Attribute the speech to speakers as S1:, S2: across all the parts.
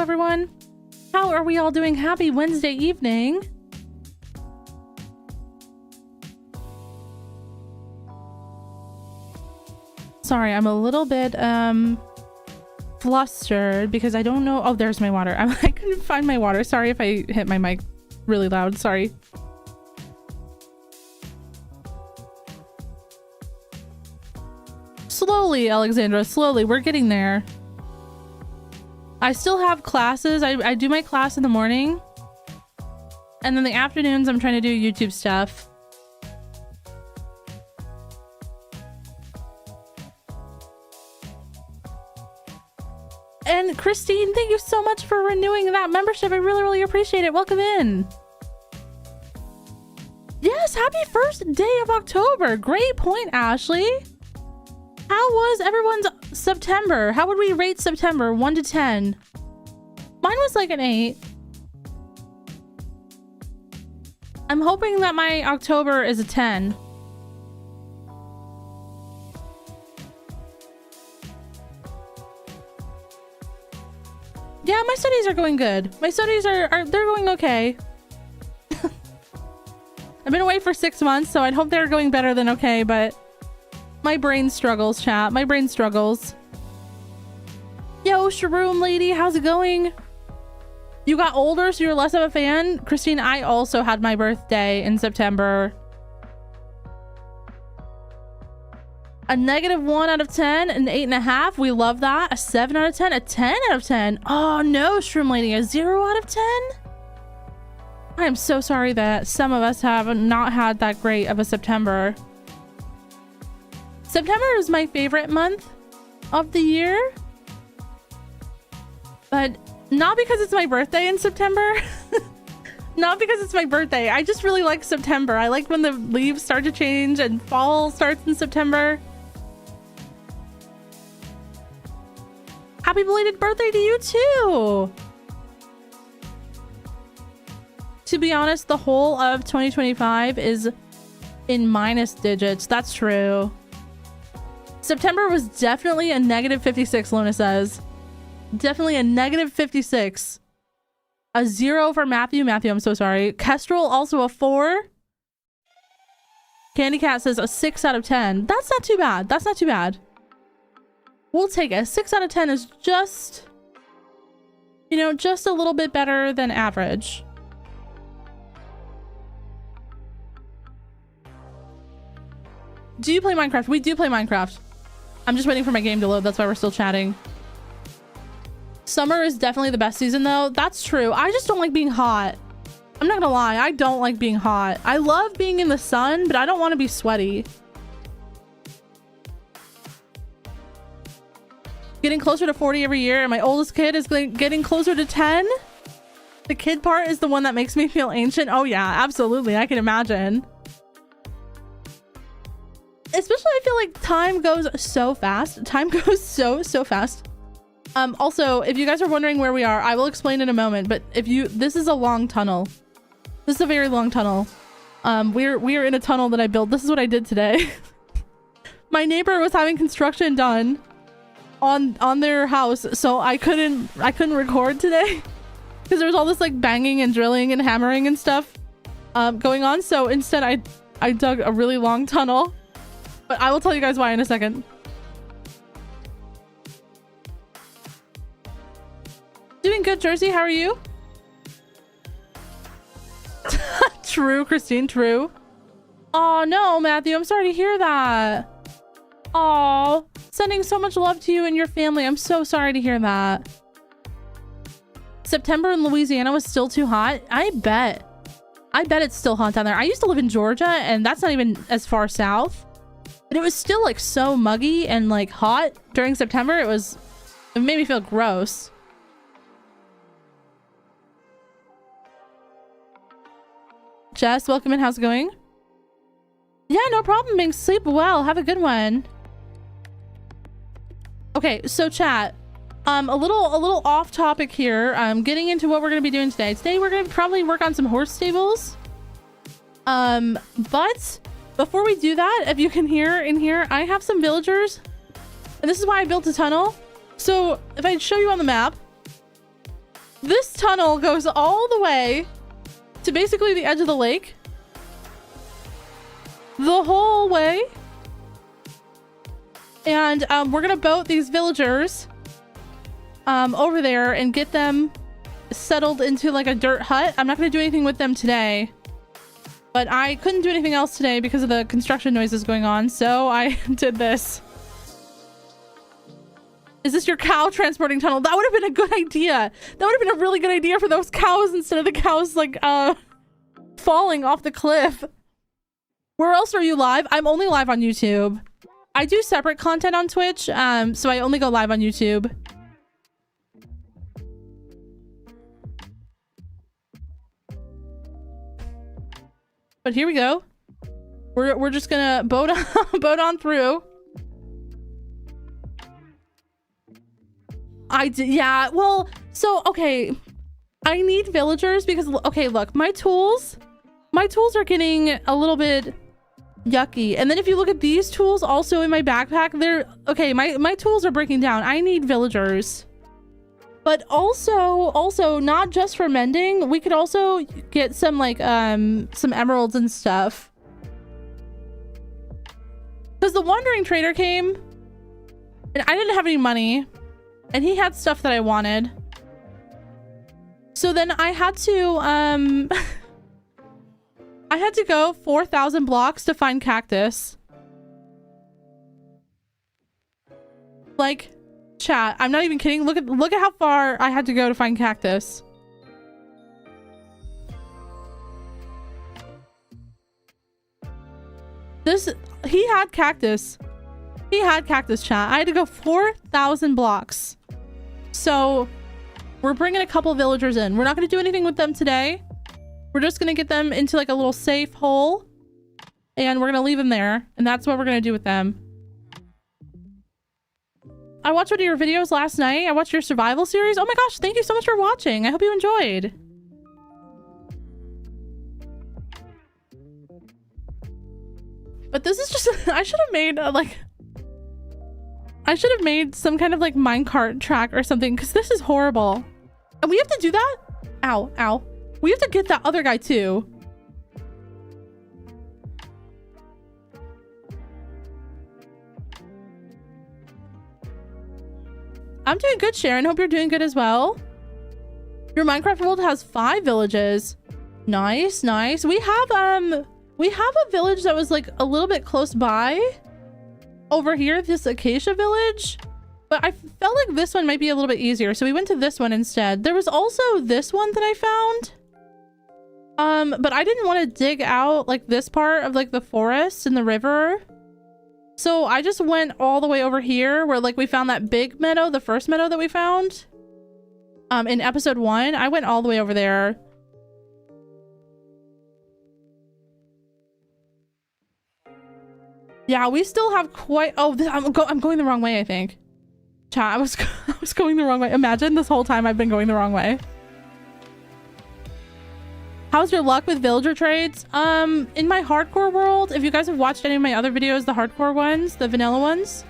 S1: everyone. How are we all doing? Happy Wednesday evening. Sorry, I'm a little bit flustered because I don't know. Oh, there's my water. I couldn't find my water. Sorry if I hit my mic really loud. Sorry. Slowly, Alexandra, slowly. We're getting there. I still have classes. I do my class in the morning. And then the afternoons, I'm trying to do YouTube stuff. And Christine, thank you so much for renewing that membership. I really, really appreciate it. Welcome in. Yes, happy first day of October. Great point, Ashley. How was everyone's September? How would we rate September? 1 to 10. Mine was like an 8. I'm hoping that my October is a 10. Yeah, my studies are going good. My studies are they're going okay. I've been away for 6 months, so I'd hope they're going better than okay, but my brain struggles, chat. My brain struggles. Yo, Shroom lady, how's it going? You got older, so you're less of a fan? Christine, I also had my birthday in September. A -1 out of 10, an 8.5. We love that. A 7 out of 10, a 10 out of 10. Oh no, Shroom lady, a 0 out of 10? I am so sorry that some of us have not had that great of a September. September is my favorite month of the year, but not because it's my birthday in September. Not because it's my birthday. I just really like September. I like when the leaves start to change and fall starts in September. Happy belated birthday to you too. To be honest, the whole of 2025 is in minus digits. That's true. September was definitely a -56, Luna says. Definitely a -56. A 0 for Matthew. Matthew, I'm so sorry. Kestrel, also a 4. Candy Cat says a 6 out of 10. That's not too bad. That's not too bad. We'll take it. 6 out of 10 is just, you know, just a little bit better than average. Do you play Minecraft? We do play Minecraft. I'm just waiting for my game to load. That's why we're still chatting. Summer is definitely the best season though. That's true. I just don't like being hot. I'm not gonna lie. I don't like being hot. I love being in the sun, but I don't want to be sweaty. Getting closer to 40 every year, and my oldest kid is getting closer to 10. The kid part is the one that makes me feel ancient. Oh yeah, absolutely. I can imagine. Especially, I feel like time goes so fast. Time goes so fast. Also, if you guys are wondering where we are, I will explain in a moment, but this is a long tunnel. This is a very long tunnel. We're in a tunnel that I built. This is what I did today. My neighbor was having construction done on their house, so I couldn't record today because there was all this like banging and drilling and hammering and stuff going on. So instead I dug a really long tunnel. But I will tell you guys why in a second. Doing good, Jersey. How are you? True, Christine. True. Oh no, Matthew. I'm sorry to hear that. Oh, sending so much love to you and your family. I'm so sorry to hear that. September in Louisiana was still too hot. I bet it's still hot down there. I used to live in Georgia, and that's not even as far south. But it was still like so muggy and like hot during September. It made me feel gross. Jess, welcome in. How's it going? Yeah, no problem, Ming. Sleep well. Have a good one. Okay, so chat. A little off topic here. Getting into what we're gonna be doing today. Today we're gonna probably work on some horse stables. But before we do that, if you can hear in here, I have some villagers, and this is why I built a tunnel. So if I show you on the map, This tunnel goes all the way to basically the edge of the lake. The whole way. And we're gonna boat these villagers over there and get them settled into like a dirt hut. I'm not gonna do anything with them today, but I couldn't do anything else today because of the construction noises going on, so I did this. Is this your cow transporting tunnel? That would have been a good idea. That would have been a really good idea for those cows instead of the cows like falling off the cliff. Where else are you live? I'm only live on YouTube. I do separate content on Twitch, so I only go live on YouTube. But here we go. We're just gonna boat on through. Yeah, well, so okay, I need villagers because okay, look, my tools are getting a little bit yucky, and then if you look at these tools also in my backpack, they're okay, my tools are breaking down. I need villagers, but also not just for mending, we could also get some like some emeralds and stuff, because the wandering trader came and I didn't have any money and he had stuff that I wanted, so then I had to I had to go 4,000 blocks to find cactus. Like, chat, I'm not even kidding. Look at how far I had to go to find cactus. He had cactus. He had cactus, chat. I had to go 4,000 blocks. So, we're bringing a couple villagers in. We're not going to do anything with them today. We're just going to get them into like a little safe hole. And we're going to leave them there. And that's what we're going to do with them. I watched one of your videos last night. I watched your survival series. Oh my gosh, thank you so much for watching. I hope you enjoyed. But this is just... I should have made I should have made some kind of like minecart track or something, because this is horrible. And we have to do that? Ow, ow. We have to get that other guy too. I'm doing good, Sharon. Hope you're doing good as well. Your Minecraft world has 5 villages. Nice, nice. We have a village that was like a little bit close by over here, this acacia village, but I felt like this one might be a little bit easier, so we went to this one instead. There was also this one that I found. But I didn't want to dig out like this part of like the forest and the river. So I just went all the way over here where like we found that big meadow, the first meadow that we found. In episode 1, I went all the way over there. Yeah, we still have quite... Oh, I'm going the wrong way, I think. Chat, I was going the wrong way. Imagine this whole time I've been going the wrong way. How's your luck with villager trades? In my hardcore world, if you guys have watched any of my other videos, the hardcore ones, the vanilla ones,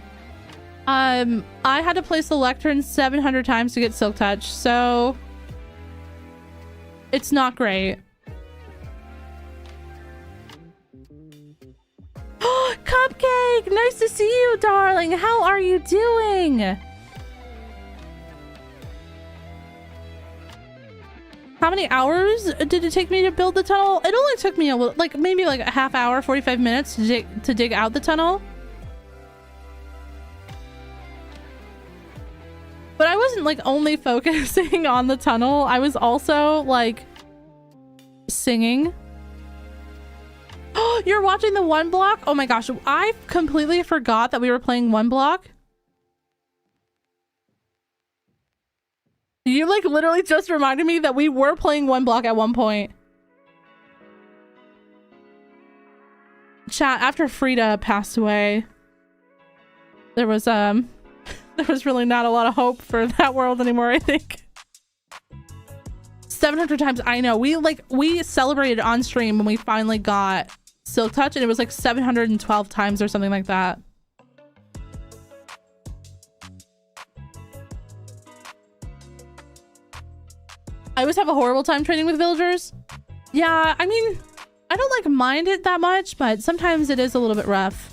S1: I had to place the lectern 700 times to get silk touch, so it's not great. Cupcake, nice to see you, darling. How are you doing? How many hours did it take me to build the tunnel? It only took me a little, like maybe like a half hour, 45 minutes to dig out the tunnel. But I wasn't like only focusing on the tunnel. I was also like singing. Oh, you're watching the one block? Oh my gosh, I completely forgot that we were playing one block. You like literally just reminded me that we were playing one block at one point. Chat, after Frida passed away, there was really not a lot of hope for that world anymore, I think. 700 times, I know. We celebrated on stream when we finally got Silk Touch, and it was like 712 times or something like that. I always have a horrible time training with villagers. Yeah, I mean, I don't like mind it that much, but sometimes it is a little bit rough.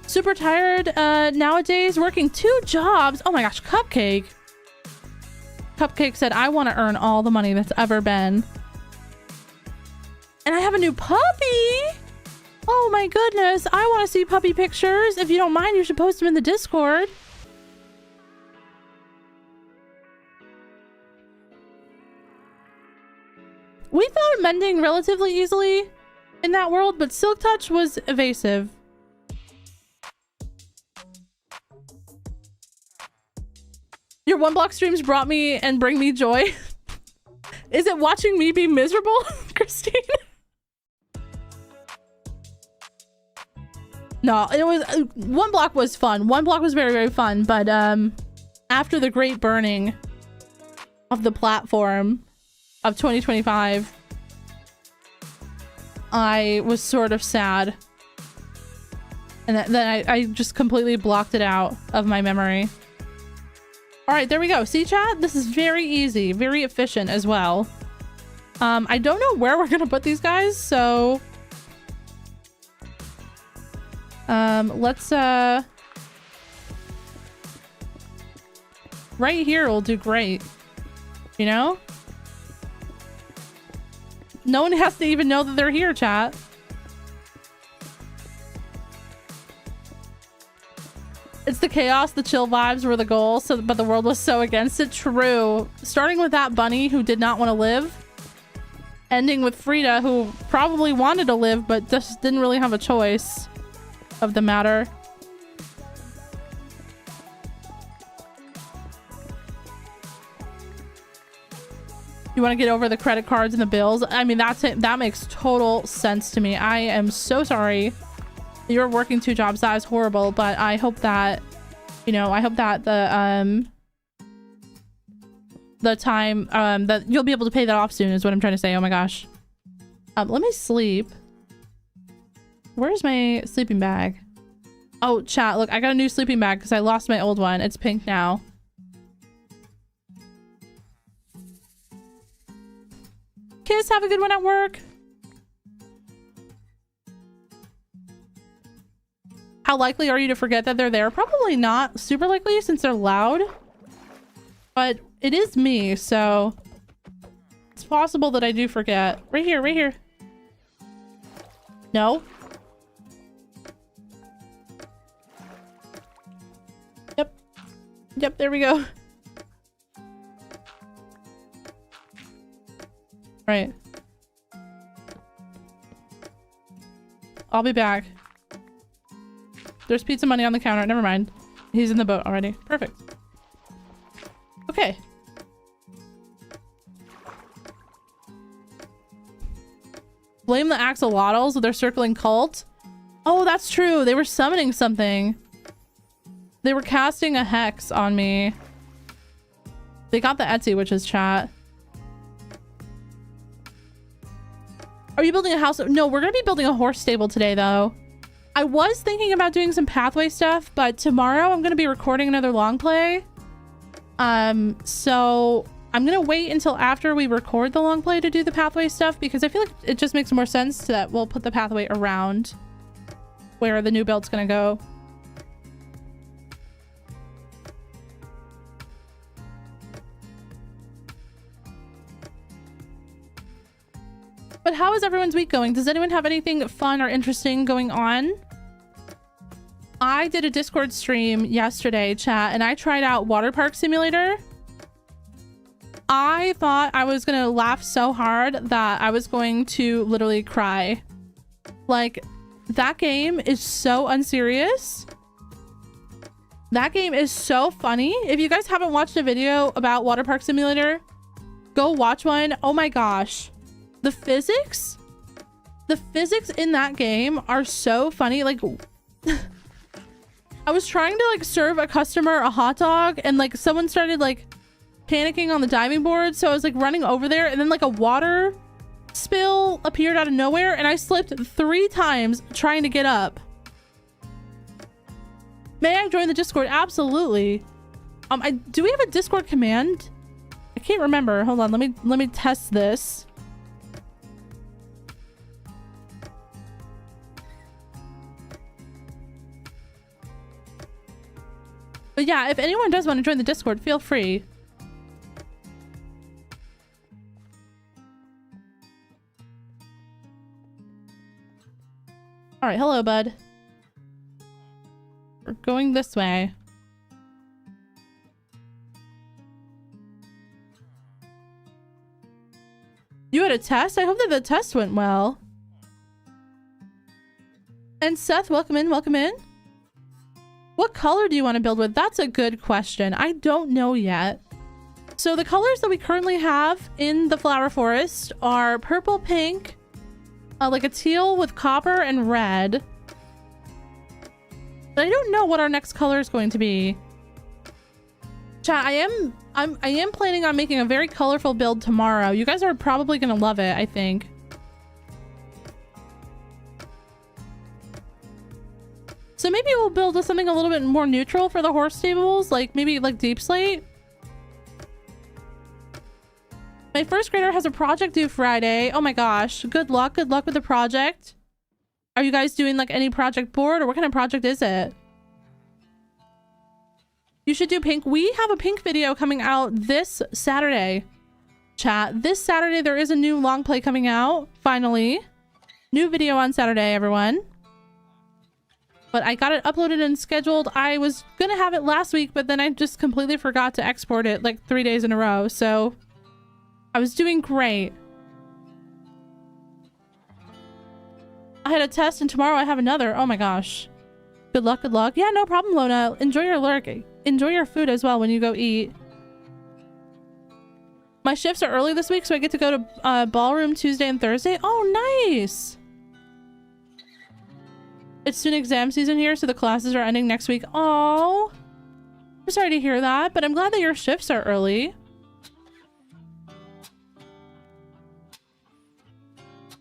S1: Super tired nowadays, working 2 jobs. Oh my gosh, Cupcake. Cupcake said, I want to earn all the money that's ever been. And I have a new puppy. Oh my goodness. I want to see puppy pictures. If you don't mind, you should post them in the Discord. We found mending relatively easily in that world, but Silk Touch was evasive. Your 1 block streams brought me and bring me joy. Is it watching me be miserable, Christine? No, it was 1 block was fun. 1 block was very, very fun, but after the great burning of the platform of 2025, I was sort of sad. And then I just completely blocked it out of my memory. All right, there we go. See, chat? This is very easy, very efficient as well. I don't know where we're gonna put these guys, so let's right here will do great. You know? No one has to even know that they're here, chat. It's the chaos, the chill vibes were the goal, but the world was so against it. True. Starting with that bunny who did not want to live. Ending with Frida, who probably wanted to live, but just didn't really have a choice of the matter. You want to get over the credit cards and the bills? I mean, that's it. That makes total sense to me. I am so sorry. You're working 2 jobs. That is horrible, but I hope that, you know, I hope that the time that you'll be able to pay that off soon is what I'm trying to say. Oh my gosh. Let me sleep. Where's my sleeping bag? Oh, chat, look, I got a new sleeping bag because I lost my old one. It's pink now. Kiss, have a good one at work. How likely are you to forget that they're there? Probably not super likely since they're loud. But it is me, so it's possible that I do forget. Right here, right here. No. Yep. Yep, there we go. Right. I'll be back. There's pizza money on the counter. Never mind. He's in the boat already. Perfect. Okay. Blame the axolotls with their circling cult. Oh, that's true. They were summoning something. They were casting a hex on me. They got the Etsy, which is chat. Are you building a house? No, we're going to be building a horse stable today, though. I was thinking about doing some pathway stuff, but tomorrow I'm going to be recording another long play. So I'm going to wait until after we record the long play to do the pathway stuff because I feel like it just makes more sense that we'll put the pathway around where the new build's going to go. But how is everyone's week going? Does anyone have anything fun or interesting going on? I did a Discord stream yesterday, chat, and I tried out Water Park Simulator. I thought I was gonna laugh so hard that I was going to literally cry. Like, that game is so unserious. That game is so funny. If you guys haven't watched a video about Water Park Simulator, go watch one. Oh my gosh. The physics in that game are so funny. Like, I was trying to like serve a customer a hot dog and like someone started like panicking on the diving board. So I was like running over there and then like a water spill appeared out of nowhere and I slipped 3 times trying to get up. May I join the Discord? Absolutely. Do we have a Discord command? I can't remember. Hold on, let me test this. But yeah, if anyone does want to join the Discord, feel free. All right, hello, bud. We're going this way. You had a test? I hope that the test went well. And Seth, welcome in, welcome in. What color do you want to build with? That's a good question. I don't know yet. So the colors that we currently have in the flower forest are purple, pink, like a teal with copper and red. But I don't know what our next color is going to be. Chat, I am planning on making a very colorful build tomorrow. You guys are probably gonna love it, I think. So maybe we'll build something a little bit more neutral for the horse stables, like maybe like deep slate. My first grader has a project due Friday. Oh my gosh, good luck with the project. Are you guys doing like any project board, or what kind of project is it? You should do pink. We have a pink video coming out this Saturday. Chat, this Saturday there is a new long play coming out, finally. New video on Saturday, everyone. But I got it uploaded and scheduled. I was gonna have it last week, but then I just completely forgot to export it like 3 days in a row. So I was doing great. I had a test and tomorrow I have another. Oh my gosh. Good luck, good luck. Yeah, no problem, Lona. Enjoy your lurk. Enjoy your food as well when you go eat. My shifts are early this week, so I get to go to ballroom Tuesday and Thursday. Oh, nice. It's soon exam season here, so the classes are ending next week. Oh, I'm sorry to hear that, but I'm glad that your shifts are early.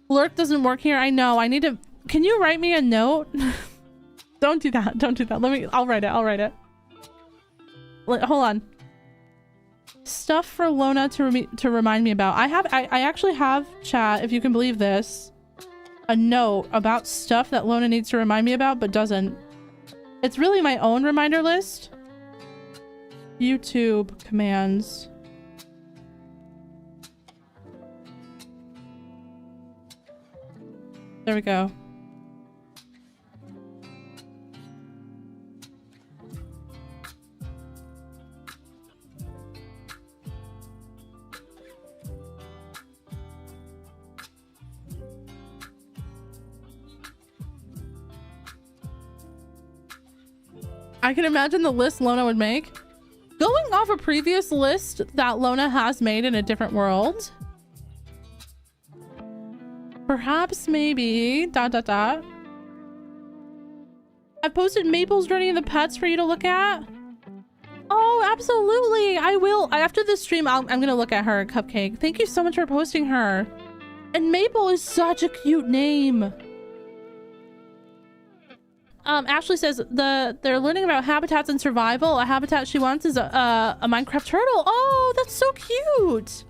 S1: Lurk doesn't work here. I know. I need to... Can you write me a note? Don't do that. Don't do that. I'll write it. I'll write it. Hold on. Stuff for Lona to remind me about. I actually have, chat, if you can believe this, a note about stuff that Lona needs to remind me about but doesn't. It's really my own reminder list. YouTube commands. There we go. I can imagine the list Lona would make. Going off a previous list that Lona has made in a different world. Perhaps, maybe, ... I posted Maple's Journey of the Pets for you to look at. Oh, absolutely. I will. After this stream, I'm going to look at her, Cupcake. Thank you so much for posting her. And Maple is such a cute name. Ashley says they're learning about habitats and survival. A habitat she wants is a Minecraft turtle. Oh, that's so cute.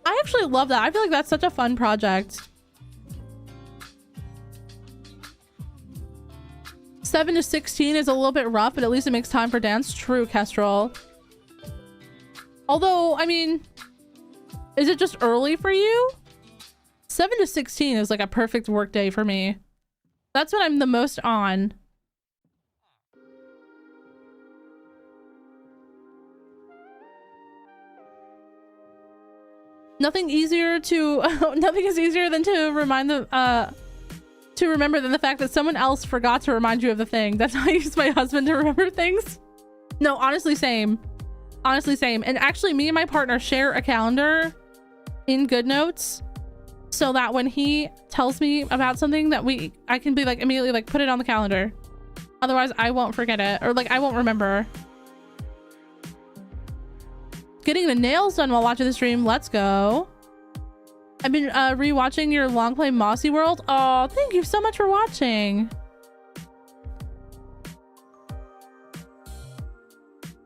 S1: I actually love that. I feel like that's such a fun project. 7 to 16 is a little bit rough, but at least it makes time for dance. True, Kestrel. Although, I mean, is it just early for you? 7 to 16 is like a perfect work day for me. That's what I'm the most on. Nothing easier to nothing is easier than to remind the to remember than the fact that someone else forgot to remind you of the thing. That's how I use my husband to remember things. No, honestly, same. Honestly, same. And actually, me and my partner share a calendar in GoodNotes, so that when he tells me about something that I can be like immediately like put it on the calendar. Otherwise I won't forget it, or like I won't remember. Getting the nails done while watching the stream. Let's go. I've been rewatching your long play Mossy World. Oh, thank you so much for watching.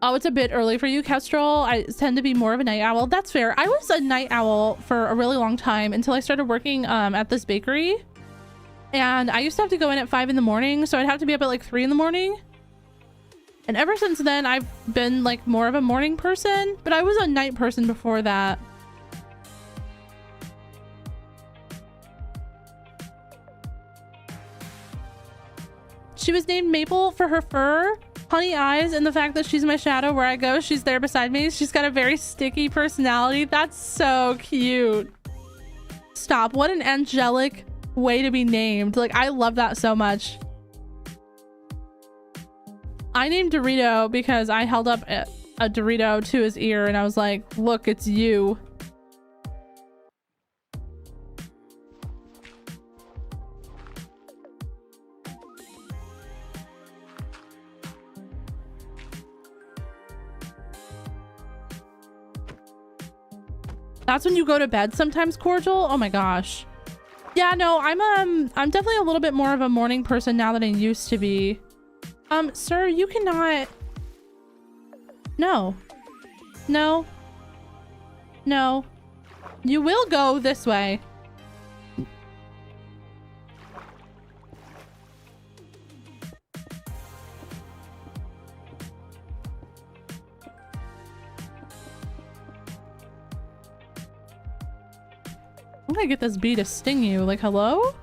S1: Oh, it's a bit early for you, Kestrel. I tend to be more of a night owl. That's fair. I was a night owl for a really long time until I started working at this bakery. And I used to have to go in at 5 in the morning, so I'd have to be up at like 3 in the morning. And ever since then, I've been like more of a morning person, but I was a night person before that. She was named Maple for her fur, honey eyes, and the fact that she's my shadow. Where I go, she's there beside me. She's got a very sticky personality. That's so cute. Stop. What an angelic way to be named. Like, I love that so much. I named Dorito because I held up a Dorito to his ear and I was like, look, it's you. That's when you go to bed sometimes, Cordial? Oh my gosh. Yeah, no, I'm definitely a little bit more of a morning person now than I used to be. Sir, you cannot. No. No. No. You will go this way. I'm gonna get this bee to sting you. Like, hello?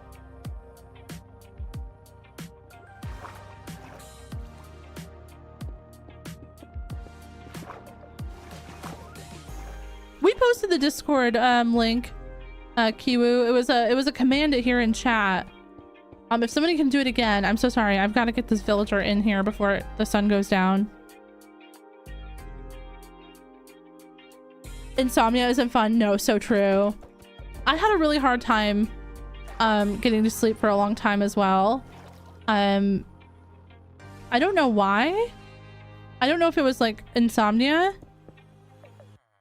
S1: We posted the Discord link, Kiwu. It was a command here in chat. If somebody can do it again, I'm so sorry. I've got to get this villager in here before the sun goes down. Insomnia isn't fun. No, so true. I had a really hard time getting to sleep for a long time as well. I don't know why. I don't know if it was like insomnia,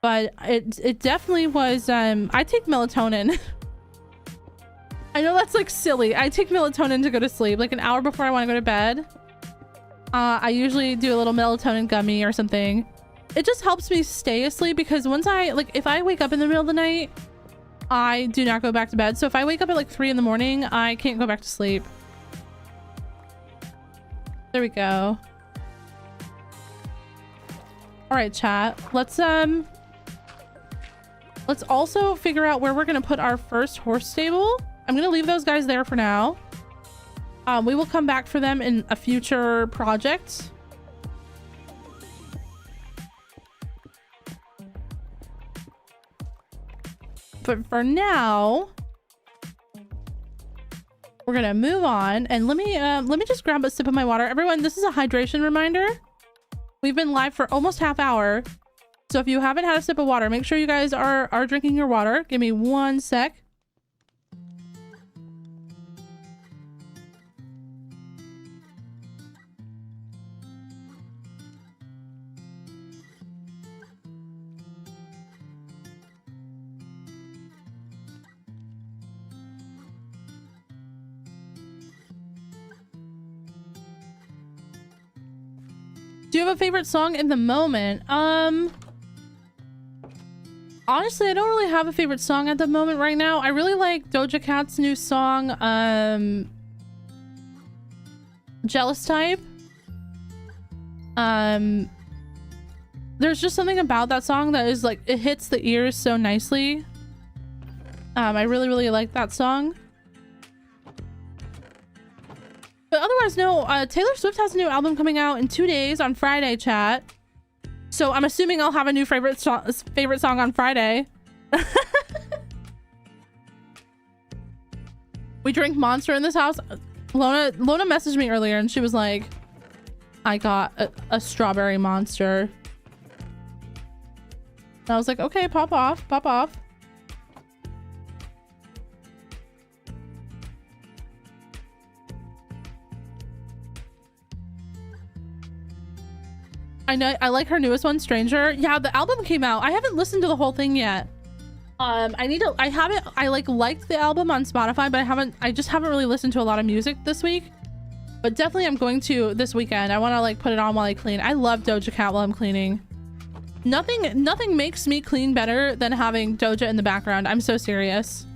S1: but it definitely was. I take melatonin. I know that's like silly. I take melatonin to go to sleep like an hour before I want to go to bed. I usually do a little melatonin gummy or something. It just helps me stay asleep because once if I wake up in the middle of the night, I do not go back to bed. So if I wake up at like 3 in the morning, I can't go back to sleep. There we go. All right, chat. Let's also figure out where we're going to put our first horse stable. I'm going to leave those guys there for now. We will come back for them in a future project. But for now, we're gonna move on, and let me just grab a sip of my water. Everyone, this is a hydration reminder. We've been live for almost half hour, so if you haven't had a sip of water, make sure you guys are drinking your water. Give me 1 sec. Do you have a favorite song in the moment? Honestly, I don't really have a favorite song at the moment right now. I really like Doja Cat's new song, Jealous Type. There's just something about that song that is like, it hits the ears so nicely. I really, really like that song. But otherwise, no, Taylor Swift has a new album coming out in 2 days on Friday, chat. So I'm assuming I'll have a new favorite song on Friday. We drink Monster in this house. Lona messaged me earlier and she was like, I got a strawberry Monster. And I was like, okay, pop off, pop off. I know, I like her newest one, Stranger. Yeah, the album came out. I haven't listened to the whole thing yet. I liked the album on Spotify, but I just haven't really listened to a lot of music this week. But definitely I'm going to this weekend. I want to like put it on while I clean. I love Doja Cat while I'm cleaning. Nothing makes me clean better than having Doja in the background. I'm so serious.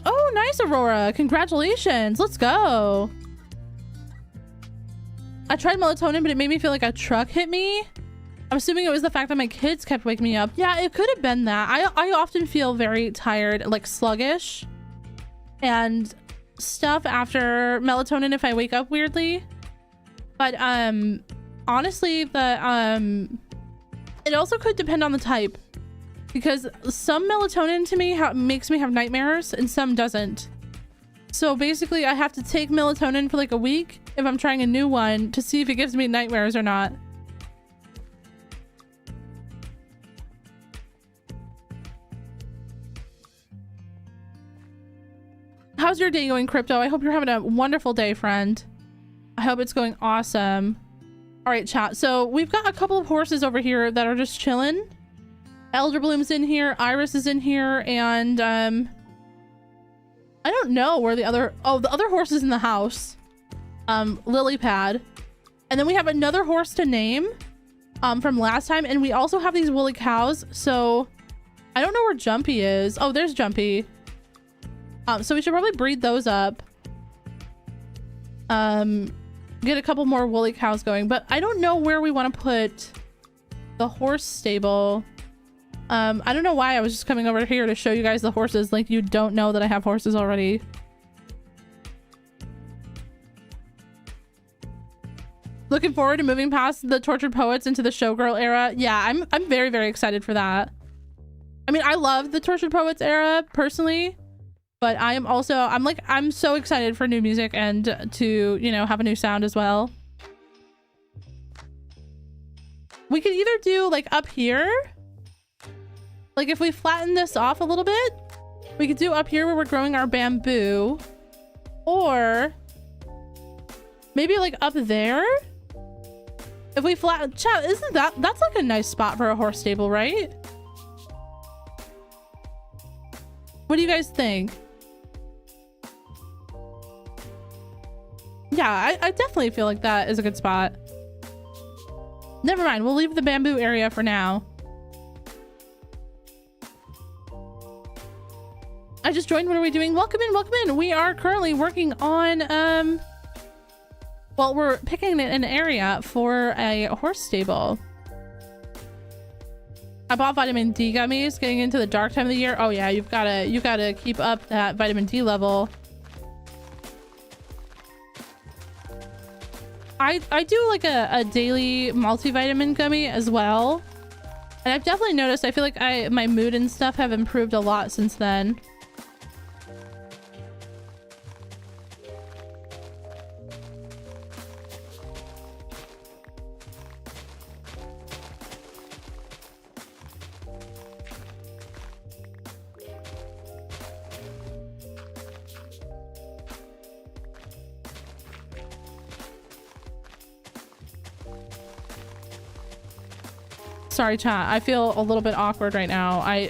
S1: Oh, nice, Aurora. Congratulations. Let's go. I tried melatonin, but it made me feel like a truck hit me. I'm assuming it was the fact that my kids kept waking me up. Yeah, it could have been that. I often feel very tired, like sluggish and stuff after melatonin if I wake up weirdly. But honestly, it also could depend on the type, because some melatonin to me makes me have nightmares and some doesn't. So basically I have to take melatonin for like a week if I'm trying a new one to see if it gives me nightmares or not. How's your day going, Crypto? I hope you're having a wonderful day, friend. I hope it's going awesome. All right, chat. So we've got a couple of horses over here that are just chilling. Elder Bloom's in here, Iris is in here, and I don't know where the other horse is in the house. Lily Pad. And then we have another horse to name from last time, and we also have these woolly cows. So I don't know where Jumpy is. Oh, there's Jumpy. So we should probably breed those up. Get a couple more woolly cows going, but I don't know where we want to put the horse stable. I don't know why I was just coming over here to show you guys the horses, like you don't know that I have horses already. Looking forward to moving past the tortured poets into the showgirl era. Yeah, I'm very, very excited for that. I mean, I love the tortured poets era personally, but I'm so excited for new music and to, you know, have a new sound as well. We could either do like up here, like if we flatten this off a little bit, we could do up here where we're growing our bamboo, or maybe like up there. If we flatten, chat, isn't that's like a nice spot for a horse stable, right? What do you guys think? Yeah, I definitely feel like that is a good spot. Never mind, we'll leave the bamboo area for now. I just joined. What are we doing? Welcome in, welcome in. We are currently working on well, we're picking an area for a horse stable. I bought vitamin D gummies getting into the dark time of the year. Oh yeah, you gotta keep up that vitamin D level. I do like a daily multivitamin gummy as well, and I've definitely noticed, I feel like my mood and stuff have improved a lot since then. Sorry, chat. I feel a little bit awkward right now. I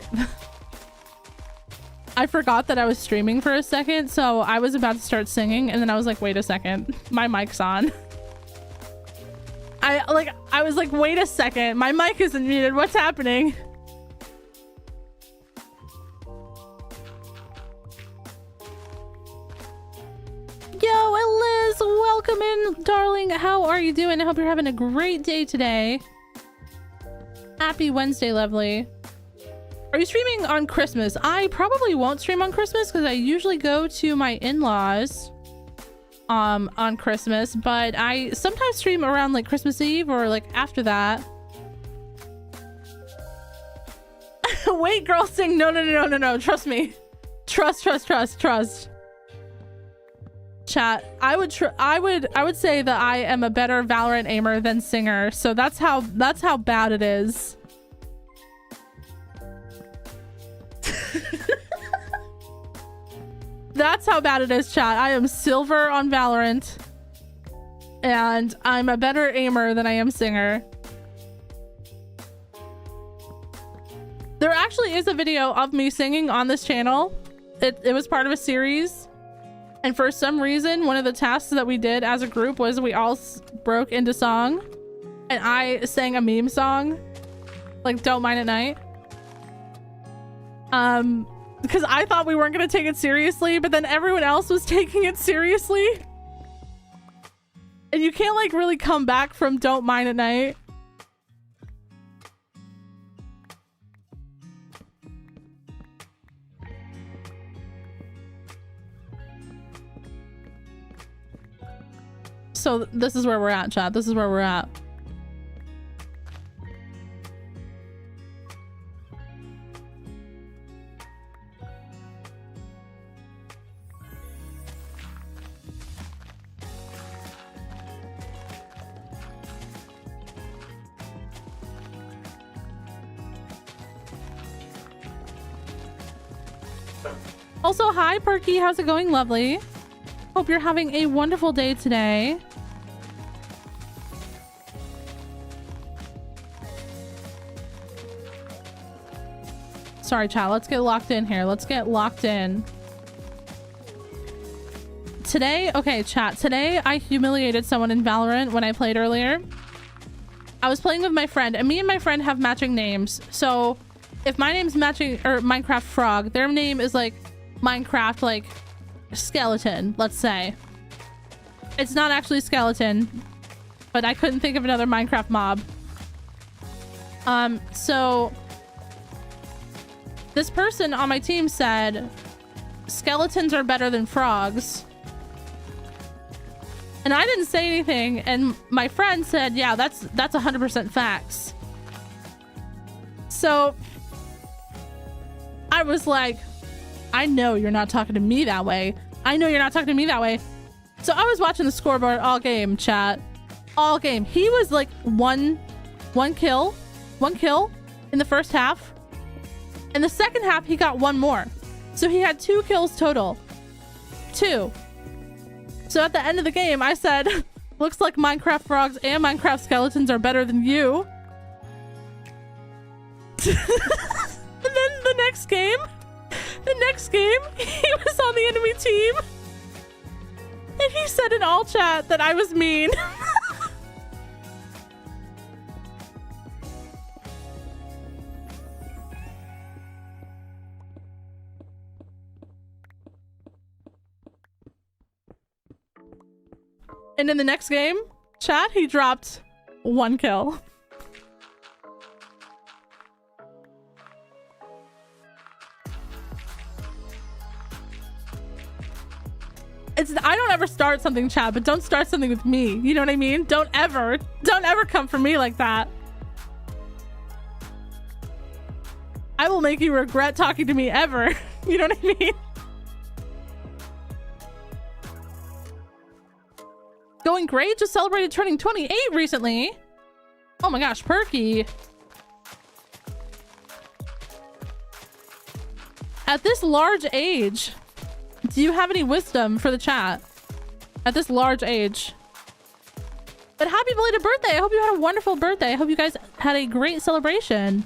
S1: forgot that I was streaming for a second, so I was about to start singing, and then I was like, wait a second, my mic's on. I was like, wait a second, my mic isn't muted. What's happening? Yo, Eliz, welcome in, darling. How are you doing? I hope you're having a great day today. Happy Wednesday, lovely. Are you streaming on Christmas? I probably won't stream on Christmas because I usually go to my in-laws on Christmas, but I sometimes stream around like Christmas Eve or like after that. Wait, girl, sing. No. Trust me. Trust. Chat. I would say that I am a better Valorant aimer than singer, so that's how bad it is. That's how bad it is, chat. I am silver on Valorant, and I'm a better aimer than I am singer. There actually is a video of me singing on this channel. It was part of a series. And for some reason, one of the tasks that we did as a group was we all broke into song. And I sang a meme song. Like, Don't Mind at Night. Because I thought we weren't going to take it seriously, but then everyone else was taking it seriously. And you can't, like, really come back from Don't Mind at Night. So this is where we're at, chat. This is where we're at. Also, hi, Perky. How's it going, lovely? Hope you're having a wonderful day today. Sorry, chat. Let's get locked in here. Let's get locked in. Today, okay, chat. Today, I humiliated someone in Valorant when I played earlier. I was playing with my friend, and me and my friend have matching names. So, if my name's matching, or Minecraft Frog, their name is like Minecraft, like, Skeleton, let's say. It's not actually Skeleton, but I couldn't think of another Minecraft mob. So this person on my team said skeletons are better than frogs. And I didn't say anything, and my friend said, yeah, that's 100% facts. So I was like, I know you're not talking to me that way. I know you're not talking to me that way. So I was watching the scoreboard all game, chat. All game. He was like one kill in the first half. In the second half, he got one more. So he had 2 kills total. 2. So at the end of the game, I said, looks like Minecraft frogs and Minecraft skeletons are better than you. And then the next game, he was on the enemy team. And he said in all chat that I was mean. And in the next game, chat, he dropped 1 kill. I don't ever start something, chat, but don't start something with me. You know what I mean? Don't ever come for me like that. I will make you regret talking to me ever. You know what I mean? Going great. Just celebrated turning 28 recently. Oh my gosh, Perky. At this large age, do you have any wisdom for the chat? At this large age. But happy belated birthday. I hope you had a wonderful birthday. I hope you guys had a great celebration.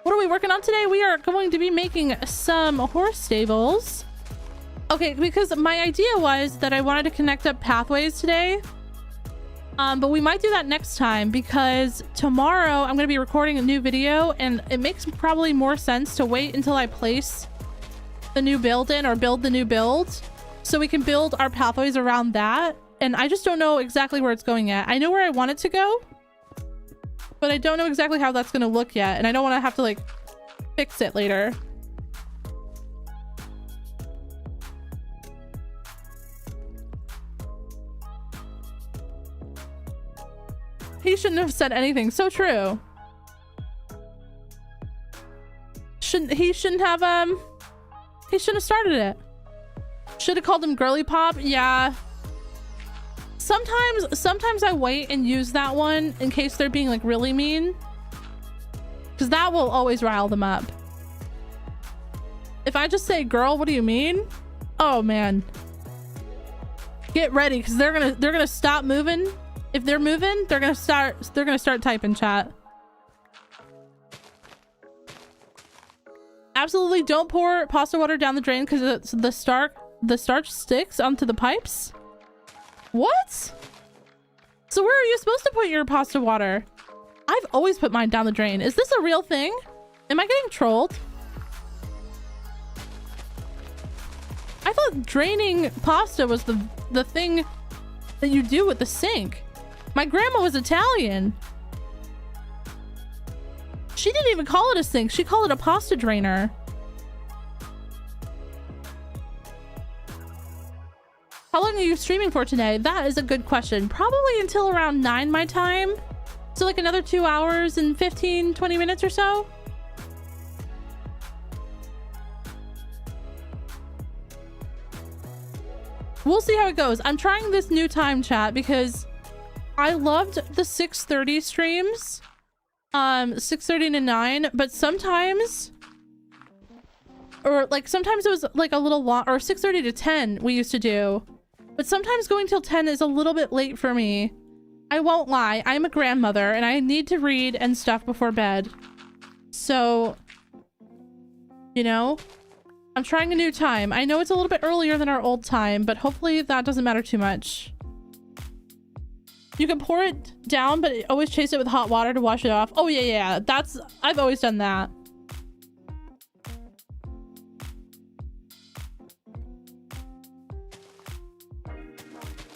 S1: What are we working on today? We are going to be making some horse stables. Okay, because my idea was that I wanted to connect up pathways today. But we might do that next time because tomorrow I'm going to be recording a new video and it makes probably more sense to wait until I place the new build in or build the new build so we can build our pathways around that. And I just don't know exactly where it's going at. I know where I want it to go, but I don't know exactly how that's going to look yet. And I don't want to have to like fix it later. He shouldn't have said anything. So true. He shouldn't have started it. Should have called him Girly Pop. Yeah. Sometimes I wait and use that one in case they're being like really mean. Because that will always rile them up. If I just say, girl, what do you mean? Oh man. Get ready, because they're gonna stop moving. If they're moving, they're gonna start typing, chat. Absolutely don't pour pasta water down the drain because the starch sticks onto the pipes. What? So where are you supposed to put your pasta water? I've always put mine down the drain. Is this a real thing? Am I getting trolled? I thought draining pasta was the thing that you do with the sink. My grandma was Italian. She didn't even call it a sink. She called it a pasta drainer. How long are you streaming for today? That is a good question. Probably until around 9 my time. So like another 2 hours and 15, 20 minutes or so. We'll see how it goes. I'm trying this new time, chat, because I loved the 6:30 streams. 6:30 to 9, but sometimes, or like sometimes it was like a little long, or 6:30 to 10 we used to do, but sometimes going till 10 is a little bit late for me. I won't lie, I'm a grandmother and I need to read and stuff before bed. So, you know, I'm trying a new time. I know it's a little bit earlier than our old time, but hopefully that doesn't matter too much. You can pour it down, but always chase it with hot water to wash it off. Oh yeah, I've always done that.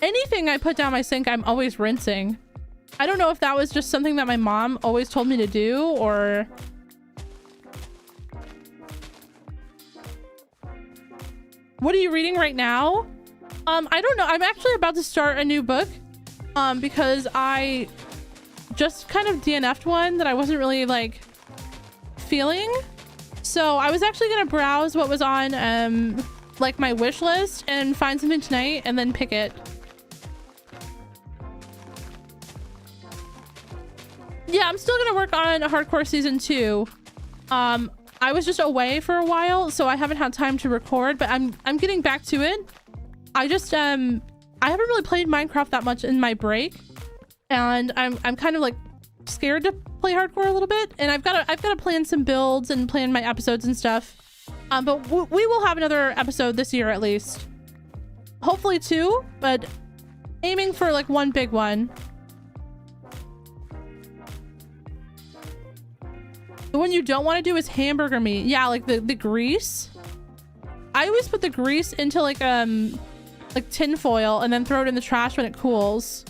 S1: Anything I put down my sink, I'm always rinsing. I don't know if that was just something that my mom always told me to do, or... What are you reading right now? I don't know. I'm actually about to start a new book. Because I just kind of DNF'd one that I wasn't really like feeling. So I was actually gonna browse what was on like my wish list and find something tonight and then pick it. Yeah, I'm still gonna work on Hardcore Season 2. I was just away for a while, so I haven't had time to record, but I'm getting back to it. I just I haven't really played Minecraft that much in my break, and I'm kind of like scared to play hardcore a little bit, and I've got to plan some builds and plan my episodes and stuff. But we will have another episode this year at least. Hopefully 2, but aiming for like one big one. The one you don't want to do is hamburger meat. Yeah, like the grease. I always put the grease into like tin foil and then throw it in the trash when it cools.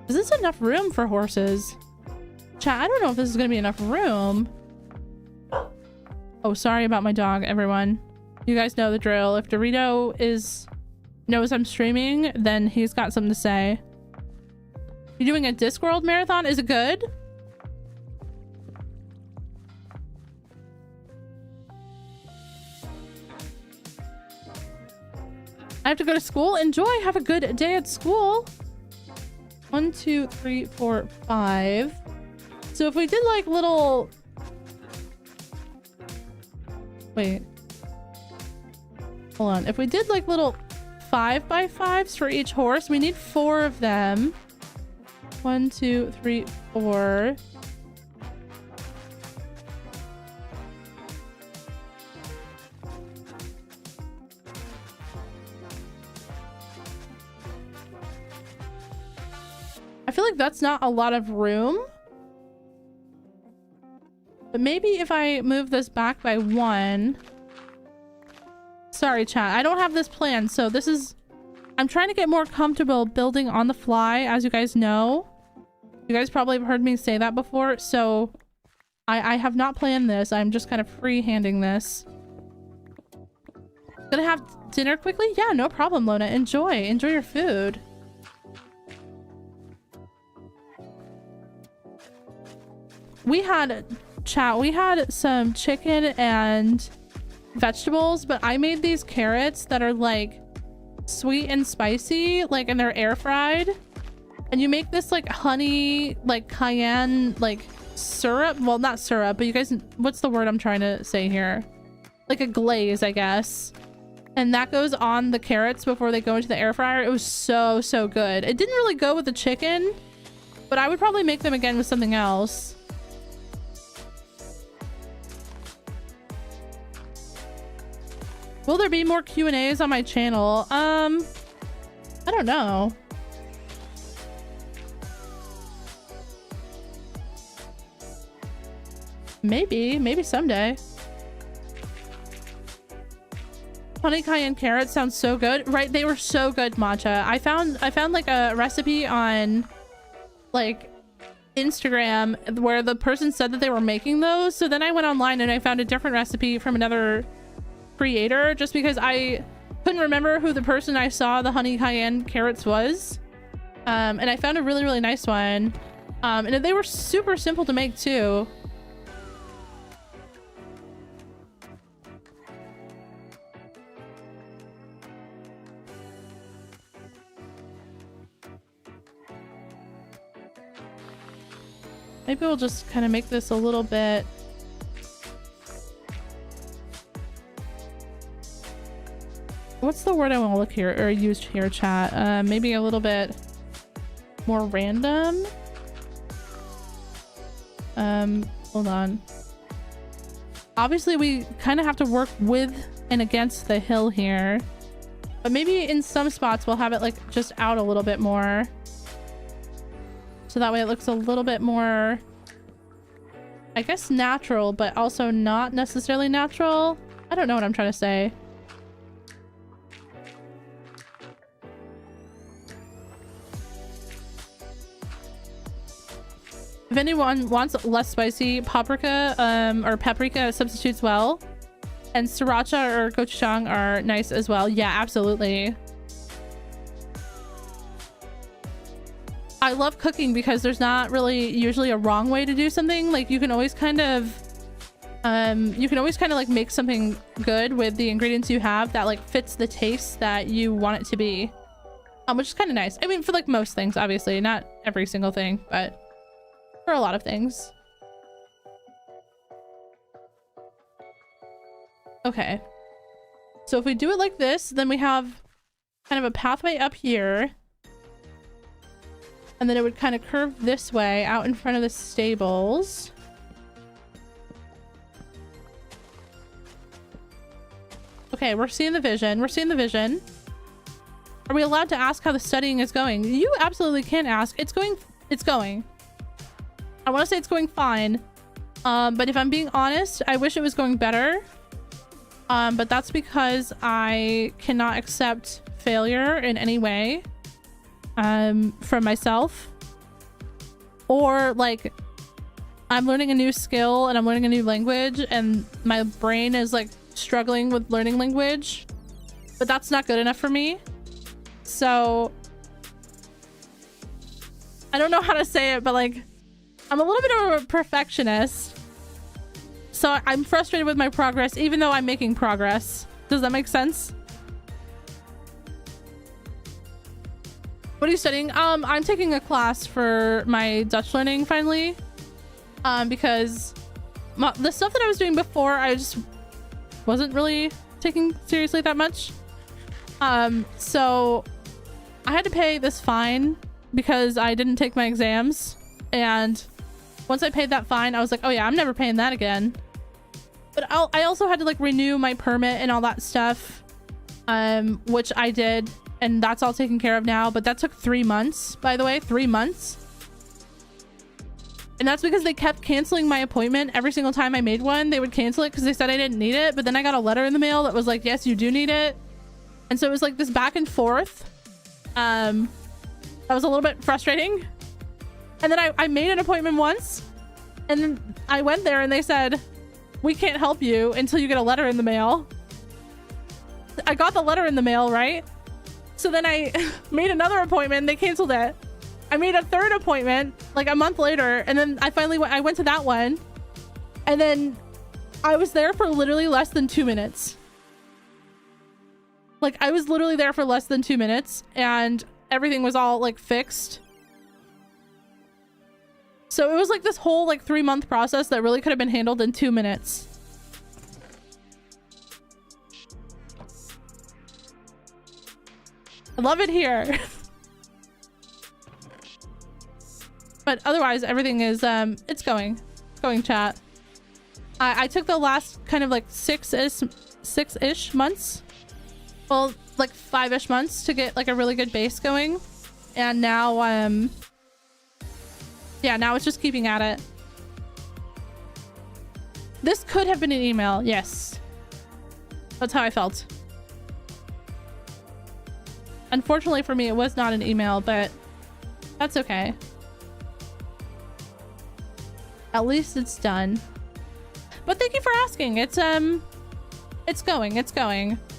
S1: Is this enough room for horses? Chat, I don't know if this is gonna be enough room. Oh, sorry about my dog, everyone. You guys know the drill. If Dorito knows I'm streaming, then he's got something to say. You doing a Discworld marathon? Is it good? I have to go to school. Enjoy. Have a good day at school. 1, 2, 3, 4, 5. So if we did like little... Wait. Hold on. If we did like little 5x5s for each horse, we need 4 of them. 1, 2, 3, 4. I feel like that's not a lot of room. But maybe if I move this back by 1. Sorry, chat. I don't have this plan, so this is... I'm trying to get more comfortable building on the fly, as you guys know. You guys probably have heard me say that before, so I have not planned this. I'm just kind of free-handing this. Gonna have dinner quickly? Yeah, no problem, Lona. Enjoy your food. We had some chicken and vegetables, but I made these carrots that are like sweet and spicy, like, and they're air fried. And you make this like honey, like cayenne, like syrup. Well, not syrup, but you guys, what's the word I'm trying to say here? Like a glaze, I guess. And that goes on the carrots before they go into the air fryer. It was so, so good. It didn't really go with the chicken, but I would probably make them again with something else. Will there be more Q&As on my channel? I don't know. Maybe someday. Honey cayenne carrots sounds so good, right? They were so good, Matcha. I found like a recipe on like Instagram where the person said that they were making those. So then I went online and I found a different recipe from another creator just because I couldn't remember who the person I saw the honey cayenne carrots was. And I found a really, really nice one. And they were super simple to make too. Maybe we'll just kind of make this a little bit. What's the word I want to look here or use here, chat? Maybe a little bit more random. Hold on. Obviously, we kind of have to work with and against the hill here, but maybe in some spots we'll have it like just out a little bit more. So that way it looks a little bit more, I guess, natural, but also not necessarily natural. I don't know what I'm trying to say. If anyone wants less spicy, paprika or paprika substitutes well. And sriracha or gochujang are nice as well. Yeah, absolutely. I love cooking because there's not really usually a wrong way to do something. Like you can always kind of like make something good with the ingredients you have that like fits the taste that you want it to be. Which is kind of nice. I mean, for like most things, obviously, not every single thing, but for a lot of things. Okay. So if we do it like this, then we have kind of a pathway up here. And then it would kind of curve this way out in front of the stables. Okay, we're seeing the vision. We're seeing the vision. Are we allowed to ask how the studying is going? You absolutely can ask. It's going. I want to say it's going fine. But if I'm being honest, I wish it was going better. But that's because I cannot accept failure in any way. From myself, or like I'm learning a new skill and I'm learning a new language and my brain is like struggling with learning language, but that's not good enough for me. So I don't know how to say it, but like I'm a little bit of a perfectionist, so I'm frustrated with my progress even though I'm making progress. Does that make sense? What are you studying? I'm taking a class for my Dutch learning finally. Because the stuff that I was doing before, I just wasn't really taking seriously that much. So I had to pay this fine because I didn't take my exams. And once I paid that fine, I was like, oh yeah, I'm never paying that again. But I also had to like renew my permit and all that stuff, which I did. And that's all taken care of now. But that took 3 months, by the way. 3 months. And that's because they kept canceling my appointment. Every single time I made one, they would cancel it because they said I didn't need it. But then I got a letter in the mail that was like, yes, you do need it. And so it was like this back and forth. That was a little bit frustrating. And then I made an appointment once. And then I went there and they said, we can't help you until you get a letter in the mail. I got the letter in the mail, right? So then I made another appointment. They canceled it. I made a third appointment like a month later. And then I went to that one. And then I was there for literally less than 2 minutes. Like I was literally there for less than 2 minutes and everything was all like fixed. So it was like this whole like 3-month process that really could have been handled in 2 minutes. I love it here. But otherwise, everything is, it's going chat. I took the last kind of like six-ish months. Well, like 5-ish months to get like a really good base going. And now, yeah, now it's just keeping at it. This could have been an email. Yes. That's how I felt. Unfortunately for me, it was not an email, but that's okay. At least it's done. But thank you for asking. It's going.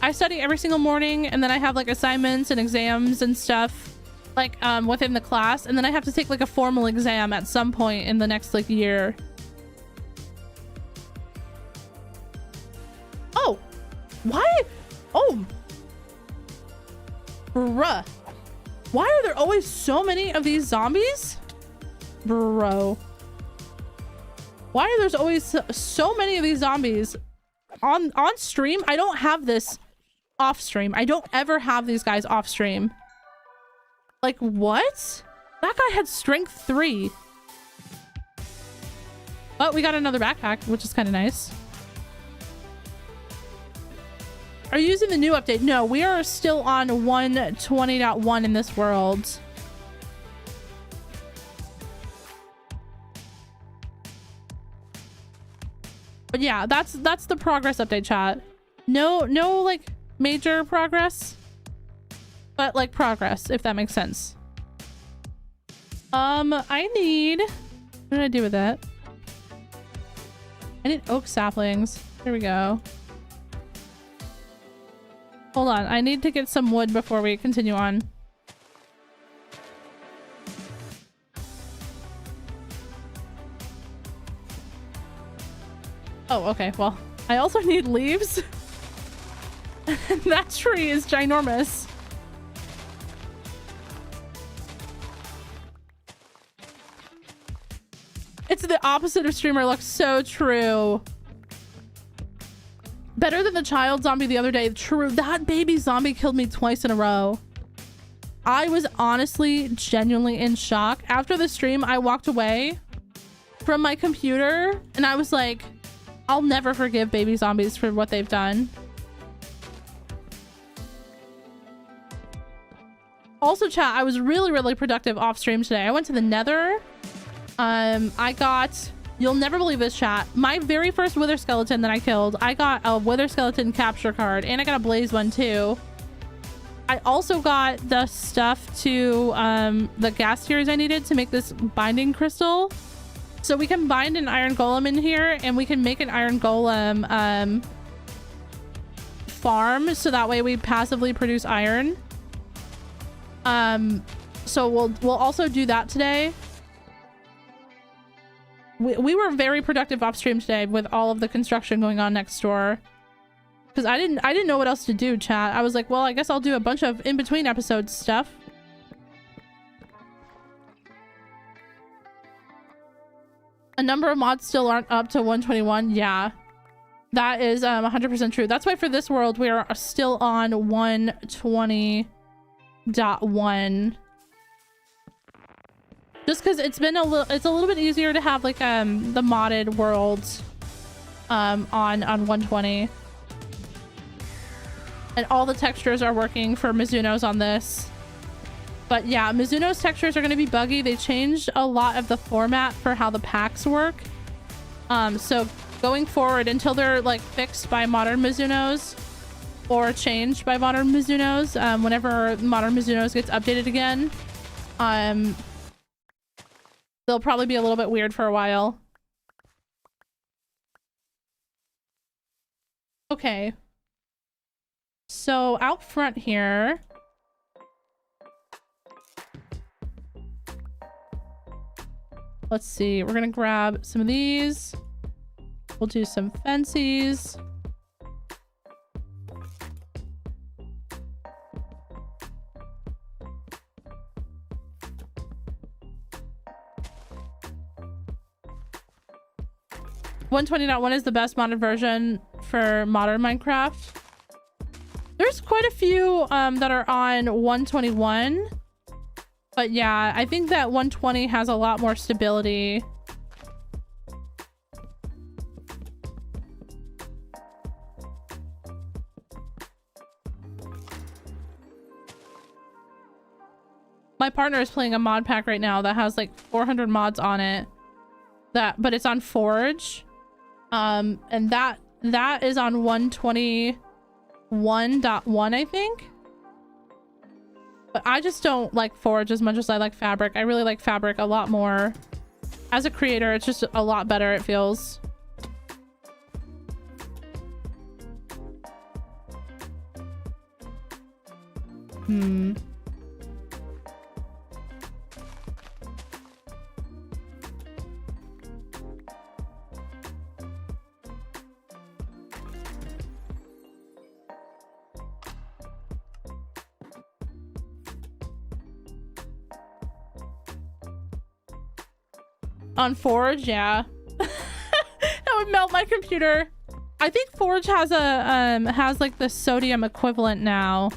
S1: I study every single morning, and then I have like assignments and exams and stuff like within the class, and then I have to take like a formal exam at some point in the next like year. Oh, why? Oh, bruh, why are there always so many of these zombies, bro? Why are there always so many of these zombies on stream? I don't have this off stream. I don't ever have these guys off stream. Like, what? That guy had strength 3. Oh, we got another backpack, which is kind of nice. Are you using the new update? No, we are still on 1.20.1 in this world. But yeah, that's the progress update, chat. No like major progress, but like progress, if that makes sense. I need, what did I do with that? I need oak saplings. Here we go. Hold on, I need to get some wood before we continue on. Oh, okay. Well, I also need leaves. That tree is ginormous. It's the opposite of streamer luck. So true. Better than the child zombie the other day. True. That baby zombie killed me twice in a row. I was honestly genuinely in shock. After the stream, I walked away from my computer and I was like, I'll never forgive baby zombies for what they've done. Also, chat, I was really productive off stream today. I went to the Nether. I got, you'll never believe this, chat, my very first wither skeleton that I killed, I got a wither skeleton capture card, and I got a blaze one too. I also got the stuff to the gas tiers I needed to make this binding crystal. So we can bind an iron golem in here, and we can make an iron golem farm, so that way we passively produce iron. So we'll also do that today. We were very productive off stream today with all of the construction going on next door, because I didn't know what else to do, chat. I was like, well, I guess I'll do a bunch of in between episodes stuff. A number of mods still aren't up to 121. Yeah, that is 100% true. That's why for this world we are still on 120.1, just because it's been a little bit easier to have like the modded worlds on 120, and all the textures are working for Mizuno's on this. But yeah, Mizuno's textures are going to be buggy. They changed a lot of the format for how the packs work. So going forward, until they're like fixed by modern Mizuno's or changed by modern Mizuno's, whenever modern Mizuno's gets updated again, they'll probably be a little bit weird for a while. Okay. So out front here, let's see, we're gonna grab some of these. We'll do some fences. .120.1 is the best modded version for modern Minecraft. There's quite a few that are on 121. But yeah, I think that 120 has a lot more stability. My partner is playing a mod pack right now that has like 400 mods on it. But it's on Forge. And that is on 121.1, I think. But I just don't like Forge as much as I like Fabric. I really like Fabric a lot more. As a creator, it's just a lot better, it feels. On Forge, yeah. That would melt my computer. I think Forge has a has like the sodium equivalent now.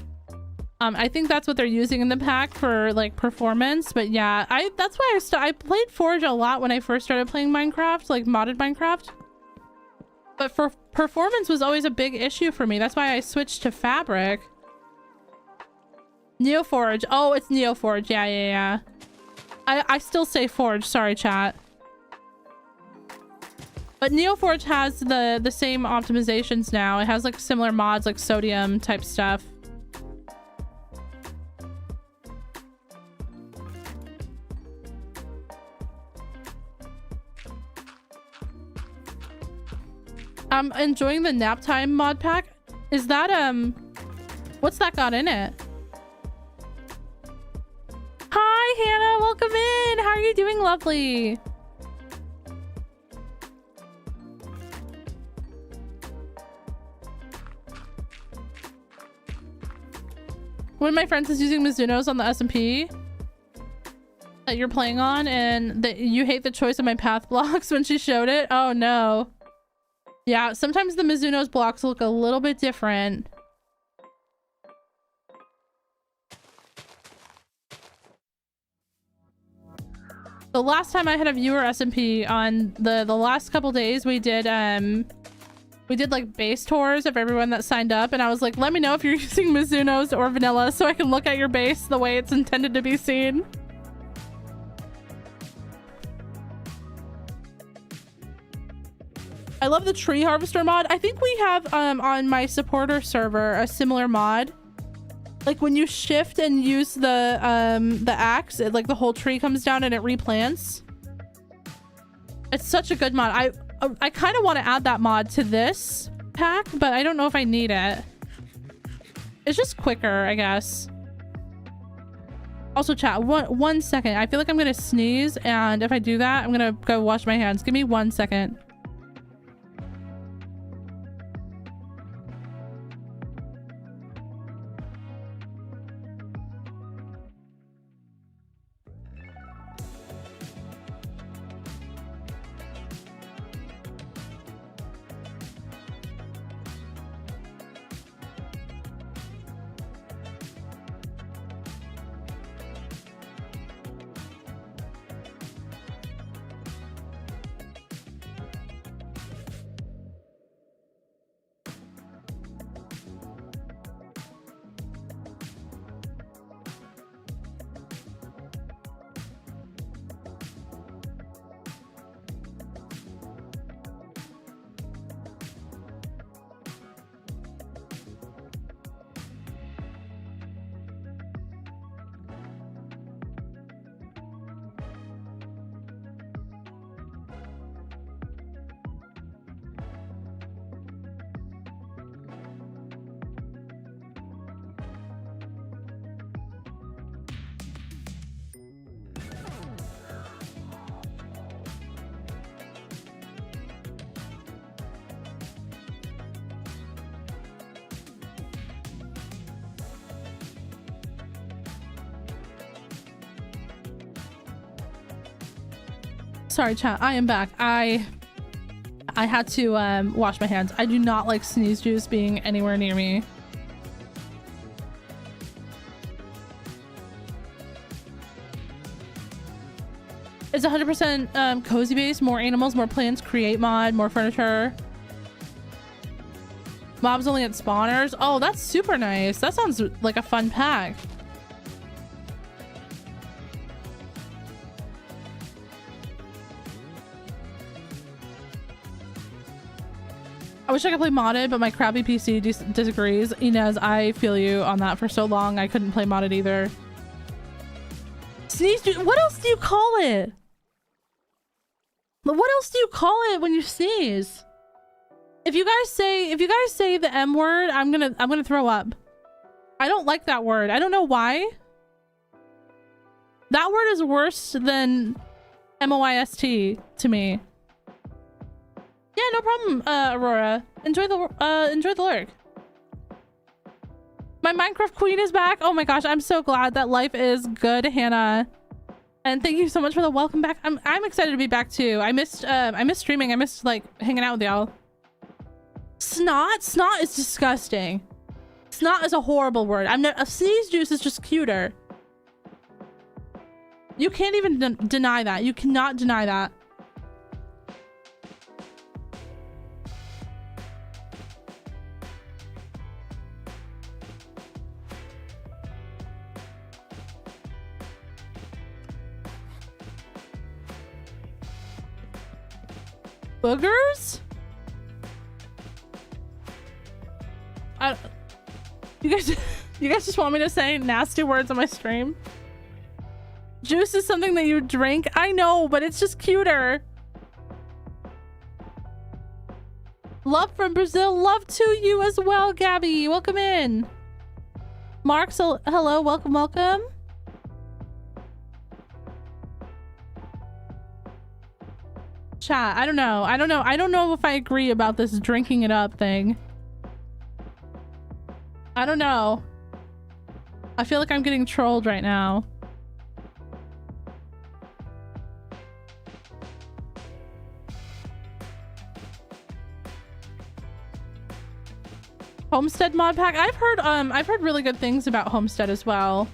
S1: I think that's what they're using in the pack for like performance. But yeah, that's why I played Forge a lot when I first started playing Minecraft, like modded Minecraft. But for performance was always a big issue for me. That's why I switched to Fabric. Neoforge. Oh, it's Neoforge. Yeah. I still say Forge. Sorry, chat. But Neoforge has the same optimizations now. It has like similar mods, like sodium type stuff. I'm enjoying the nap time mod pack. Is that what's that got in it? Hi Hannah, welcome in. How are you doing, lovely? One of my friends is using Mizuno's on the SMP that you're playing on, and that you hate the choice of my path blocks when she showed it. Oh no. Yeah, sometimes the Mizuno's blocks look a little bit different. The last time I had a viewer SMP on the last couple days, we did like base tours of everyone that signed up, and I was like, let me know if you're using Mizuno's or vanilla so I can look at your base the way it's intended to be seen. I love the tree harvester mod. I think we have on my supporter server a similar mod. Like when you shift and use the axe, like the whole tree comes down and it replants. It's such a good mod. I kind of want to add that mod to this pack, but I don't know if I need it. It's just quicker, I guess. Also, chat, one second. I feel like I'm gonna sneeze, and if I do that, I'm gonna go wash my hands. Give me 1 second. Sorry, chat. I am back. I had to wash my hands. I do not like sneeze juice being anywhere near me. It's 100% cozy base. More animals, more plants, create mod, more furniture. Mobs only at spawners. Oh, that's super nice. That sounds like a fun pack. I wish I could play modded, but my crappy PC disagrees. Inez, I feel you on that. For so long, I couldn't play modded either. Sneeze juice. What else do you call it? What else do you call it when you sneeze? If you guys say the M word, I'm gonna throw up. I don't like that word. I don't know why. That word is worse than MOIST to me. Yeah, no problem, Aurora. Enjoy the lurk. My Minecraft queen is back. Oh my gosh, I'm so glad that life is good, Hannah. And thank you so much for the welcome back. I'm excited to be back too. I missed streaming. I missed like hanging out with y'all. Snot? Snot is disgusting. Snot is a horrible word. A sneeze juice is just cuter. You can't even deny that. You cannot deny that. Boogers? You guys just want me to say nasty words on my stream? Juice is something that you drink. I know, but it's just cuter. Love from Brazil. Love to you as well, Gabby. Welcome in. Mark, so hello. Welcome, welcome. Chat, I don't know. I don't know if I agree about this drinking it up thing. I don't know. I feel like I'm getting trolled right now. Homestead mod pack. I've heard really good things about Homestead as well.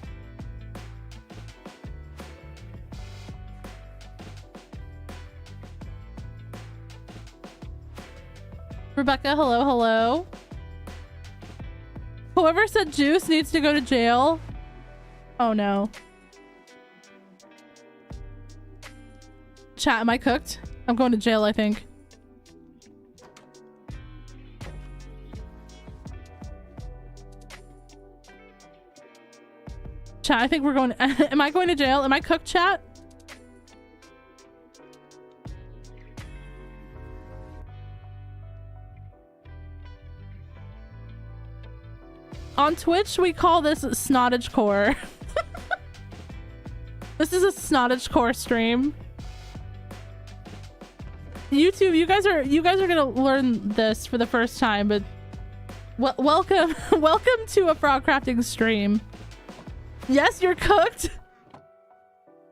S1: Rebecca, hello, hello. Whoever said juice needs to go to jail. Oh no. Chat, am I cooked? I'm going to jail, I think. Chat, I think we're going am I going to jail? Am I cooked, chat? On Twitch, we call this snottage core. This is a snottage core stream. YouTube, you guys are gonna learn this for the first time, but welcome to a Frogcrafting stream. Yes, you're cooked.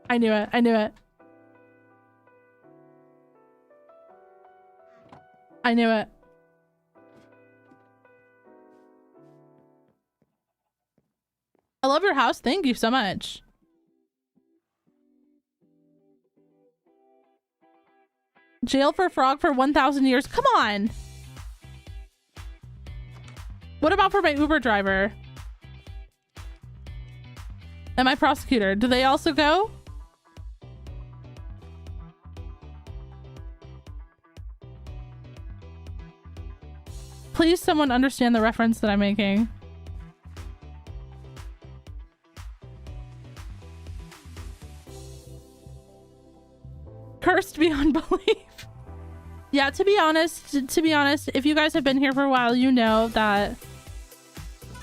S1: I knew it. I knew it. I knew it. I love your house. Thank you so much. Jail for frog for 1,000 years. Come on. What about for my Uber driver? And my prosecutor? Do they also go? Please, someone understand the reference that I'm making. Cursed beyond belief. Yeah, to be honest, if you guys have been here for a while, you know that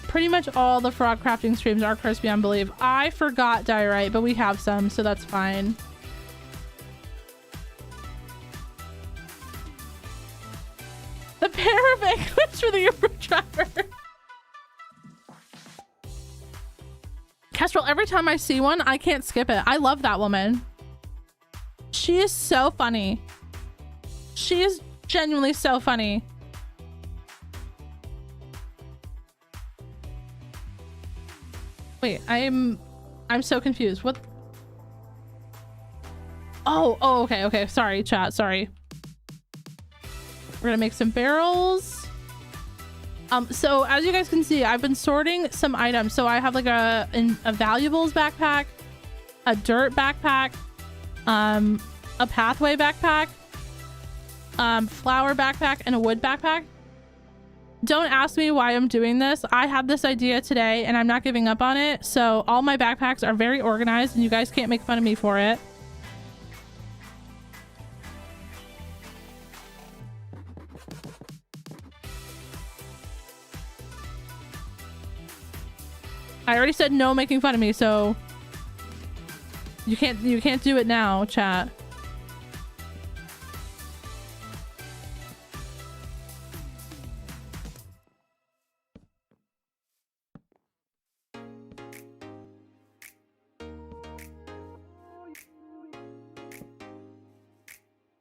S1: pretty much all the Frogcrafting streams are cursed beyond belief. I forgot diorite, but we have some, so that's fine. The paravanquish for the Uber driver. Kestrel, every time I see one, I can't skip it. I love that woman. She is so funny. She is genuinely so funny. Wait, I'm so confused. What? Oh, okay, okay. Sorry, chat. Sorry. We're gonna make some barrels. So as you guys can see, I've been sorting some items. So I have like a valuables backpack, a dirt backpack, a pathway backpack, flower backpack, and a wood backpack. Don't ask me why I'm doing this. I had this idea today and I'm not giving up on it. So all my backpacks are very organized and you guys can't make fun of me for it. I already said no making fun of me, so you can't do it now, chat.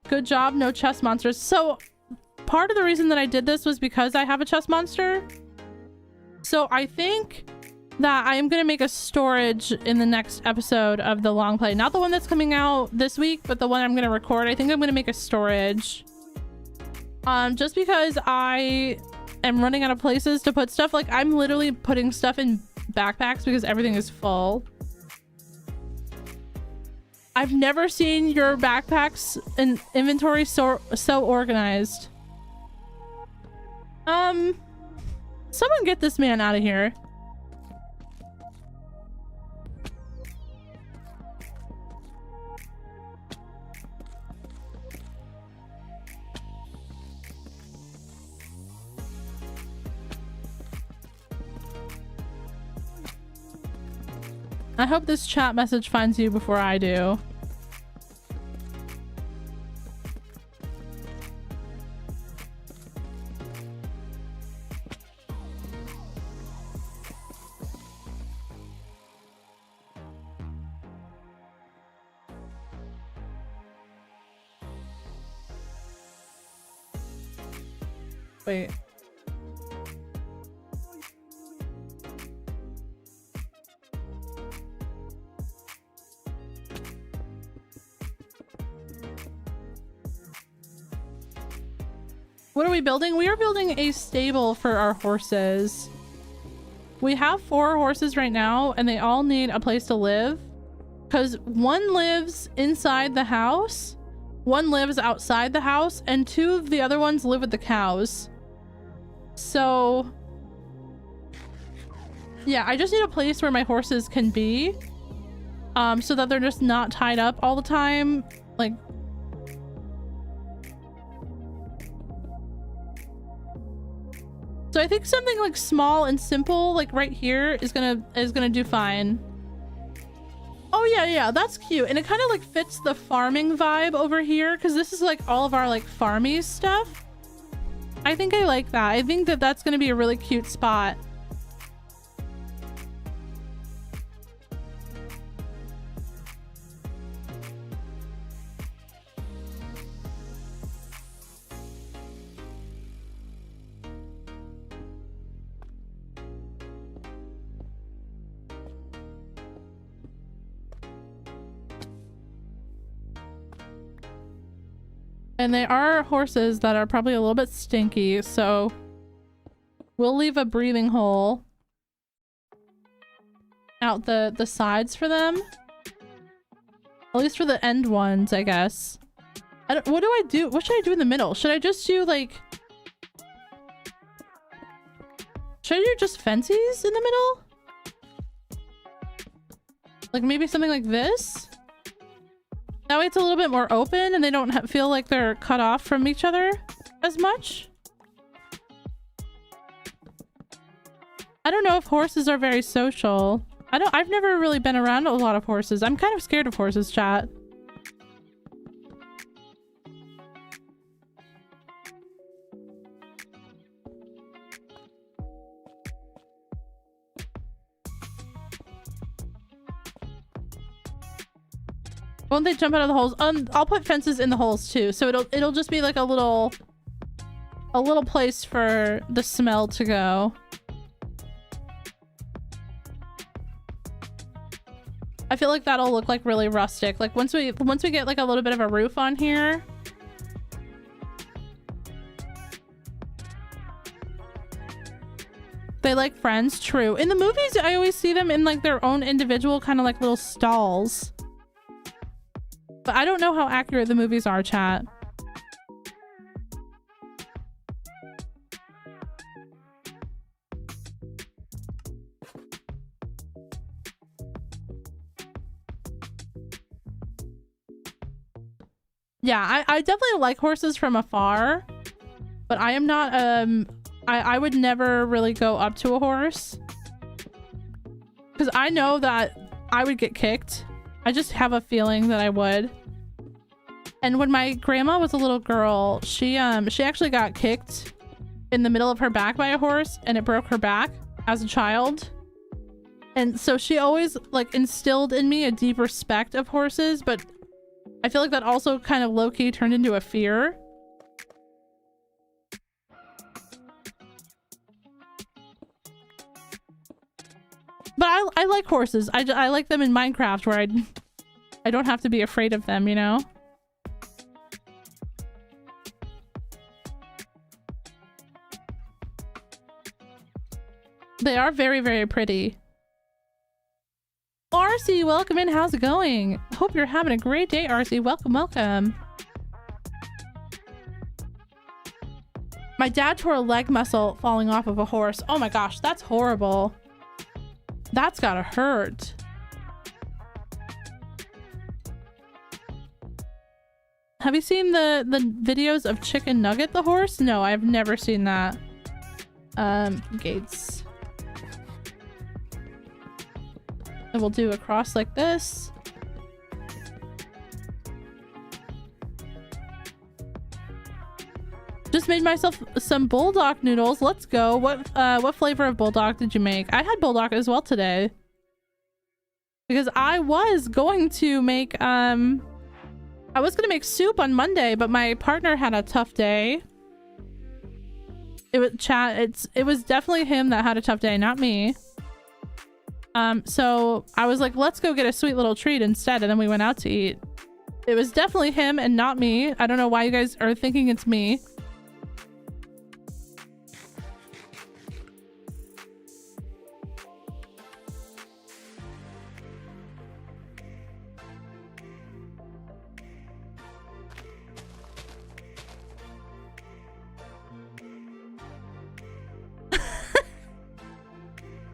S1: Good job, no chest monsters. So part of the reason that I did this was because I have a chest monster. So I think that I am going to make a storage in the next episode of the long play. Not the one that's coming out this week, but the one I'm going to record. I think I'm going to make a storage. Just because I am running out of places to put stuff. Like, I'm literally putting stuff in backpacks because everything is full. I've never seen your backpacks and inventory so organized. Someone get this man out of here. I hope this chat message finds you before I do. Wait. What are we building? We are building a stable for our horses. We have 4 horses right now and they all need a place to live because one lives inside the house, one lives outside the house, and 2 of the other ones live with the cows. So yeah, I just need a place where my horses can be so that they're just not tied up all the time. Like, so I think something like small and simple, like right here, is gonna do fine. Oh yeah, that's cute, and it kind of like fits the farming vibe over here because this is like all of our like farmy stuff. I think I like that. I think that that's gonna be a really cute spot. And they are horses that are probably a little bit stinky, so we'll leave a breathing hole out the sides for them. At least for the end ones, I guess. What do I do? What should I do in the middle? Should I just do like... Should I do just fences in the middle? Like maybe something like this? That way it's a little bit more open and they don't feel like they're cut off from each other as much. I don't know if horses are very social. I've never really been around a lot of horses. I'm kind of scared of horses, chat. Won't they jump out of the holes? I'll put fences in the holes too, so it'll just be like a little place for the smell to go. I feel like that'll look like really rustic. Like once we get like a little bit of a roof on here. They like friends, true. In the movies, I always see them in like their own individual kind of like little stalls. But I don't know how accurate the movies are, chat. Yeah, I definitely like horses from afar, but I am not, I would never really go up to a horse because I know that I would get kicked. I just have a feeling that I would. And when my grandma was a little girl, she actually got kicked in the middle of her back by a horse and it broke her back as a child. And so she always like instilled in me a deep respect of horses, but I feel like that also kind of low-key turned into a fear. But I like horses. I like them in Minecraft where I don't have to be afraid of them, you know? They are very, very pretty. RC, welcome in. How's it going? Hope you're having a great day, RC. Welcome, welcome. My dad tore a leg muscle falling off of a horse. Oh my gosh, that's horrible. That's gotta hurt. Have you seen the videos of Chicken Nugget the horse? No, I've never seen that. Gates. And we'll do a cross like this. Just made myself some bulldog noodles. Let's go. What flavor of bulldog did you make? I had bulldog as well today. Because I was going to make soup on Monday, but my partner had a tough day. It was definitely him that had a tough day, not me. So I was like, let's go get a sweet little treat instead, and then we went out to eat. It was definitely him and not me. I don't know why you guys are thinking it's me.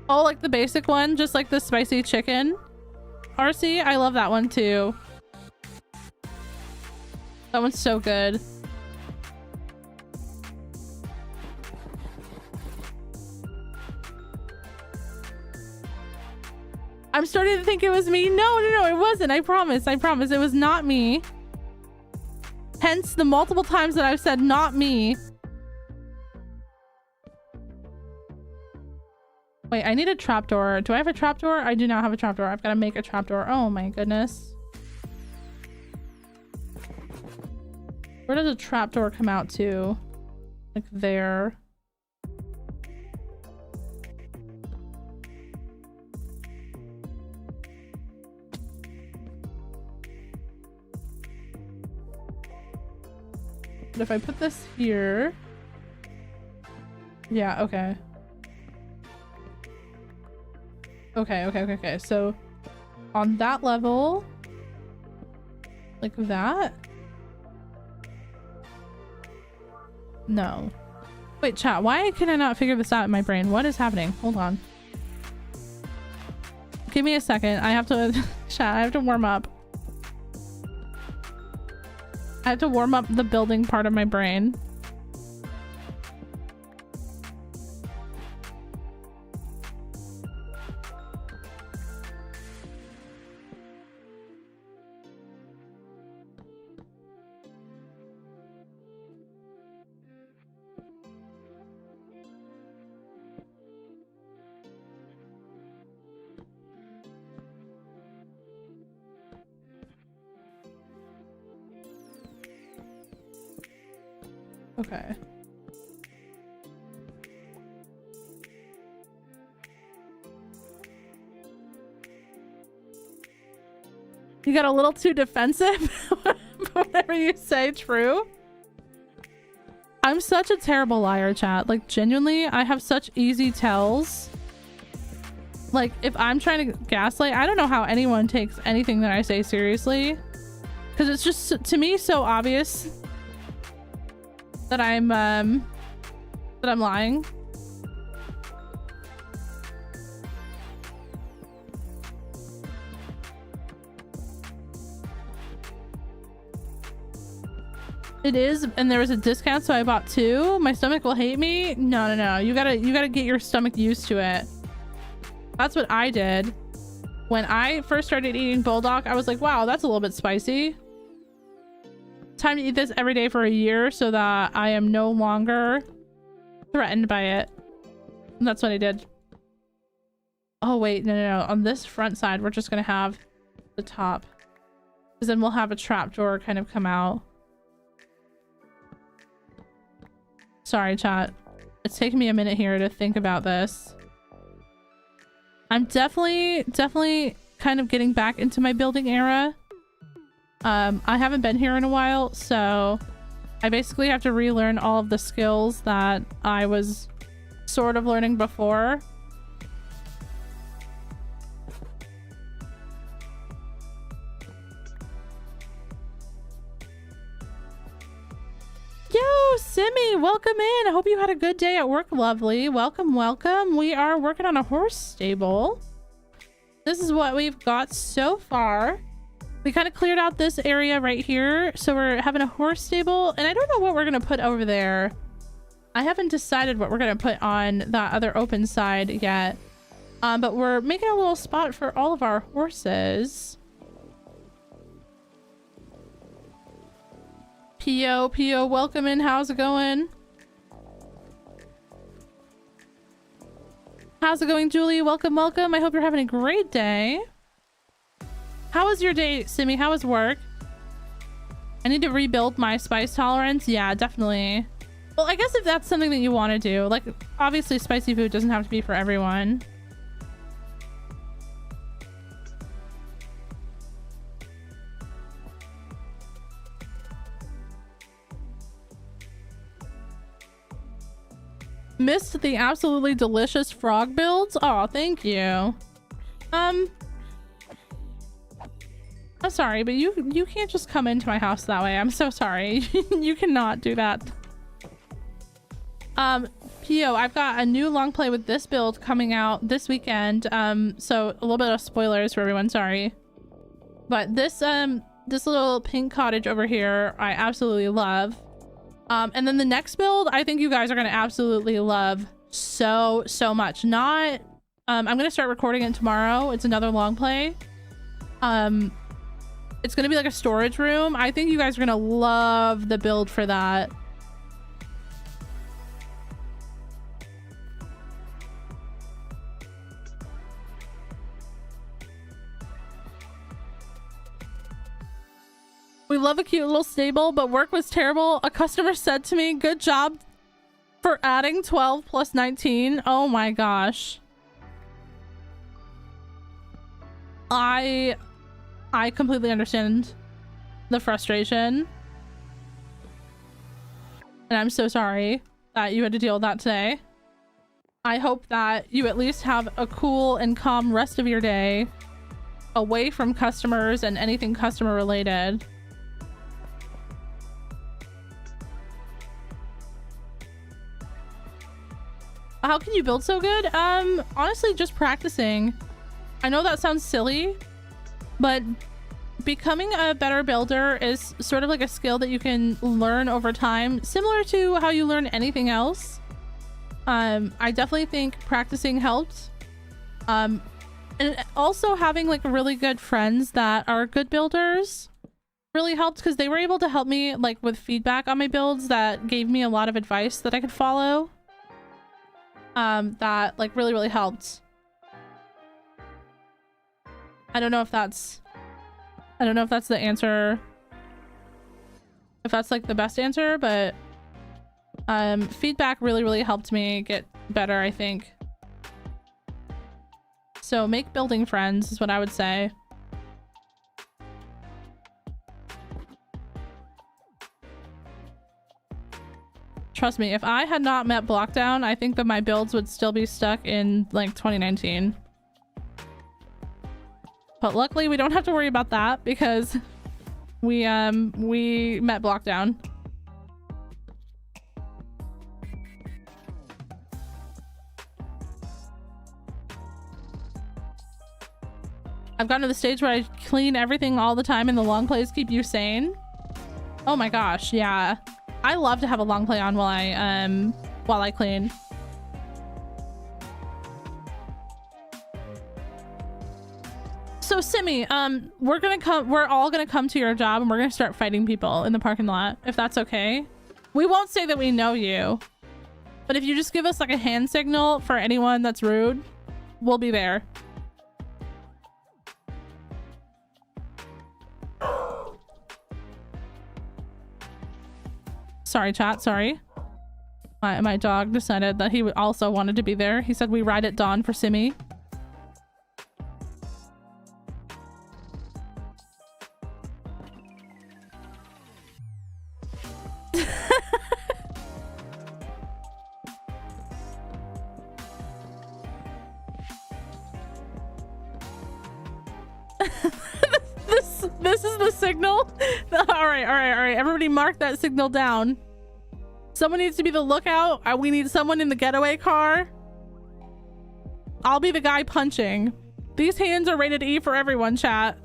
S1: Oh, like the basic one, just like the spicy chicken. RC, I love that one too. That one's so good. I'm starting to think it was me. No, it wasn't. I promise. I promise. It was not me. Hence the multiple times that I've said not me. Wait, I need a trapdoor. Do I have a trapdoor? I do not have a trapdoor. I've got to make a trapdoor. Oh my goodness. Where does a trapdoor come out to? Like there. But if I put this here... Yeah, okay. Okay. So on that level, like that. No. Wait, chat, why can I not figure this out in my brain? What is happening? Hold on. Give me a second. I have to chat, I have to warm up. I have to warm up the building part of my brain. Okay. You got a little too defensive whenever you say true. I'm such a terrible liar, chat. Like, genuinely, I have such easy tells. Like, if I'm trying to gaslight, I don't know how anyone takes anything that I say seriously. Because it's just, to me, so obvious that I'm lying. It is, and there was a discount, so I bought 2. My stomach will hate me. No. You gotta get your stomach used to it. That's what I did. When I first started eating bulldog, I was like, wow, that's a little bit spicy. Time to eat this every day for a year so that I am no longer threatened by it. And that's what I did. Oh, wait, no. On this front side, we're just gonna have the top. Because then we'll have a trapdoor kind of come out. Sorry, chat. It's taken me a minute here to think about this. I'm definitely kind of getting back into my building era. I haven't been here in a while, so I basically have to relearn all of the skills that I was sort of learning before. Yo, Simi, welcome in. I hope you had a good day at work, lovely. Welcome. We are working on a horse stable. This is what we've got so far. We kind of cleared out this area right here, so we're having a horse stable, and I don't know what we're gonna put over there. I haven't decided what we're gonna put on that other open side yet, but we're making a little spot for all of our horses. Pio, welcome in. How's it going? How's it going, Julie? Welcome. I hope you're having a great day. How was your day, Simi? How was work? I need to rebuild my spice tolerance. Yeah, definitely. Well, I guess if that's something that you want to do, like, obviously spicy food doesn't have to be for everyone. Missed the absolutely delicious frog builds. Oh, thank you. I'm sorry, but you can't just come into my house that way. I'm so sorry. You cannot do that. Pio, I've got a new long play with this build coming out this weekend. So a little bit of spoilers for everyone, sorry. But this little pink cottage over here, I absolutely love. And then the next build, I think you guys are going to absolutely love so much. I'm going to start recording it tomorrow. It's another long play. It's going to be like a storage room. I think you guys are going to love the build for that. We love a cute little stable, but work was terrible. A customer said to me, good job for adding 12 plus 19. Oh my gosh. I completely understand the frustration. And I'm so sorry that you had to deal with that today. I hope that you at least have a cool and calm rest of your day away from customers and anything customer related. How can you build so good? Honestly, just practicing. I know that sounds silly, but becoming a better builder is sort of like a skill that you can learn over time, similar to how you learn anything else. I definitely think practicing helped. And also having like really good friends that are good builders really helped, because they were able to help me like with feedback on my builds that gave me a lot of advice that I could follow. That like really helped. I don't know if that's the answer, if that's like the best answer, but feedback really helped me get better, I think. So make building friends is what I would say. Trust me, if I had not met Blockdown, I think that my builds would still be stuck in like 2019. But luckily we don't have to worry about that because we met Blockdown. I've gotten to the stage where I clean everything all the time and the long plays keep you sane. Oh my gosh, yeah. I love to have a long play on while I clean. So Simi, we're all gonna come to your job and we're gonna start fighting people in the parking lot, if that's okay. We won't say that we know you, but if you just give us like a hand signal for anyone that's rude, we'll be there. Sorry, chat. Sorry. My dog decided that he also wanted to be there. He said we ride at dawn for Simi. This is the signal. All right. Everybody mark that signal down. Someone needs to be the lookout. We need someone in the getaway car. I'll be the guy punching. These hands are rated E for everyone, chat.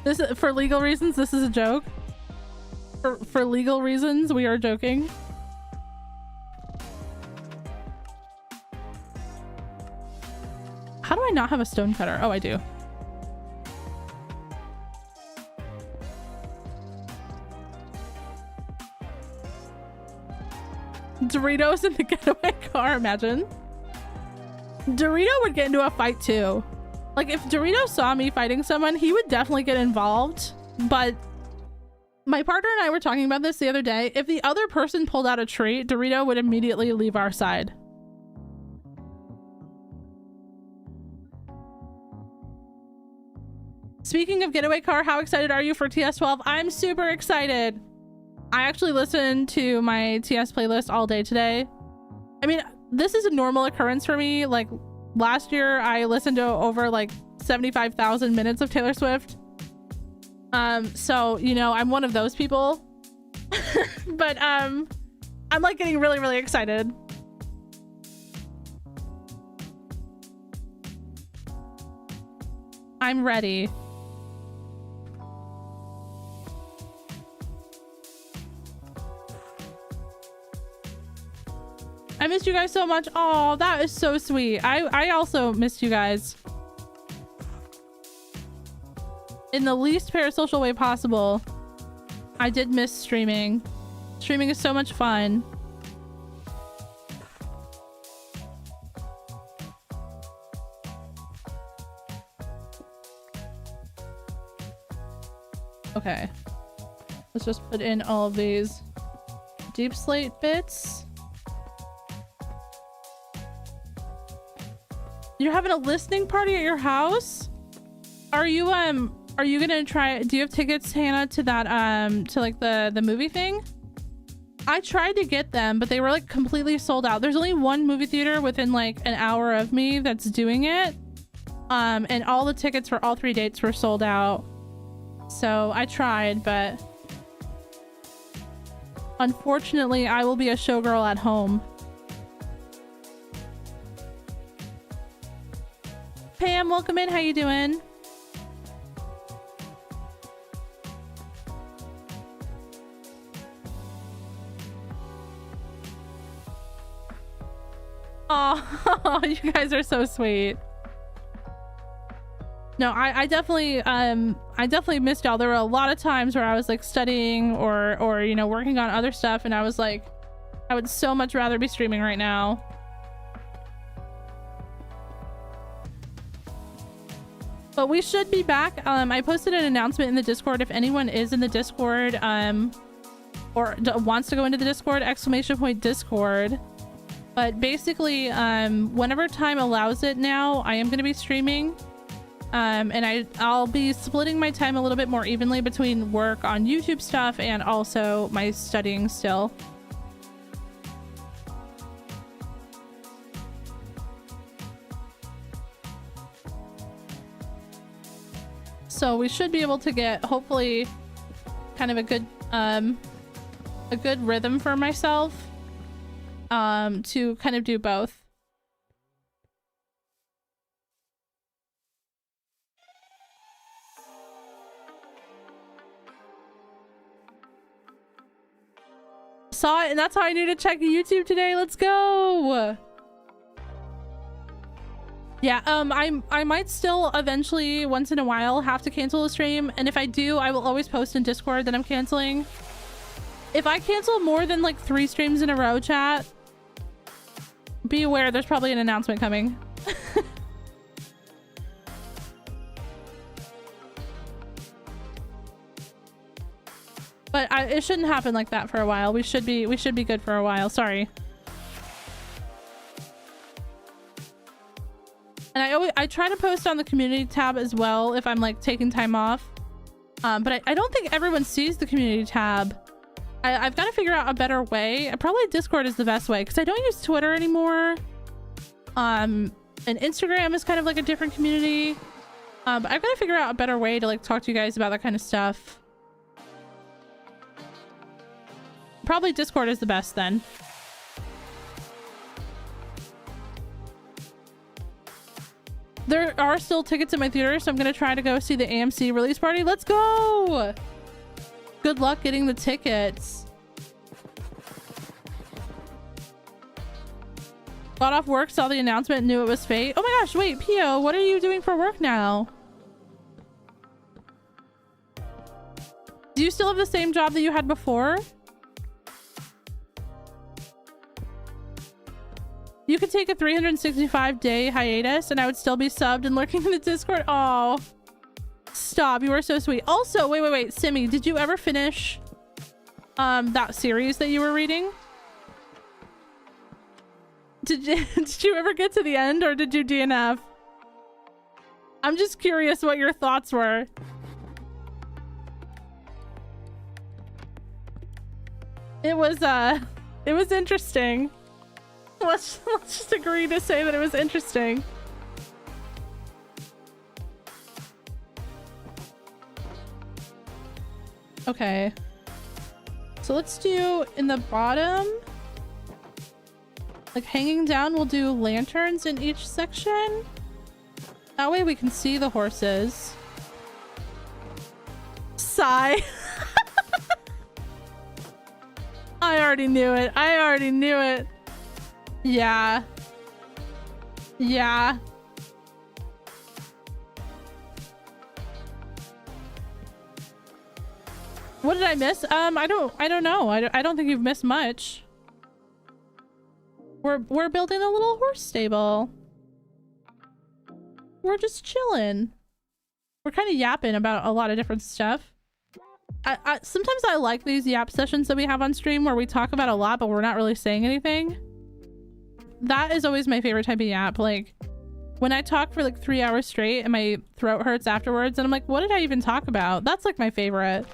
S1: This is for legal reasons. This is a joke. For legal reasons, we are joking. How do I not have a stone cutter? Oh, I do. Doritos in the getaway car, imagine. Dorito would get into a fight too. Like if Dorito saw me fighting someone, he would definitely get involved. But my partner and I were talking about this the other day. If the other person pulled out a tree, Dorito would immediately leave our side. Speaking of getaway car, how excited are you for TS12? I'm super excited. I actually listened to my TS playlist all day today. I mean, this is a normal occurrence for me. Like last year, I listened to over like 75,000 minutes of Taylor Swift. So, you know, I'm one of those people. But I'm like getting really, really excited. I'm ready. I missed you guys so much. Oh, that is so sweet. I also missed you guys. In the least parasocial way possible. I did miss streaming. Streaming is so much fun. Okay. Let's just put in all of these deep slate bits. You're having a listening party at your house? Are you gonna try? Do you have tickets, Hannah, to that to like the movie thing? I tried to get them, but they were like completely sold out. There's only one movie theater within like an hour of me that's doing it. And all the tickets for all 3 dates were sold out. So I tried, but unfortunately I will be a showgirl at home. Pam, welcome in. How you doing? Oh, you guys are so sweet. No, I definitely missed y'all. There were a lot of times where I was like studying or you know, working on other stuff, and I was like, I would so much rather be streaming right now. But we should be back. I posted an announcement in the Discord. If anyone is in the Discord or wants to go into the Discord, !Discord. But basically, whenever time allows it now, I am going to be streaming. And I'll be splitting my time a little bit more evenly between work on YouTube stuff and also my studying still. So we should be able to get, hopefully, kind of a good rhythm for myself, to kind of do both. Saw it, and that's how I knew to check YouTube today. Let's go. Yeah, I might still eventually, once in a while, have to cancel a stream, and if I do, I will always post in Discord that I'm canceling. If I cancel more than like 3 streams in a row, chat, be aware there's probably an announcement coming. But it shouldn't happen like that for a while. We should be good for a while. Sorry. And I try to post on the community tab as well if I'm like taking time off. But I don't think everyone sees the community tab. I've got to figure out a better way. Probably Discord is the best way because I don't use Twitter anymore. And Instagram is kind of like a different community. But I've got to figure out a better way to like talk to you guys about that kind of stuff. Probably Discord is the best then. There are still tickets at my theater, so I'm gonna try to go see the AMC release party. Let's go! Good luck getting the tickets. Got off work, saw the announcement, knew it was fate. Oh my gosh, wait, Pio, what are you doing for work now? Do you still have the same job that you had before? You could take a 365-day hiatus and I would still be subbed and lurking in the Discord. Oh, stop. You are so sweet. Also, wait. Simi, did you ever finish that series that you were reading? Did you ever get to the end or did you DNF? I'm just curious what your thoughts were. It was interesting. Let's just agree to say that it was interesting. Okay. So let's do in the bottom, like hanging down, we'll do lanterns in each section. That way we can see the horses. Sigh. I already knew it. I already knew it. Yeah. Yeah. What did I miss? I don't know. I don't think you've missed much. We're building a little horse stable. We're just chilling. We're kind of yapping about a lot of different stuff. Sometimes I like these yap sessions that we have on stream where we talk about a lot, but we're not really saying anything. That is always my favorite type of yap. Like when I talk for like 3 hours straight and my throat hurts afterwards and I'm like, what did I even talk about? That's like my favorite.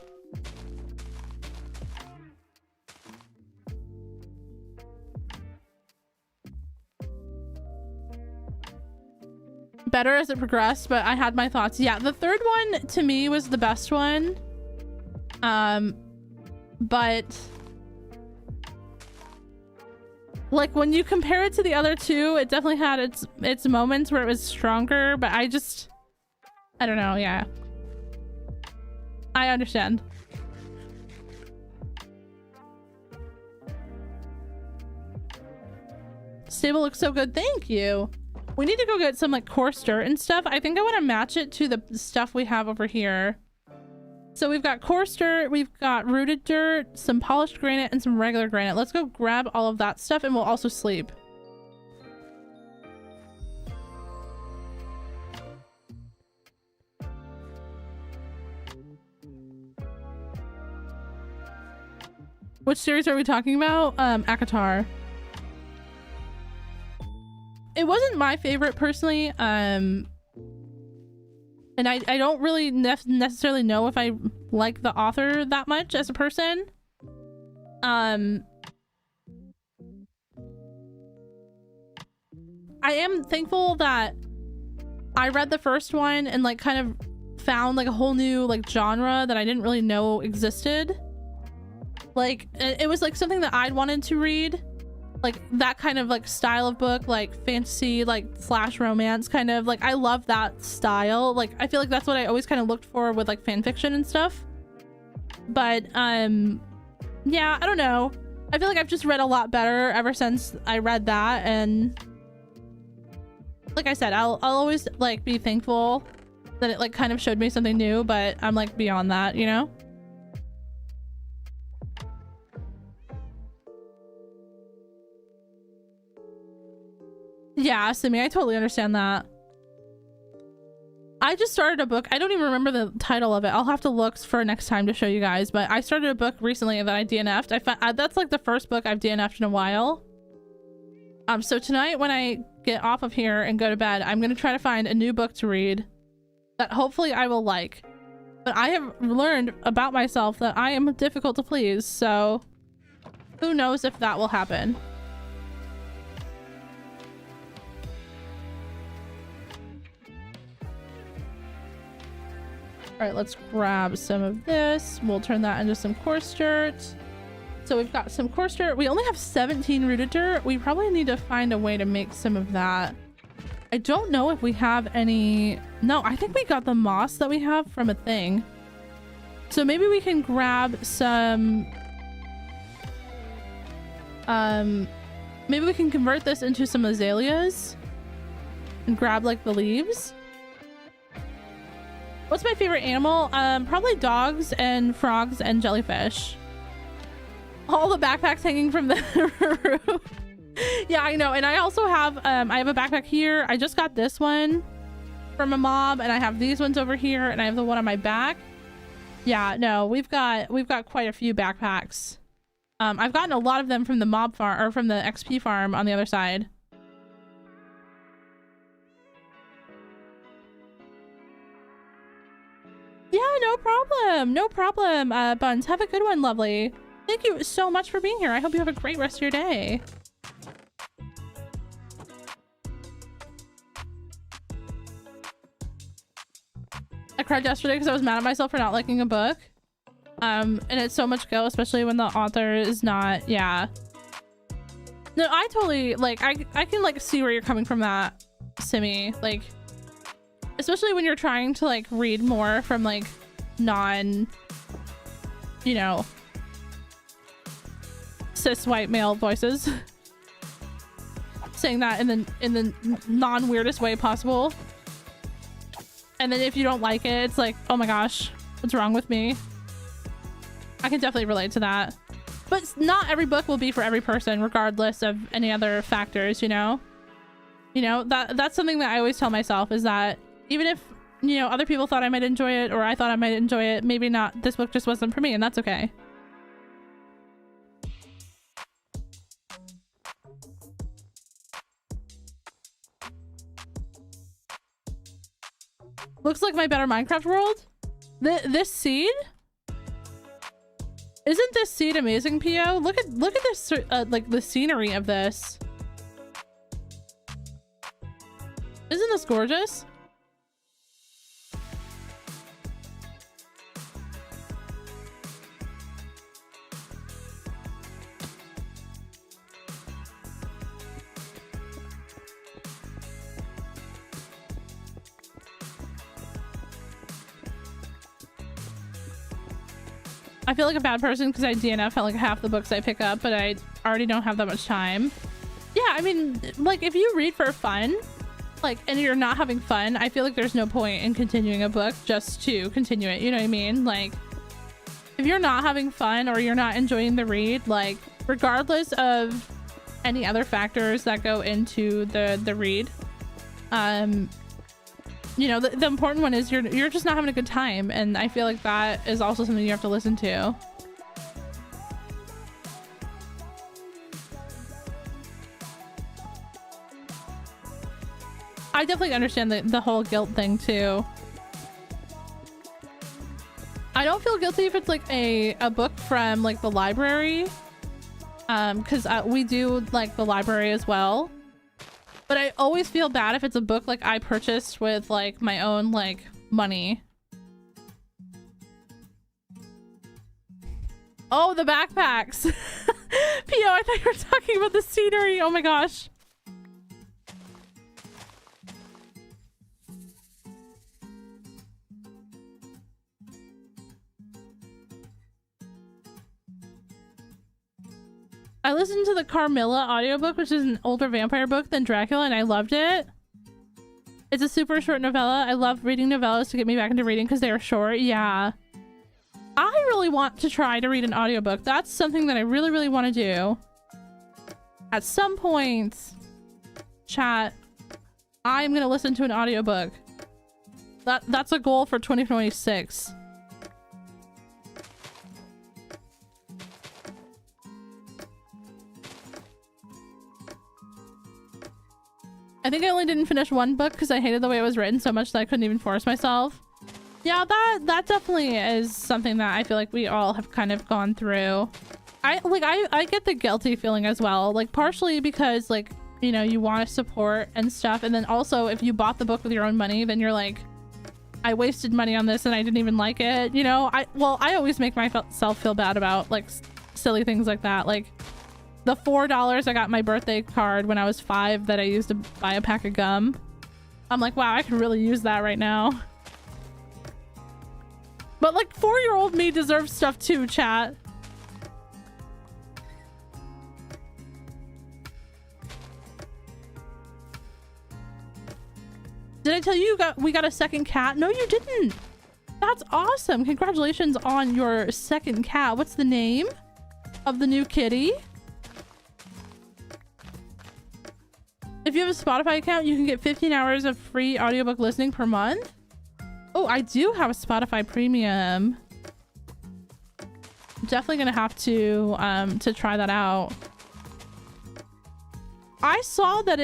S1: Better as it progressed, but I had my thoughts. Yeah, the third one to me was the best one. But like when you compare it to the other two, it definitely had its moments where it was stronger, but I don't know. Yeah, I understand. Stable looks so good. Thank you. We need to go get some like coarse dirt and stuff. I think I want to match it to the stuff we have over here. So we've got coarse dirt, we've got rooted dirt, some polished granite, and some regular granite. Let's go grab all of that stuff and we'll also sleep. Which series are we talking about? ACOTAR. it wasn't my favorite personally. And I don't really necessarily know if I like the author that much as a person. I am thankful that I read the first one and like kind of found like a whole new like genre that I didn't really know existed. Like it was like something that I'd wanted to read, like that kind of like style of book, like fantasy, like slash romance kind of. Like I love that style. Like I feel like that's what I always kind of looked for with like fan fiction and stuff. But yeah, I don't know, I feel like I've just read a lot better ever since I read that. And like I said, I'll always like be thankful that it like kind of showed me something new, but I'm like beyond that, you know? Yeah, Simi, I totally understand that. I just started a book. I don't even remember the title of it. I'll have to look for next time to show you guys, but I started a book recently that I DNF'd. I found that's like the first book I've DNF'd in a while. So tonight when I get off of here and go to bed, I'm gonna try to find a new book to read that hopefully I will like. But I have learned about myself that I am difficult to please, so who knows if that will happen. All right, let's grab some of this. We'll turn that into some coarse dirt. So we've got some coarse dirt. We only have 17 rooted dirt. We probably need to find a way to make some of that. I don't know if we have any. No, I think we got the moss that we have from a thing. So maybe we can grab some. Maybe we can convert this into some azaleas and grab like the leaves. What's my favorite animal? Probably dogs and frogs and jellyfish. All the backpacks hanging from the roof. Yeah, I know. And I also have I have a backpack here. I just got this one from a mob, and I have these ones over here, and I have the one on my back. Yeah, no, we've got quite a few backpacks. I've gotten a lot of them from the mob farm, or from the XP farm on the other side. Yeah, no problem. No problem, Buns. Have a good one, lovely. Thank you so much for being here. I hope you have a great rest of your day. I cried yesterday because I was mad at myself for not liking a book. And it's so much go, especially when the author is not, yeah. No, I totally, like, I can, like, see where you're coming from that, Simi. Like, especially when you're trying to, like, read more from, like, non, you know, cis white male voices. Saying that in the non-weirdest way possible. And then if you don't like it, it's like, oh my gosh, what's wrong with me? I can definitely relate to that. But not every book will be for every person, regardless of any other factors, you know? You know, that's something that I always tell myself, is that even if, you know, other people thought I might enjoy it, or I thought I might enjoy it, maybe not, this book just wasn't for me, and that's okay. Looks like my better Minecraft world. This seed? Isn't this seed amazing, Pio? Look at this, like the scenery of this. Isn't this gorgeous? I feel like a bad person because I DNF at like half the books I pick up, but I already don't have that much time. Yeah, I mean, like, if you read for fun, like, and you're not having fun, I feel like there's no point in continuing a book just to continue it, you know what I mean? Like, if you're not having fun or you're not enjoying the read, like, regardless of any other factors that go into the read, you know, the important one is you're just not having a good time, and I feel like that is also something you have to listen to. I definitely understand the whole guilt thing too. I don't feel guilty if it's like a book from like the library, because we do like the library as well. But I always feel bad if it's a book like I purchased with like my own like money. Oh, the backpacks. Pio, I thought you were talking about the scenery. Oh my gosh. I listened to the Carmilla audiobook, which is an older vampire book than Dracula, and I loved it. It's a super short novella. I love reading novellas to get me back into reading because they are short. Yeah. I really want to try to read an audiobook. That's something that I really, really want to do. At some point, chat, I'm going to listen to an audiobook. That's a goal for 2026. I think I only didn't finish one book because I hated the way it was written so much that I couldn't even force myself. Yeah, that definitely is something that I feel like we all have kind of gone through. I get the guilty feeling as well, like partially because like, you know, you want to support and stuff, and then also if you bought the book with your own money, then you're like, I wasted money on this and I didn't even like it, you know. I always make myself feel bad about like silly things like that, like the $4 I got my birthday card when I was 5 that I used to buy a pack of gum. I'm like, wow, I could really use that right now. But like 4-year-old me deserves stuff too, chat. Did I tell you we got a second cat? No, you didn't. That's awesome. Congratulations on your second cat. What's the name of the new kitty? If you have a Spotify account, you can get 15 hours of free audiobook listening per month. Oh, I do have a Spotify premium. I'm definitely gonna have to try that out. I saw that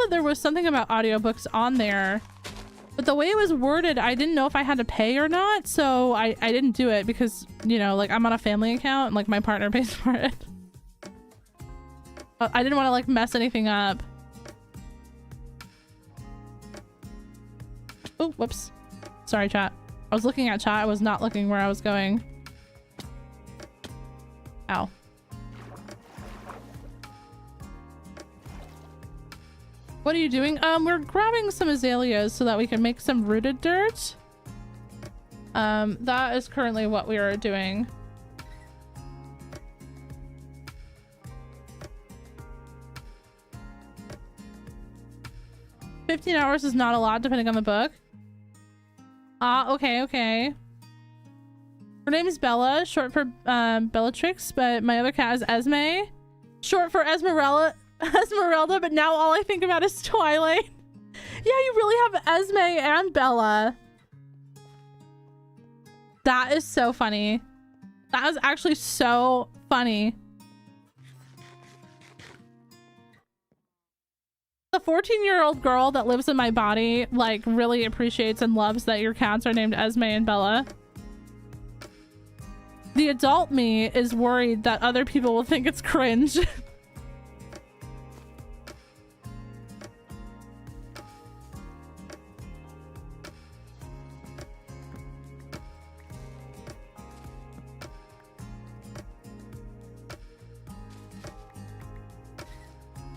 S1: there was something about audiobooks on there, but the way it was worded, I didn't know if I had to pay or not, so I didn't do it because, you know, like I'm on a family account and like my partner pays for it. I didn't want to like mess anything up. Oh, whoops. Sorry, chat. I was looking at chat. I was not looking where I was going. Ow. What are you doing? We're grabbing some azaleas so that we can make some rooted dirt. That is currently what we are doing. $15 hours is not a lot depending on the book. Okay. Her name is Bella, short for Bellatrix, but my other cat is Esme, short for Esmeralda, but now all I think about is Twilight. Yeah, you really have Esme and Bella. That is so funny. That is actually so funny. The 14-year-old girl that lives in my body like really appreciates and loves that your cats are named Esme and Bella. The adult me is worried that other people will think it's cringe.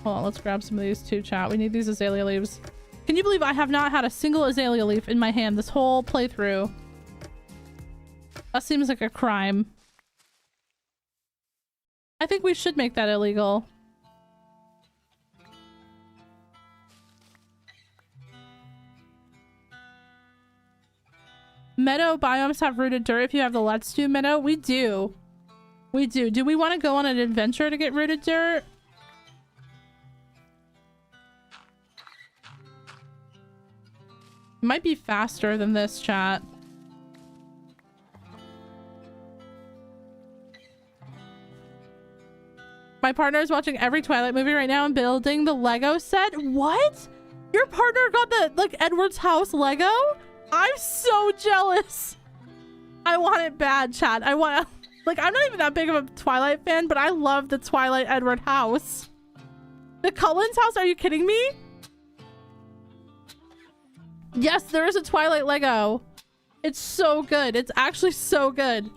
S1: Hold on, let's grab some of these too, chat. We need these azalea leaves. Can you believe I have not had a single azalea leaf in my hand this whole playthrough? That seems like a crime. I think we should make that illegal. Meadow biomes have rooted dirt if you have the Let's Do meadow. We do. We do. Do we want to go on an adventure to get rooted dirt? Might be faster than this, chat. My partner is watching every Twilight movie right now and building the Lego set. What? Your partner got the, like, Edward's house Lego? I'm so jealous. I want it bad, chat. I want, like, I'm not even that big of a Twilight fan, but I love the Twilight Edward house. The Cullens house? Are you kidding me? Yes, there is a Twilight Lego. It's so good. It's actually so good.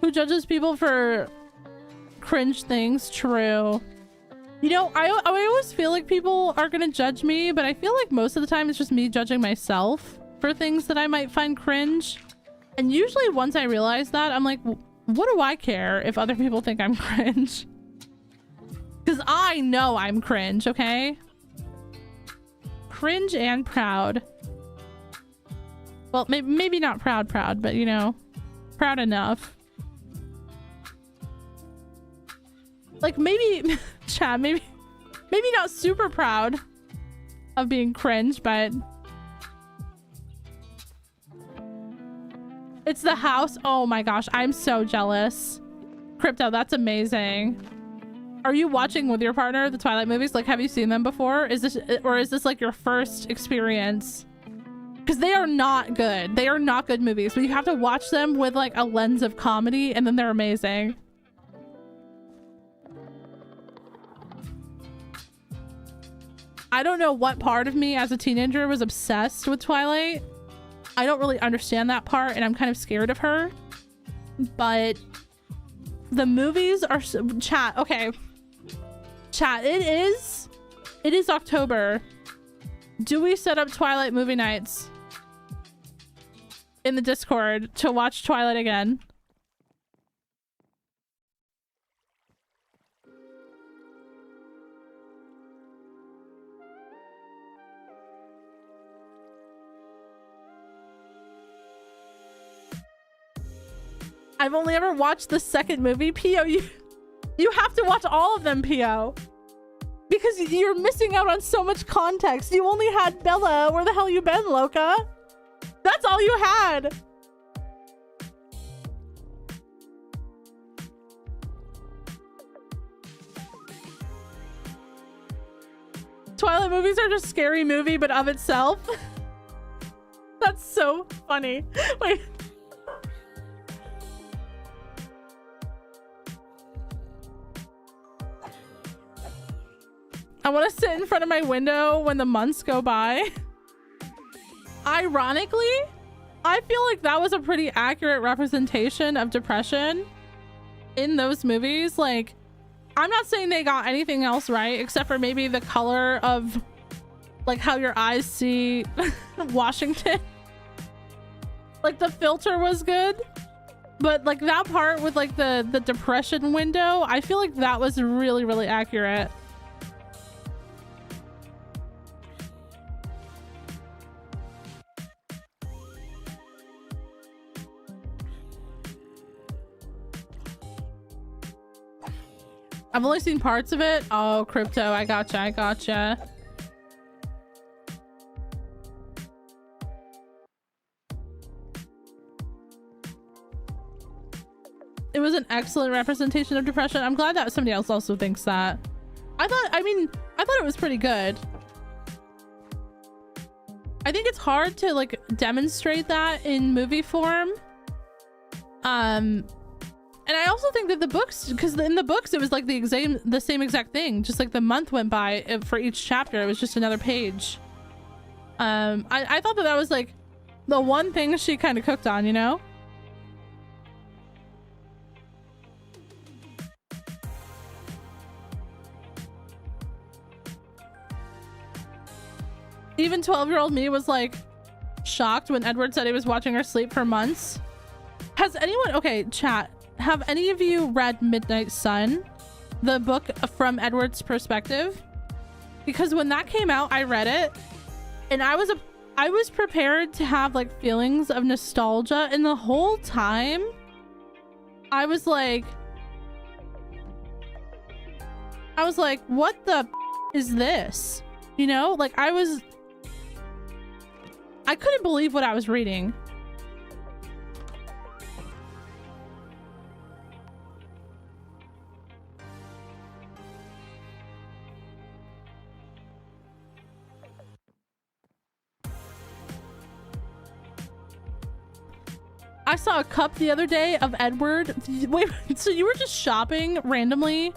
S1: Who judges people for cringe things? True. You know, I always feel like people are gonna judge me, but I feel like most of the time it's just me judging myself for things that I might find cringe. And usually once I realize that, I'm like, what do I care if other people think I'm cringe? Because I know I'm cringe, okay? Cringe and proud. Well, maybe not proud, but you know, proud enough. Like maybe, chat, maybe not super proud of being cringe, but it's the house. Oh my gosh, I'm so jealous. Crypto, that's amazing. Are you watching with your partner the Twilight movies? Like, have you seen them before? Is this like your first experience? Because they are not good. They are not good movies, but you have to watch them with like a lens of comedy, and then they're amazing. I don't know what part of me as a teenager was obsessed with Twilight. I don't really understand that part, and I'm kind of scared of her. But the movies are so, chat. Okay, chat. It is October. Do we set up Twilight movie nights in the Discord to watch Twilight again? I've only ever watched the second movie. Pio, you have to watch all of them, Pio. Because you're missing out on so much context. You only had Bella. Where the hell you been, Loca? That's all you had. Twilight movies are just a scary movie, but of itself. That's so funny. Wait. I want to sit in front of my window when the months go by. Ironically, I feel like that was a pretty accurate representation of depression in those movies. Like, I'm not saying they got anything else right, except for maybe the color of like how your eyes see Washington. Like the filter was good, but like that part with like the depression window, I feel like that was really, really accurate. I've only seen parts of it. Oh, Crypto, I gotcha. It was an excellent representation of depression. I'm glad that somebody else also thinks that. I thought it was pretty good. I think it's hard to like demonstrate that in movie form. And I also think that the books, because in the books it was like the same exact thing, just like the month went by for each chapter. It was just another page. I thought that was like the one thing she kind of cooked on, you know? Even 12-year-old me was like shocked when Edward said he was watching her sleep for months. Has anyone, okay, chat, have any of you read Midnight Sun, the book from Edward's perspective? Because when that came out, I read it and I was prepared to have like feelings of nostalgia, and the whole time I was like, what the is this? You know, like I couldn't believe what I was reading. I saw a cup the other day of Edward. Wait, so you were just shopping randomly?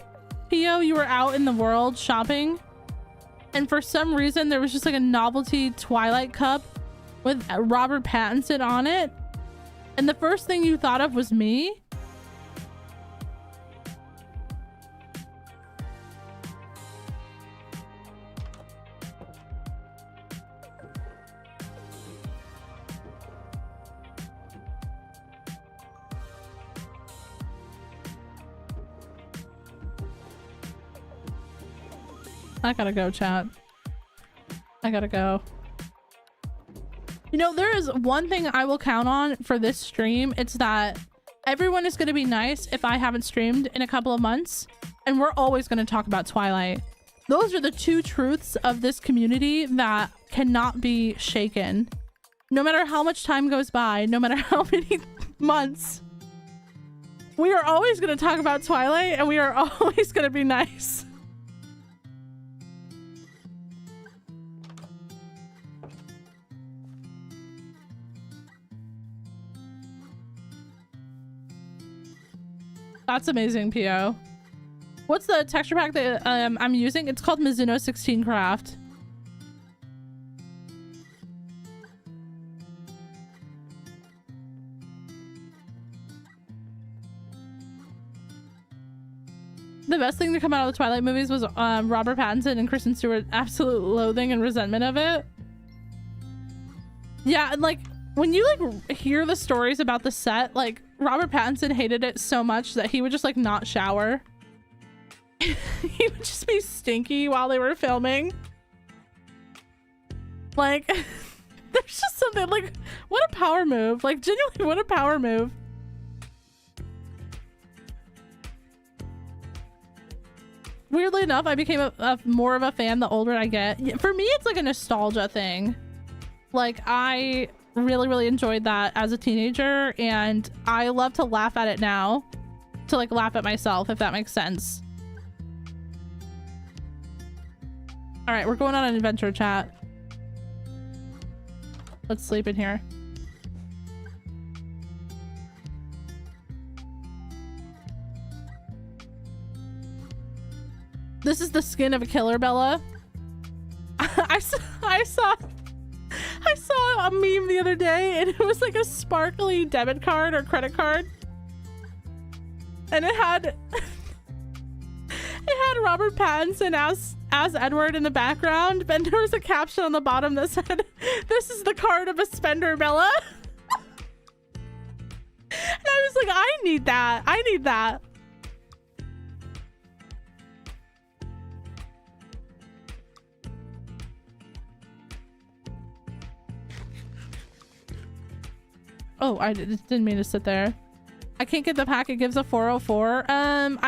S1: Pio, you were out in the world shopping? And for some reason, there was just like a novelty Twilight cup with Robert Pattinson on it. And the first thing you thought of was me? I gotta go, chat. I gotta go. You know, there is one thing I will count on for this stream. It's that everyone is going to be nice if I haven't streamed in a couple of months. And we're always going to talk about Twilight. Those are the two truths of this community that cannot be shaken. No matter how much time goes by, no matter how many months, we are always going to talk about Twilight and we are always going to be nice. That's amazing, Pio. What's the texture pack that I'm using? It's called Mizuno 16 Craft. The best thing to come out of the Twilight movies was Robert Pattinson and Kristen Stewart's absolute loathing and resentment of it. Yeah, and like when you like hear the stories about the set, like Robert Pattinson hated it so much that he would just like not shower. He would just be stinky while they were filming. Like there's just something like, what a power move. Like genuinely, what a power move. Weirdly enough, I became a more of a fan the older I get. For me, it's like a nostalgia thing. Like I really enjoyed that as a teenager and I love to laugh at it now, to like laugh at myself, if that makes sense. All right, we're going on an adventure, chat. Let's sleep in here. This is the skin of a killer, Bella. I saw a meme the other day and it was like a sparkly debit card or credit card. And it had Robert Pattinson as Edward in the background, but there was a caption on the bottom that said, "This is the card of a spender, Bella." And I was like, I need that. I need that. Oh, I didn't mean to sit there. I can't get the pack. It gives a 404. I'm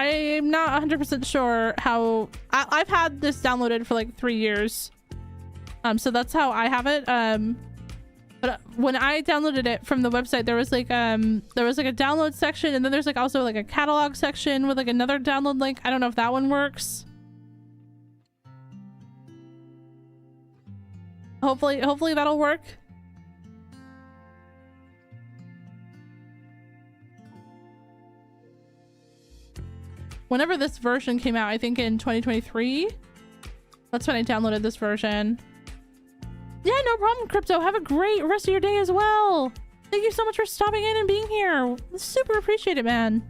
S1: not 100% sure how. I've had this downloaded for like 3 years. So that's how I have it. But when I downloaded it from the website, there was like a download section, and then there's like also like a catalog section with like another download link. I don't know if that one works. Hopefully that'll work. Whenever this version came out, I think in 2023, that's when I downloaded this version. Yeah, no problem, Crypto. Have a great rest of your day as well. Thank you so much for stopping in and being here. Super appreciate it, man.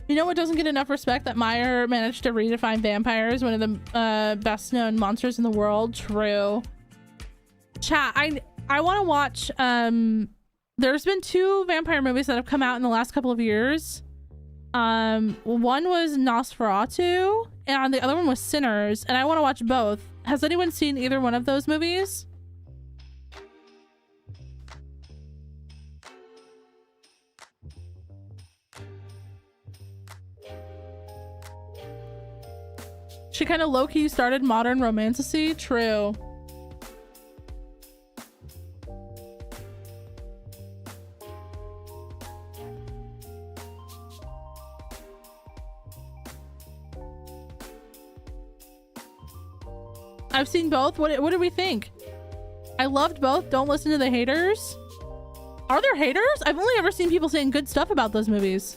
S1: You know what doesn't get enough respect? That Meyer managed to redefine vampires, one of the best known monsters in the world. True. Chat, I want to watch, there's been 2 vampire movies that have come out in the last couple of years. One was Nosferatu and the other one was Sinners, and I want to watch both. Has anyone seen either one of those movies? She kind of low-key started modern romantasy. True. I've seen both. What did we think? I loved both. Don't listen to the haters. Are there haters? I've only ever seen people saying good stuff about those movies.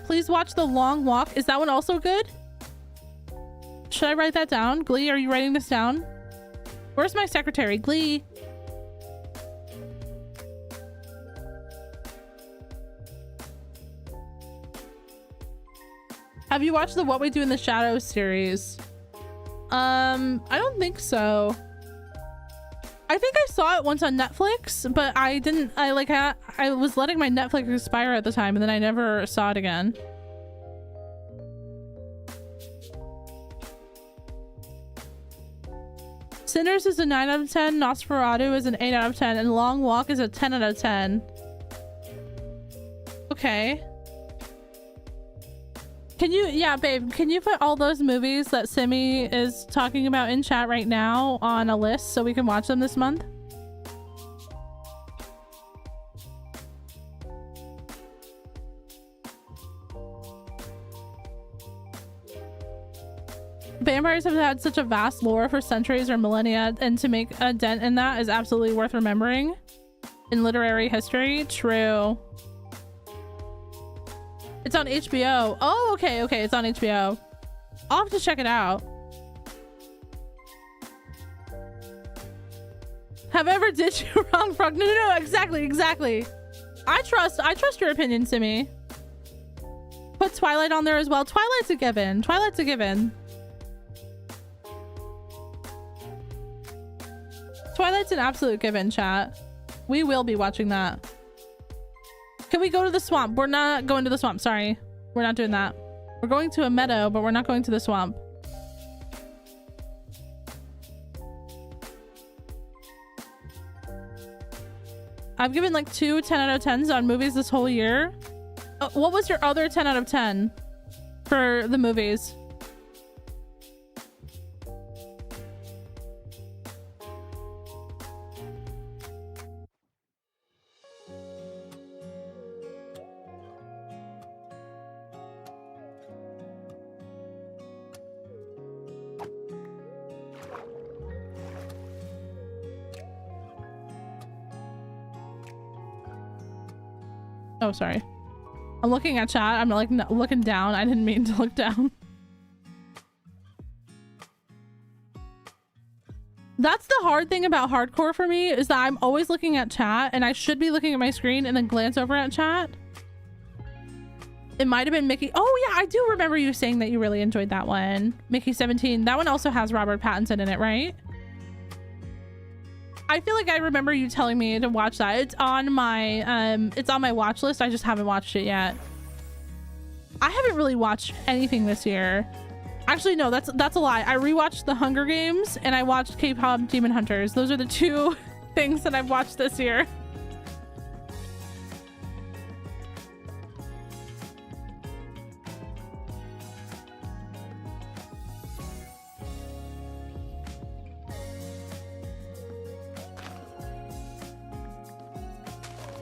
S1: Please watch The Long Walk. Is that one also good? Should I write that down? Glee, are you writing this down? Where's my secretary? Glee. Have you watched the What We Do in the Shadows series? I don't think so. I think I saw it once on Netflix, but I didn't. I was letting my Netflix expire at the time, and then I never saw it again. Sinners is a 9 out of 10, Nosferatu is an 8 out of 10, and Long Walk is a 10 out of 10. Okay. Can you, yeah, babe, can you put all those movies that Simi is talking about in chat right now on a list so we can watch them this month? Vampires have had such a vast lore for centuries or millennia, and to make a dent in that is absolutely worth remembering in literary history. True. It's on HBO. Oh, okay, okay, it's on HBO. I'll have to check it out. Have I ever did you wrong, Frog? No, exactly. I trust your opinion, Simi. Put Twilight on there as well. Twilight's a given. Twilight's a given. Twilight's an absolute given, chat. We will be watching that. Can we go to the swamp? We're not going to the swamp. Sorry. We're not doing that. We're going to a meadow, but we're not going to the swamp. I've given like 2 10 out of 10s on movies this whole year. What was your other 10 out of 10 for the movies? Oh, sorry. I'm looking at chat. I'm like looking down. I didn't mean to look down. That's the hard thing about hardcore for me, is that I'm always looking at chat and I should be looking at my screen and then glance over at chat. It might have been Mickey. Oh yeah, I do remember you saying that you really enjoyed that one. Mickey 17. That one also has Robert Pattinson in it, right? I feel like I remember you telling me to watch that. It's on my watch list. I just haven't watched it yet. I haven't really watched anything this year. Actually, no, that's a lie. I rewatched The Hunger Games and I watched K-pop Demon Hunters. Those are the 2 things that I've watched this year.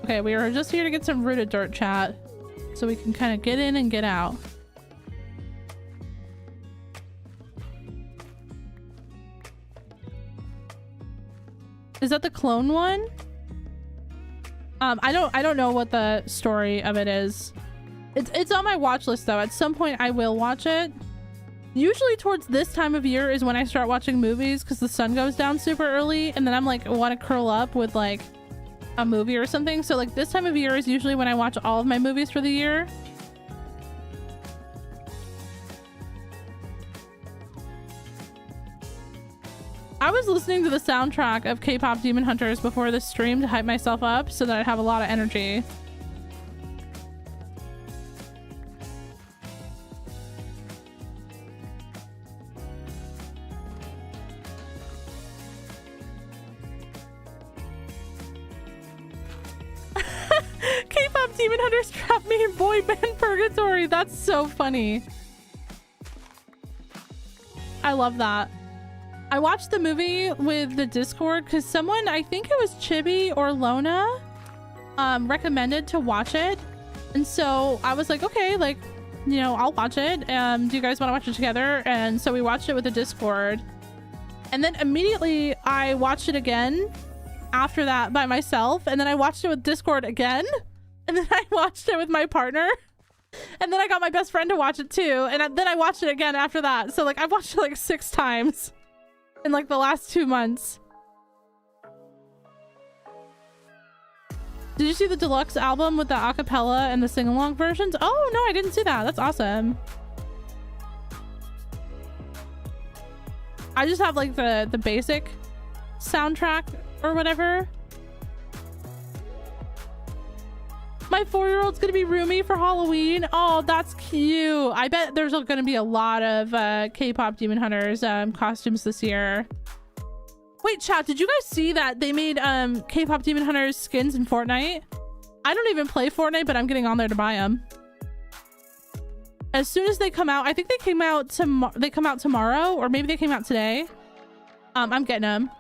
S1: Okay, we are just here to get some rooted dirt, chat, so we can kind of get in and get out. Is that the clone one? I don't know what the story of it is. It's on my watch list though. At some point I will watch it. Usually towards this time of year is when I start watching movies, because the sun goes down super early and then I'm like want to curl up with like a movie or something. So like this time of year is usually when I watch all of my movies for the year. I was listening to the soundtrack of K-pop Demon Hunters before this stream to hype myself up so that I'd have a lot of energy. K-pop Demon Hunters trapped me in boy band purgatory. That's so funny. I love that. I watched the movie with the Discord because someone, I think it was Chibi or Lona, recommended to watch it. And so I was like, okay, like, you know, I'll watch it. Do you guys want to watch it together? And so we watched it with the Discord. And then immediately I watched it again after that by myself. And then I watched it with Discord again. And then I watched it with my partner. And then I got my best friend to watch it too. And then I watched it again after that. So like I've watched it like 6 times in like the last 2 months. Did you see the deluxe album with the acapella and the sing-along versions? Oh no, I didn't see that. That's awesome. I just have like the basic soundtrack or whatever. My 4-year-old's gonna be Rumi for Halloween. Oh, that's cute. I bet there's gonna be a lot of K-pop Demon Hunters costumes this year. Wait, chat, did you guys see that they made K-pop Demon Hunters skins in Fortnite? I don't even play Fortnite, but I'm getting on there to buy them. As soon as they come out, I think they come out tomorrow, or maybe they came out today. I'm getting them.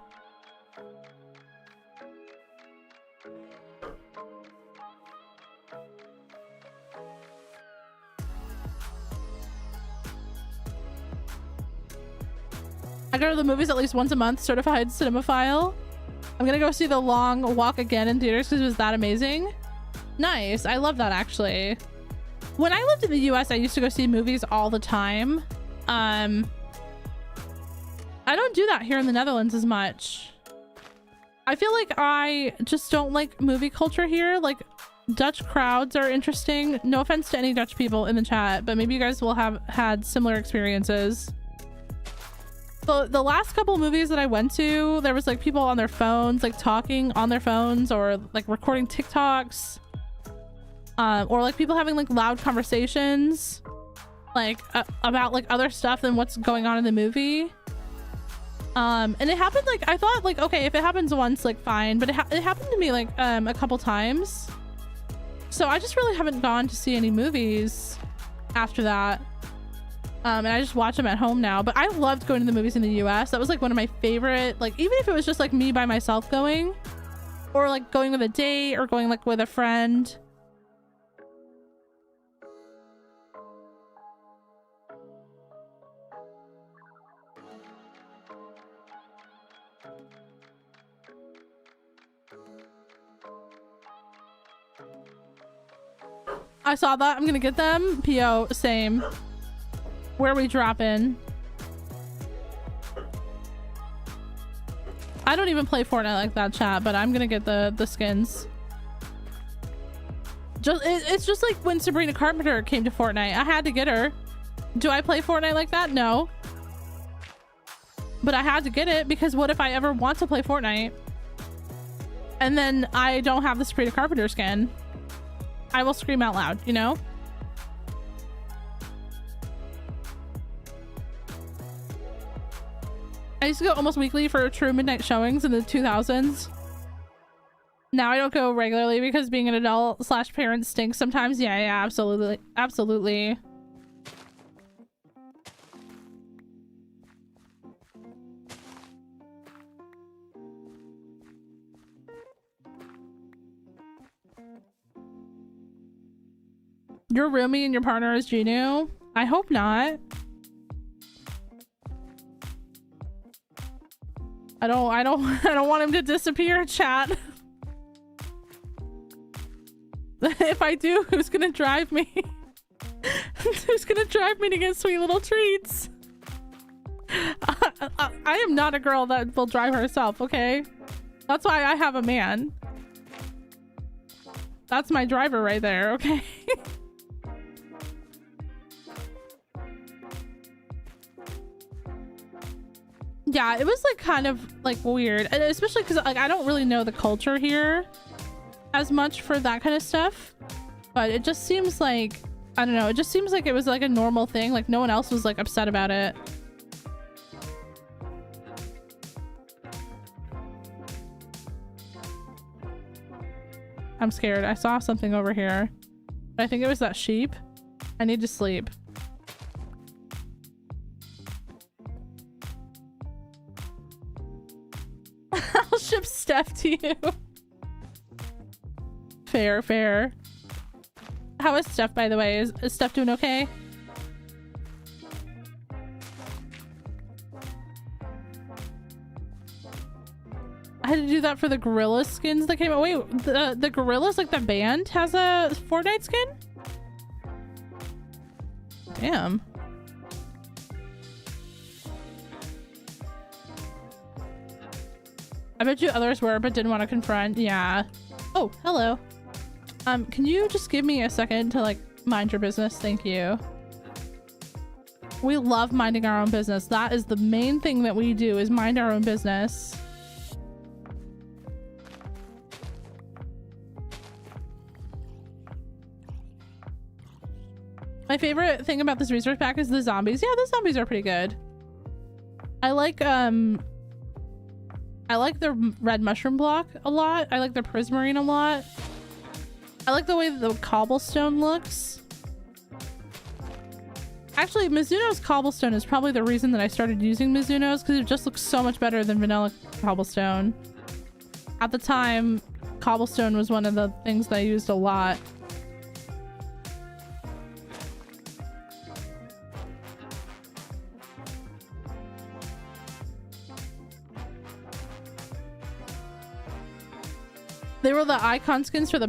S1: I go to the movies at least once a month, certified cinemaphile. I'm gonna go see The Long Walk again in theaters because it was that amazing. Nice. I love that actually. When I lived in the US, I used to go see movies all the time. I don't do that here in the Netherlands as much. I feel like I just don't like movie culture here. Like Dutch crowds are interesting. No offense to any Dutch people in the chat, but maybe you guys will have had similar experiences. The last couple movies that I went to, there was like people on their phones, like talking on their phones or like recording TikToks, or like people having like loud conversations like about like other stuff than what's going on in the movie. And it happened like, I thought like, okay, if it happens once, like fine, but it happened to me like a couple times. So I just really haven't gone to see any movies after that. And I just watch them at home now. But I loved going to the movies in the US. That was like one of my favorite, like even if it was just like me by myself going, or like going with a date or going like with a friend. I saw that. I'm gonna get them. PO, same. Where are we dropping? I don't even play Fortnite like that, chat, but I'm gonna get the skins. It's just like when Sabrina Carpenter came to Fortnite. I had to get her. Do I play Fortnite like that? No. But I had to get it because what if I ever want to play Fortnite and then I don't have the Sabrina Carpenter skin? I will scream out loud, you know? I used to go almost weekly for true midnight showings in the 2000s. Now I don't go regularly because being an adult / parent stinks sometimes. Yeah, absolutely. Absolutely. Your roomie and your partner is Genu? I hope not. I don't want him to disappear, chat. If I do, who's gonna drive me? Who's gonna drive me to get sweet little treats? I am not a girl that will drive herself, okay? That's why I have a man. That's my driver right there, okay? Yeah, it was like kind of like weird, and especially because like I don't really know the culture here as much for that kind of stuff, but it just seems like, I don't know, it just seems like it was like a normal thing, like no one else was like upset about it. I'm scared. I saw something over here. I think it was that sheep. I need to sleep. I'll ship Steph to you. Fair, fair. How is Steph, by the way? Is Steph doing okay? I had to do that for the gorilla skins that came out. Wait, the gorillas, like the band, has a Fortnite skin? Damn. I bet you others were, but didn't want to confront. Yeah. Oh, hello. Can you just give me a second to like mind your business? Thank you. We love minding our own business. That is the main thing that we do, is mind our own business. My favorite thing about this resource pack is the zombies. Yeah, the zombies are pretty good. I like the red mushroom block a lot. I like the prismarine a lot. I like the way the cobblestone looks. Actually, Mizuno's cobblestone is probably the reason that I started using Mizuno's, because it just looks so much better than vanilla cobblestone. At the time, cobblestone was one of the things that I used a lot. They were the icon skins for the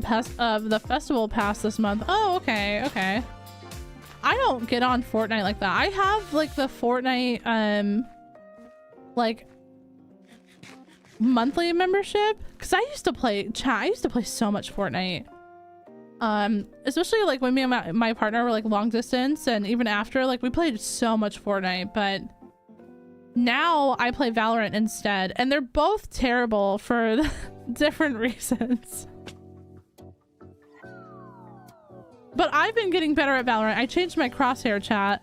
S1: festival pass this month. Oh, okay, okay. I don't get on Fortnite like that. I have like the Fortnite like monthly membership, because I used to play so much Fortnite. Especially like when me and my partner were like long distance, and even after, like we played so much Fortnite. But now I play Valorant instead, and they're both terrible for different reasons. But I've been getting better at Valorant. I changed my crosshair, chat.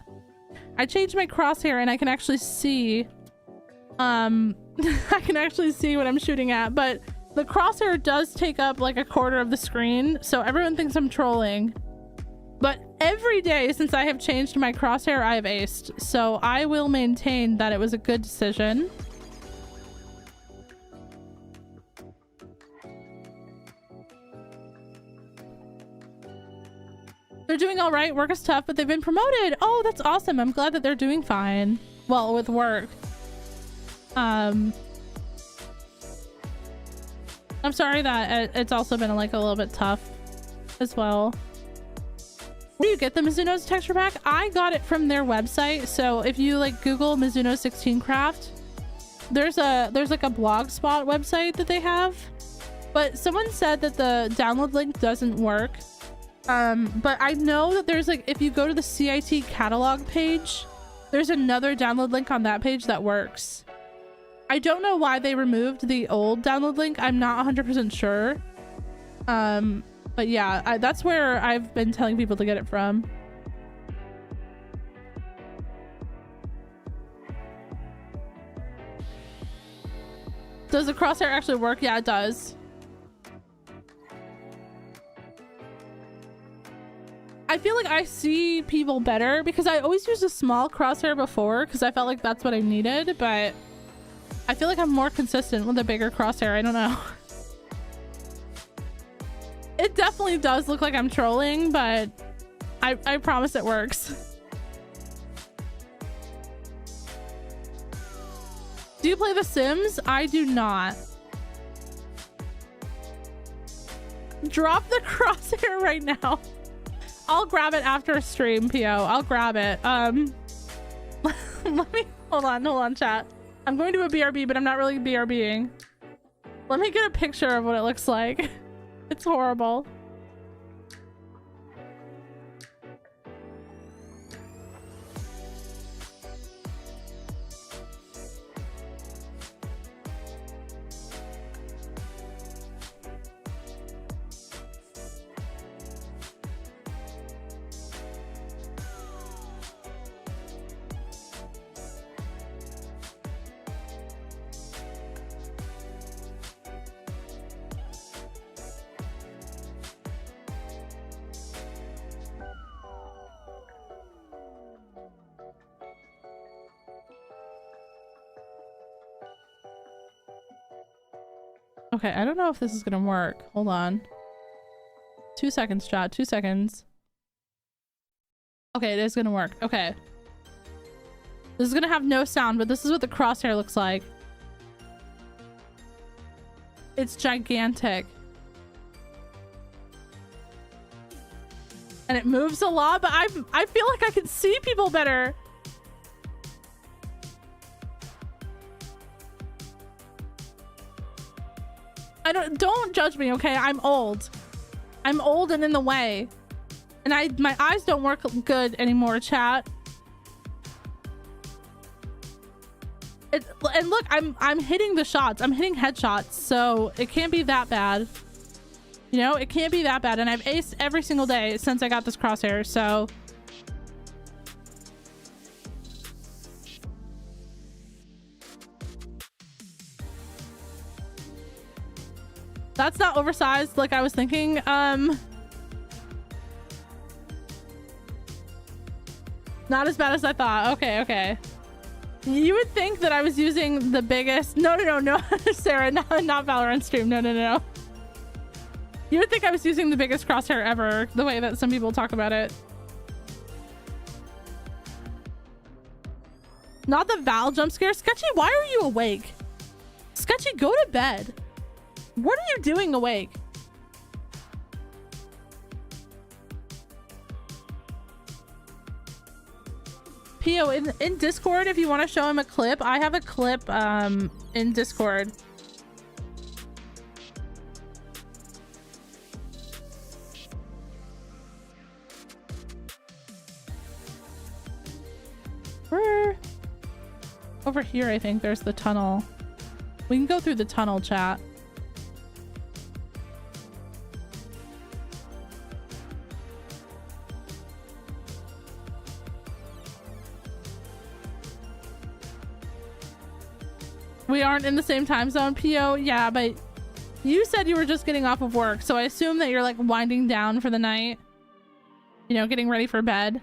S1: I changed my crosshair and I can actually see I can actually see what I'm shooting at, but the crosshair does take up like a quarter of the screen, so everyone thinks I'm trolling. But every day since I have changed my crosshair, I have aced, so I will maintain that it was a good decision. They're doing all right. Work is tough, but they've been promoted. Oh, that's awesome. I'm glad that they're doing fine. Well, with work. I'm sorry that it's also been like a little bit tough as well. Where do you get the Mizuno's texture pack? I got it from their website. So if you like Google Mizuno 16 Craft, there's like a blogspot website that they have. But someone said that the download link doesn't work. But I know that there's like, if you go to the CIT catalog page, there's another download link on that page that works. I don't know why they removed the old download link. I'm not 100% sure. But yeah, that's where I've been telling people to get it from. Does the crosshair actually work? Yeah, it does. I feel like I see people better because I always used a small crosshair before because I felt like that's what I needed, but I feel like I'm more consistent with a bigger crosshair. I don't know. It definitely does look like I'm trolling, but I promise it works. Do you play The Sims? I do not. Drop the crosshair right now. I'll grab it after a stream, PO. I'll grab it. Let me hold on, chat. I'm going to a BRB, but I'm not really BRBing. Let me get a picture of what it looks like. It's horrible. Okay, I don't know if this is gonna work. Hold on. 2 seconds, chat. 2 seconds. Okay, it is gonna work. Okay. This is gonna have no sound, but this is what the crosshair looks like. It's gigantic. And it moves a lot, but I feel like I can see people better. Don't judge me, okay? I'm old. I'm old and in the way. And my eyes don't work good anymore, chat. And look, I'm hitting the shots. I'm hitting headshots, so it can't be that bad. You know, it can't be that bad. And I've aced every single day since I got this crosshair, so that's not oversized like I was thinking. Not as bad as I thought. Okay. You would think that I was using the biggest... No, Sarah, not Valorant stream. No. You would think I was using the biggest crosshair ever, the way that some people talk about it. Not the Val jump scare. Sketchy, why are you awake? Sketchy, go to bed. What are you doing awake? Pio, in Discord, if you want to show him a clip, I have a clip in Discord. We're over here, I think there's the tunnel. We can go through the tunnel, chat. We aren't in the same time zone, Pio. Yeah, but you said you were just getting off of work, so I assume that you're like winding down for the night. You know, getting ready for bed.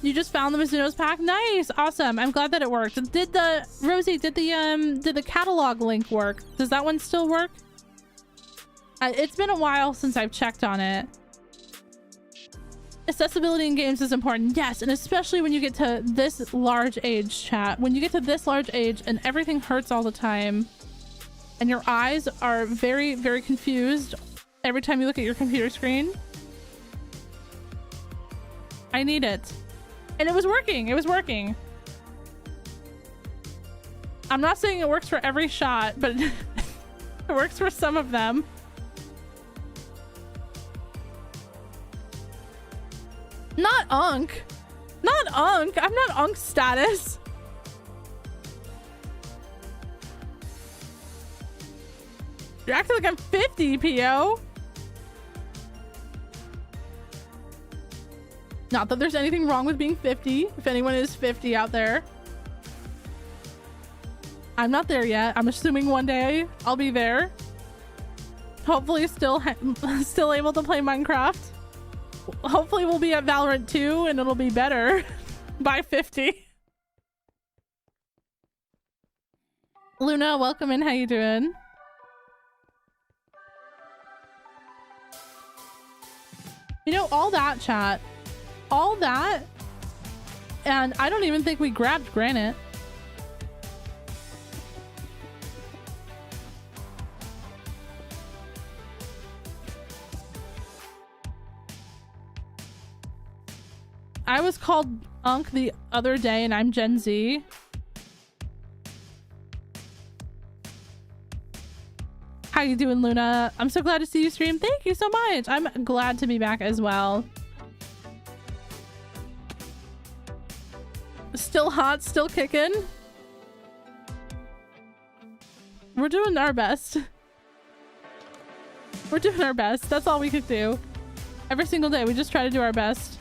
S1: You just found the Mizuno's pack? Nice, awesome. I'm glad that it worked. Did the catalog link work? Does that one still work? It's been a while since I've checked on it. Accessibility in games is important, yes, and especially when you get to this large age, chat. When you get to this large age and everything hurts all the time and your eyes are very, very confused every time you look at your computer screen. I need it. And it was working. It was working. I'm not saying it works for every shot, but it works for some of them. Not Unk. Not Unk. I'm not Unk status. You're acting like I'm 50, Pio. Not that there's anything wrong with being 50. If anyone is 50 out there. I'm not there yet. I'm assuming one day I'll be there. Hopefully still able to play Minecraft. Hopefully we'll be at Valorant 2 and it'll be better by 50. Luna, welcome in. How you doing? You know, all that, chat. All that. And I don't even think we grabbed granite. I was called Unk the other day and I'm Gen Z. How you doing, Luna? I'm so glad to see you stream. Thank you so much. I'm glad to be back as well. Still hot, still kicking. We're doing our best. We're doing our best. That's all we could do. Every single day, we just try to do our best.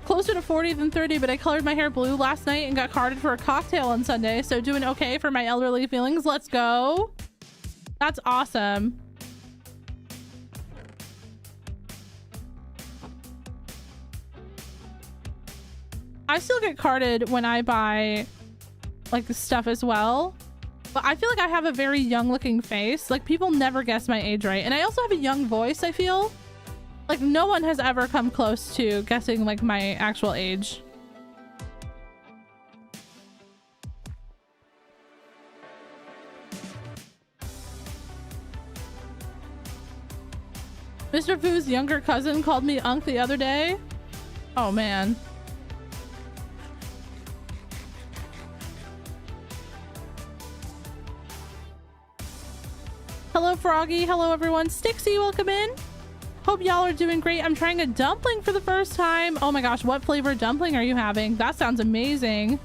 S1: Closer to 40 than 30, but I colored my hair blue last night and got carded for a cocktail on Sunday, so doing okay for my elderly feelings. Let's go. That's awesome. I still get carded when I buy like stuff as well, but I feel like I have a very young looking face. Like people never guess my age right, and I also have a young voice. I feel like no one has ever come close to guessing like my actual age. Mr. Fu's younger cousin called me Unk the other day. Oh man. Hello Froggy, hello everyone. Stixie, welcome in. Hope y'all are doing great. I'm trying a dumpling for the first time. Oh my gosh, what flavor dumpling are you having? That sounds amazing.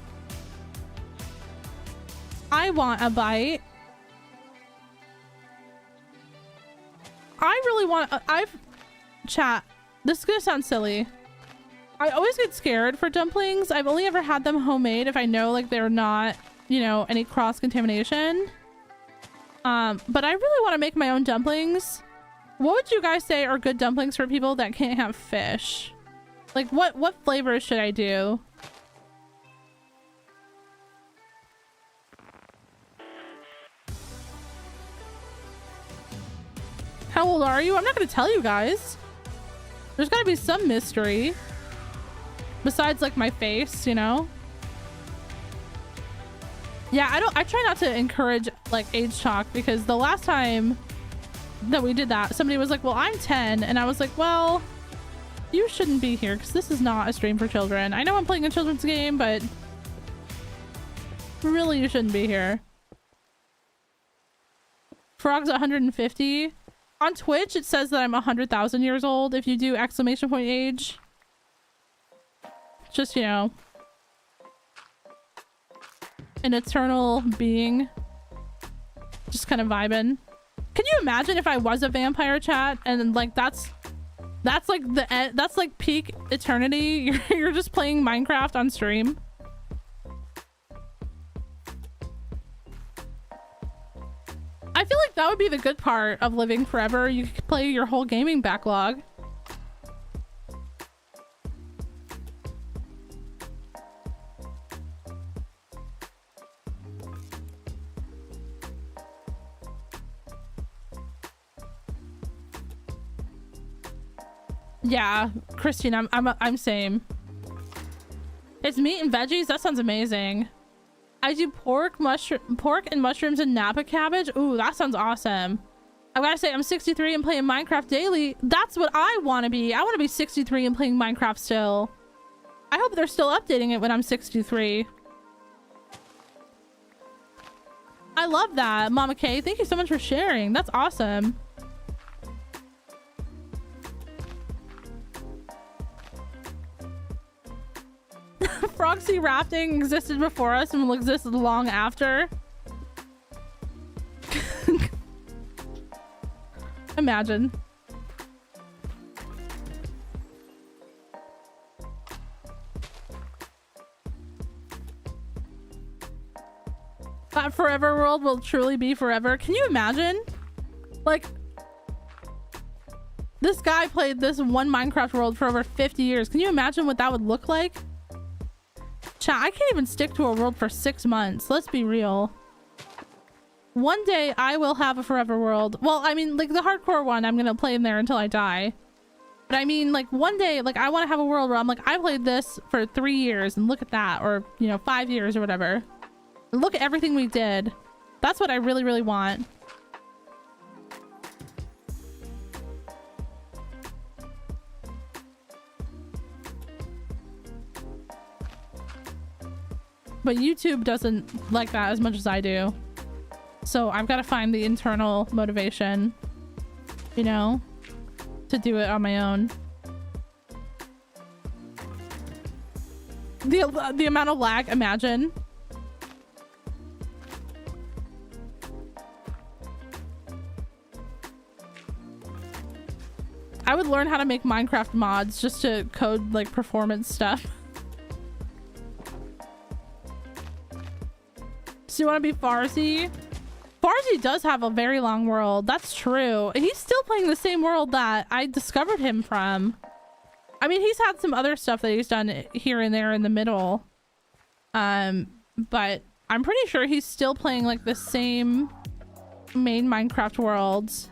S1: I want a bite. I really want chat, this is gonna sound silly. I always get scared for dumplings. I've only ever had them homemade if I know like they're not, you know, any cross contamination. But I really want to make my own dumplings. What would you guys say are good dumplings for people that can't have fish? Like what flavors should I do? How old are you? I'm not gonna tell you guys. There's gotta be some mystery. Besides like my face, you know? Yeah, I try not to encourage like age talk, because the last time that we did that, somebody was like, well, I'm 10. And I was like, well, you shouldn't be here because this is not a stream for children. I know I'm playing a children's game, but really you shouldn't be here. Frog's 150. On Twitch, it says that I'm 100,000 years old if you do exclamation point age. Just, you know, an eternal being. Just kind of vibing. Can you imagine if I was a vampire, chat, and like that's like that's like peak eternity? You're just playing Minecraft on stream. I feel like that would be the good part of living forever. You could play your whole gaming backlog. Yeah, Christine, I'm same. It's meat and veggies. That sounds amazing. I do pork and mushrooms and Napa cabbage. Ooh, that sounds awesome. I gotta say, I'm 63 and playing Minecraft daily. That's what I want to be. I want to be 63 and playing Minecraft still. I hope they're still updating it when I'm 63. I love that, Mama K. Thank you so much for sharing. That's awesome. Frogcy rafting existed before us and will exist long after. Imagine. That forever world will truly be forever. Can you imagine? Like, this guy played this one Minecraft world for over 50 years. Can you imagine what that would look like? Chat, I can't even stick to a world for 6 months. Let's be real. One day I will have a forever world. Well, I mean, like the hardcore one, I'm gonna play in there until I die. But I mean, like one day, like I want to have a world where I'm like, I played this for 3 years and look at that, or you know, 5 years or whatever. Look at everything we did. That's what I really, really want. But YouTube doesn't like that as much as I do. So I've got to find the internal motivation, you know, to do it on my own. The amount of lag, imagine. I would learn how to make Minecraft mods just to code like performance stuff. So you want to be Farsi? Farsi does have a very long world. That's true. He's still playing the same world that I discovered him from. I mean, he's had some other stuff that he's done here and there in the middle. But I'm pretty sure he's still playing like the same main Minecraft worlds.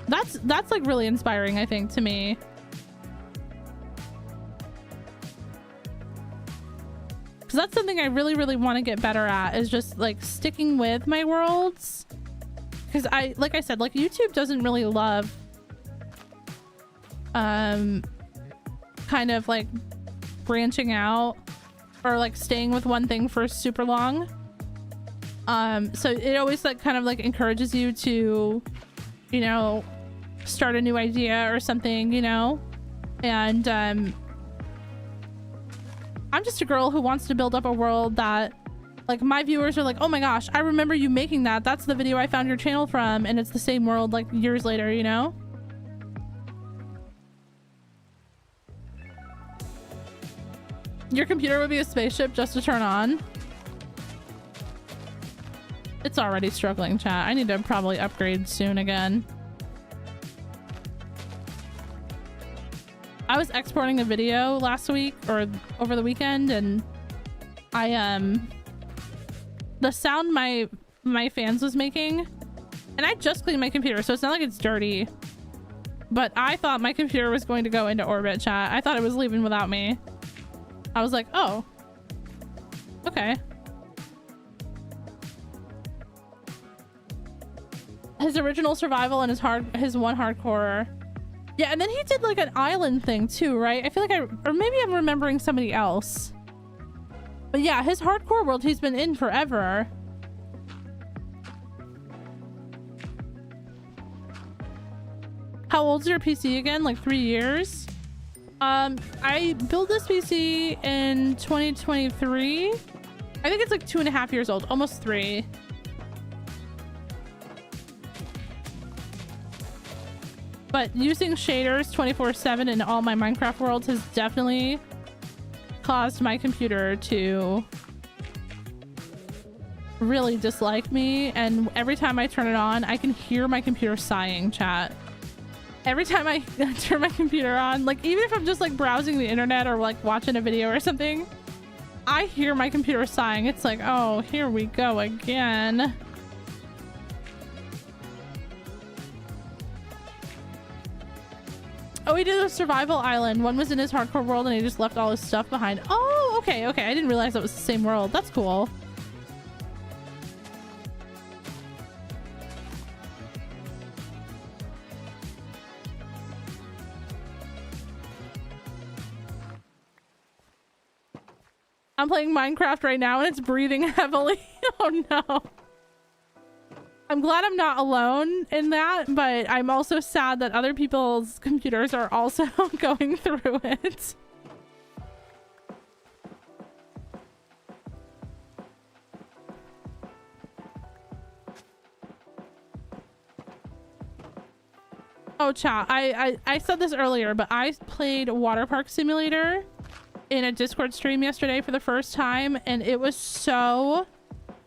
S1: That's like really inspiring, I think, to me. Because that's something I really want to get better at, is just like sticking with my worlds. Because like I said, like YouTube doesn't really love kind of like branching out or like staying with one thing for super long. So it always like kind of like encourages you to, you know, start a new idea or something, you know. And I'm just a girl who wants to build up a world that like my viewers are like, oh my gosh, I remember you making that. That's the video I found your channel from, and it's the same world like years later, you know. Your computer would be a spaceship just to turn on. It's already struggling, chat. I need to probably upgrade soon again. I was exporting a video last week or over the weekend, and the sound my fans was making, and I just cleaned my computer, so it's not like it's dirty, but I thought my computer was going to go into orbit, chat. I thought it was leaving without me. I was like, oh, okay. His original survival and his one hardcore. Yeah, and then he did like an island thing too, right? I feel like or maybe I'm remembering somebody else. But yeah, his hardcore world he's been in forever. How old's your PC again? Like 3 years? I built this PC in 2023. I think it's like 2.5 years old, almost 3. But using shaders 24/7 in all my Minecraft worlds has definitely caused my computer to really dislike me. And every time I turn it on, I can hear my computer sighing, chat. Every time I turn my computer on, like even if I'm just like browsing the internet or like watching a video or something, I hear my computer sighing. It's like, oh, here we go again. Oh, he did a survival island. One was in his hardcore world and he just left all his stuff behind. Oh, okay, okay. I didn't realize that was the same world. That's cool. I'm playing Minecraft right now and it's breathing heavily. Oh no. I'm glad I'm not alone in that, but I'm also sad that other people's computers are also going through it. Oh, chat, I said this earlier, but I played Water Park Simulator in a Discord stream yesterday for the first time, and it was so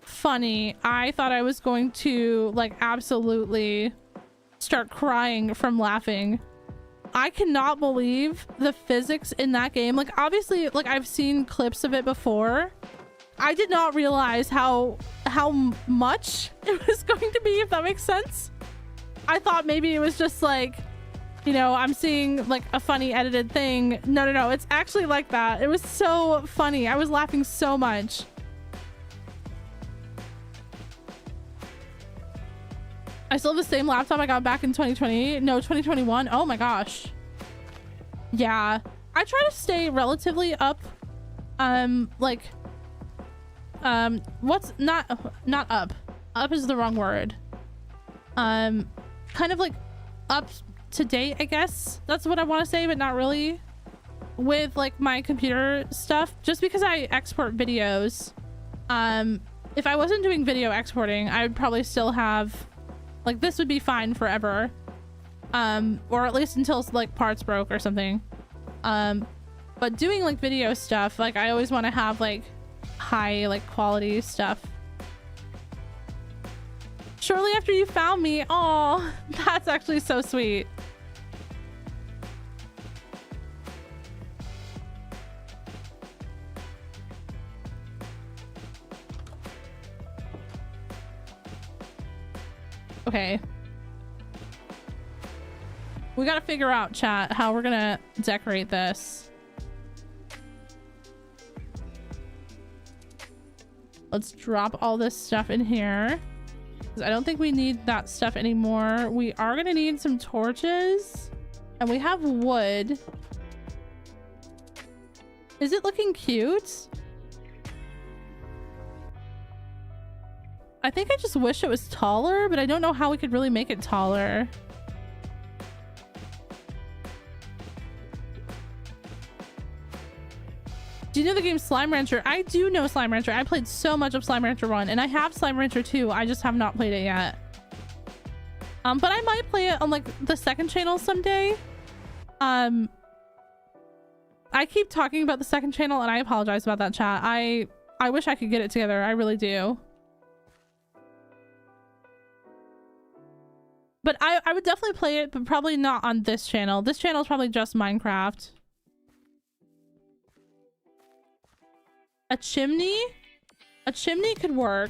S1: funny. I thought I was going to like absolutely start crying from laughing. I cannot believe the physics in that game. Like obviously, like I've seen clips of it before. I did not realize how much it was going to be, if that makes sense. I thought maybe it was just like, you know, I'm seeing like a funny edited thing. No, it's actually like that. It was so funny. I was laughing so much. I still have the same laptop I got back in 2020. No, 2021. Oh my gosh. Yeah. I try to stay relatively up. What's not up. Up is the wrong word. Kind of like up to date, I guess. That's what I want to say, but not really. With like my computer stuff. Just because I export videos. If I wasn't doing video exporting, I would probably still have... Like this would be fine forever, or at least until like parts broke or something. But doing like video stuff, like I always want to have like high like quality stuff. Shortly after you found me. Oh, that's actually so sweet. Okay. We gotta figure out, chat, how we're gonna decorate this. Let's drop all this stuff in here. I don't think we need that stuff anymore. We are gonna need some torches. And we have wood. Is it looking cute? I think I just wish it was taller, but I don't know how we could really make it taller. Do you know the game Slime Rancher? I do know Slime Rancher. I played so much of Slime Rancher 1, and I have Slime Rancher 2. I just have not played it yet. But I might play it on like the second channel someday. I keep talking about the second channel, and I apologize about that, chat. I wish I could get it together. I really do. But I would definitely play it, but probably not on this channel. This channel is probably just Minecraft. A chimney? A chimney could work.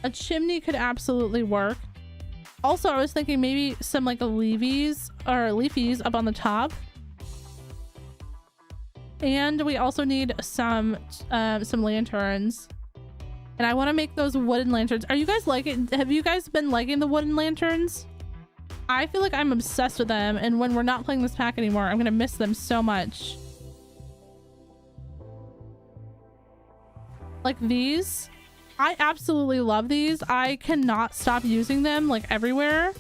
S1: A chimney could absolutely work. Also, I was thinking maybe some like leafies up on the top. And we also need some lanterns. And I want to make those wooden lanterns. Are you guys liking? Have you guys been liking the wooden lanterns? I feel like I'm obsessed with them, and when we're not playing this pack anymore, I'm gonna miss them so much. Like these, I absolutely love these. I cannot stop using them like everywhere.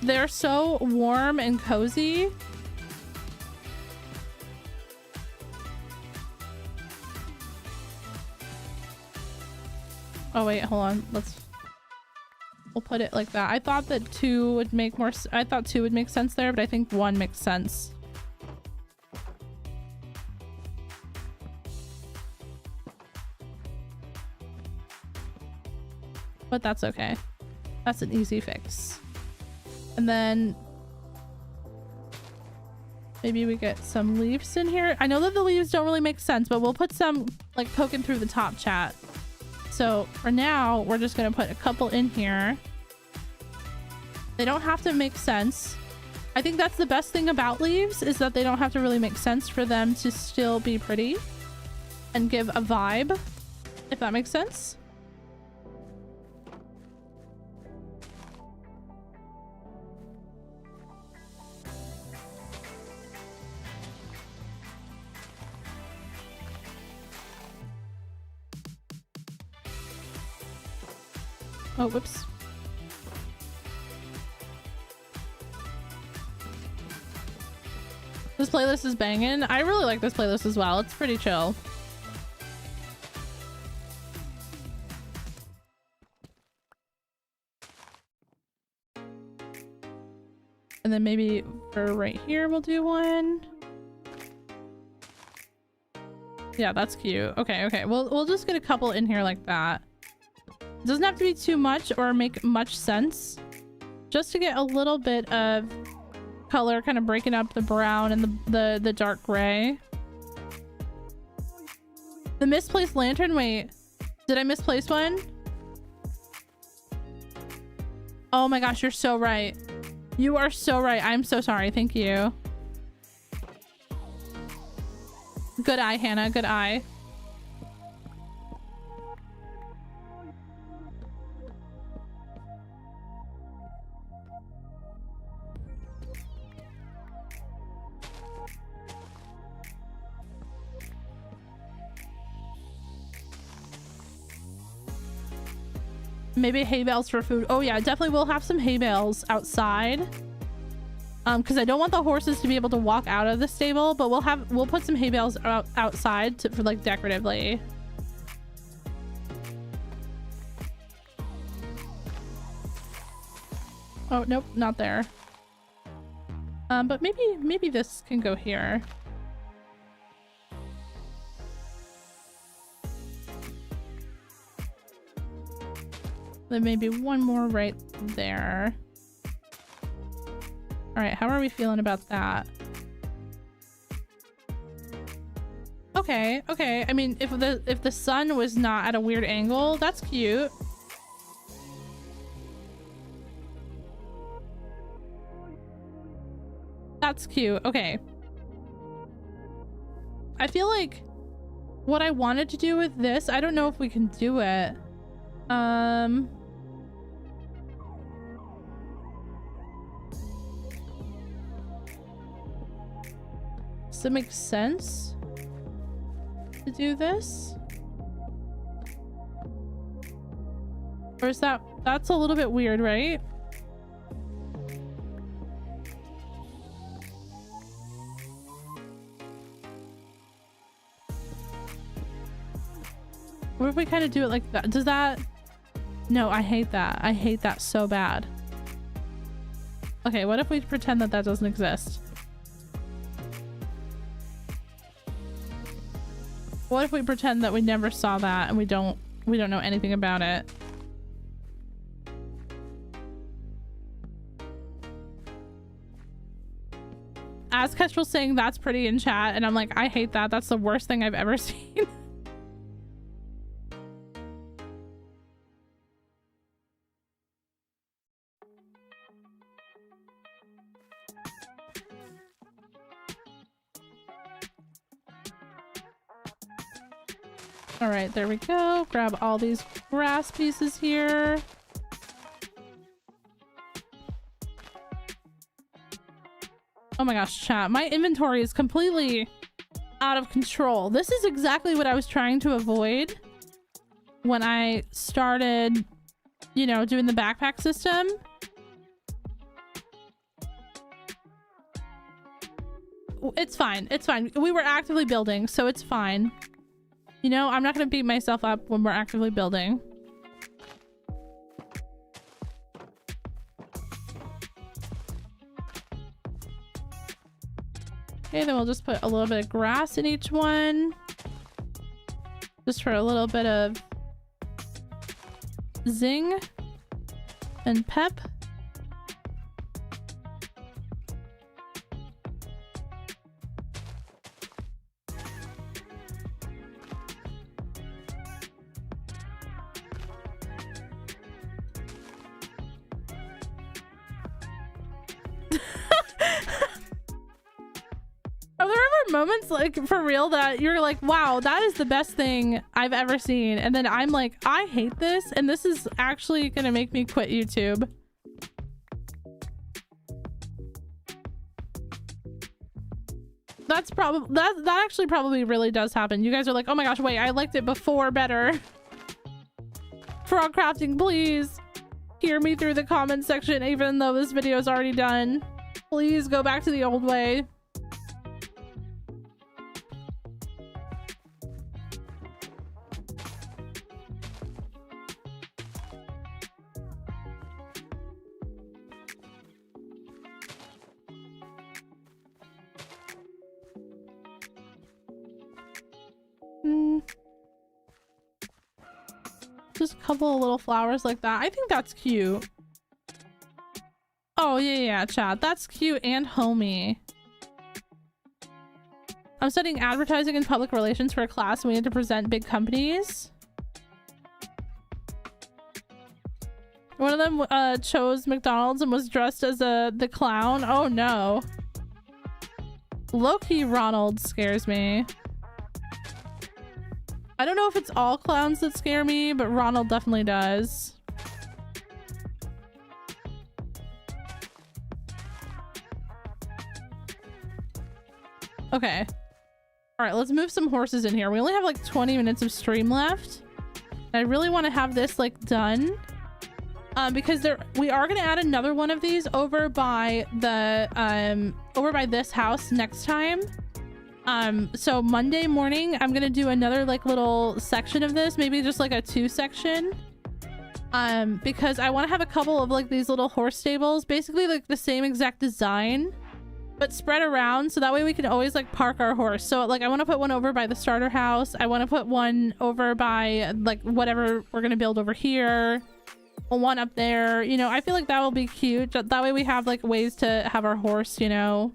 S1: They're so warm and cozy. Oh wait, hold on. We'll put it like that. I thought that 2 would make more. I thought 2 would make sense there, but I think 1 makes sense. But that's okay. That's an easy fix. And then maybe we get some leaves in here. I know that the leaves don't really make sense, but we'll put some like poking through the top, chat. So for now, we're just gonna put a couple in here. They don't have to make sense. I think that's the best thing about leaves, is that they don't have to really make sense for them to still be pretty and give a vibe, if that makes sense. Oh, whoops. This playlist is banging. I really like this playlist as well. It's pretty chill. And then maybe for right here, we'll do one. Yeah, that's cute. Okay. We'll just get a couple in here like that. It doesn't have to be too much or make much sense. Just to get a little bit of color, kind of breaking up the brown and the dark gray. The misplaced lantern. Wait, did I misplace one? Oh my gosh, you're so right. You are so right. I'm so sorry. Thank you. Good eye, Hannah. Good eye. Maybe hay bales for food. Oh yeah, definitely we'll have some hay bales outside. Because I don't want the horses to be able to walk out of the stable, but we'll put some hay bales outside for like decoratively. Oh nope, not there. But maybe this can go here. Then maybe one more right there. All right, how are we feeling about that? Okay, okay. I mean, if the sun was not at a weird angle, that's cute. That's cute. Okay. I feel like what I wanted to do with this, I don't know if we can do it. Does it make sense to do this? Or is that's a little bit weird, right? What if we kind of do it like that? Does that... No, I hate that. I hate that so bad. Okay, what if we pretend that that doesn't exist? What if we pretend that we never saw that and we don't know anything about it? As Kestrel's saying that's pretty in chat, and I'm like, I hate that. That's the worst thing I've ever seen. All right, there we go. Grab all these grass pieces here. Oh my gosh, chat. My inventory is completely out of control. This is exactly what I was trying to avoid when I started, you know, doing the backpack system. It's fine. It's fine. We were actively building, so it's fine. You know, I'm not going to beat myself up when we're actively building. Okay, then we'll just put a little bit of grass in each one. Just for a little bit of zing and pep. Moments like for real that you're like, wow, that is the best thing I've ever seen, and then I'm like, I hate this, and this is actually gonna make me quit YouTube. That's probably that actually probably really does happen. You guys are like, oh my gosh, wait, I liked it before better. Frogcrafting, please hear me through the comment section, even though this video is already done. Please go back to the old way. Just a couple of little flowers like that. I think that's cute. Oh, yeah, chat. That's cute and homey. I'm studying advertising and public relations for a class, and we had to present big companies. One of them chose McDonald's and was dressed as the clown. Oh, no. Low-key Ronald scares me. I don't know if it's all clowns that scare me, but Ronald definitely does. Okay. All right, let's move some horses in here. We only have like 20 minutes of stream left. I really want to have this like done. Because we are going to add another one of these over by the over by this house next time. So Monday morning I'm gonna do another like little section of this, maybe just like a 2-section, because I want to have a couple of like these little horse stables, basically like the same exact design but spread around, so that way we can always like park our horse. So like I want to put one over by the starter house, I want to put one over by like whatever we're gonna build over here, one up there. You know, I feel like that will be cute. That way we have like ways to have our horse, you know,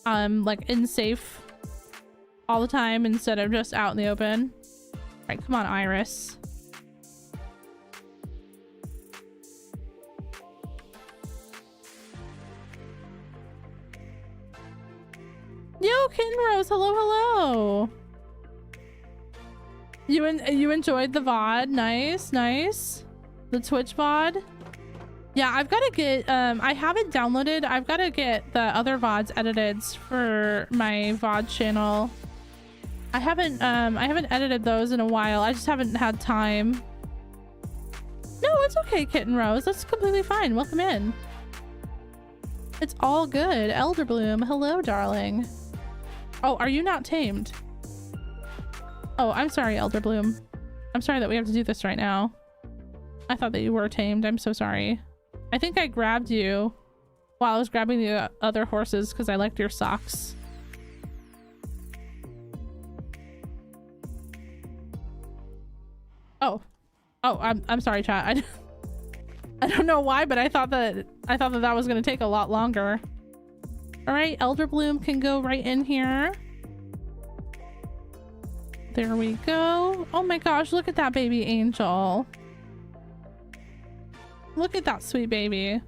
S1: like in safe all the time instead of just out in the open. All right, come on, Iris. Yo, Kitten Rose, hello, hello. You enjoyed the VOD? Nice, nice. The Twitch VOD? Yeah, I've got to get, I haven't downloaded. I've got to get the other VODs edited for my VOD channel. I haven't edited those in a while. I just haven't had time. No, it's okay, Kitten Rose. That's completely fine. Welcome in. It's all good. Elder Bloom, hello, darling. Oh, are you not tamed? Oh, I'm sorry, Elder Bloom. I'm sorry that we have to do this right now. I thought that you were tamed. I'm so sorry. I think I grabbed you while I was grabbing the other horses because I liked your socks. Oh, I'm sorry, chat. I don't know why, but I thought that was gonna take a lot longer. All right, Elder Bloom can go right in here. There we go. Oh my gosh, look at that baby angel. Look at that sweet baby.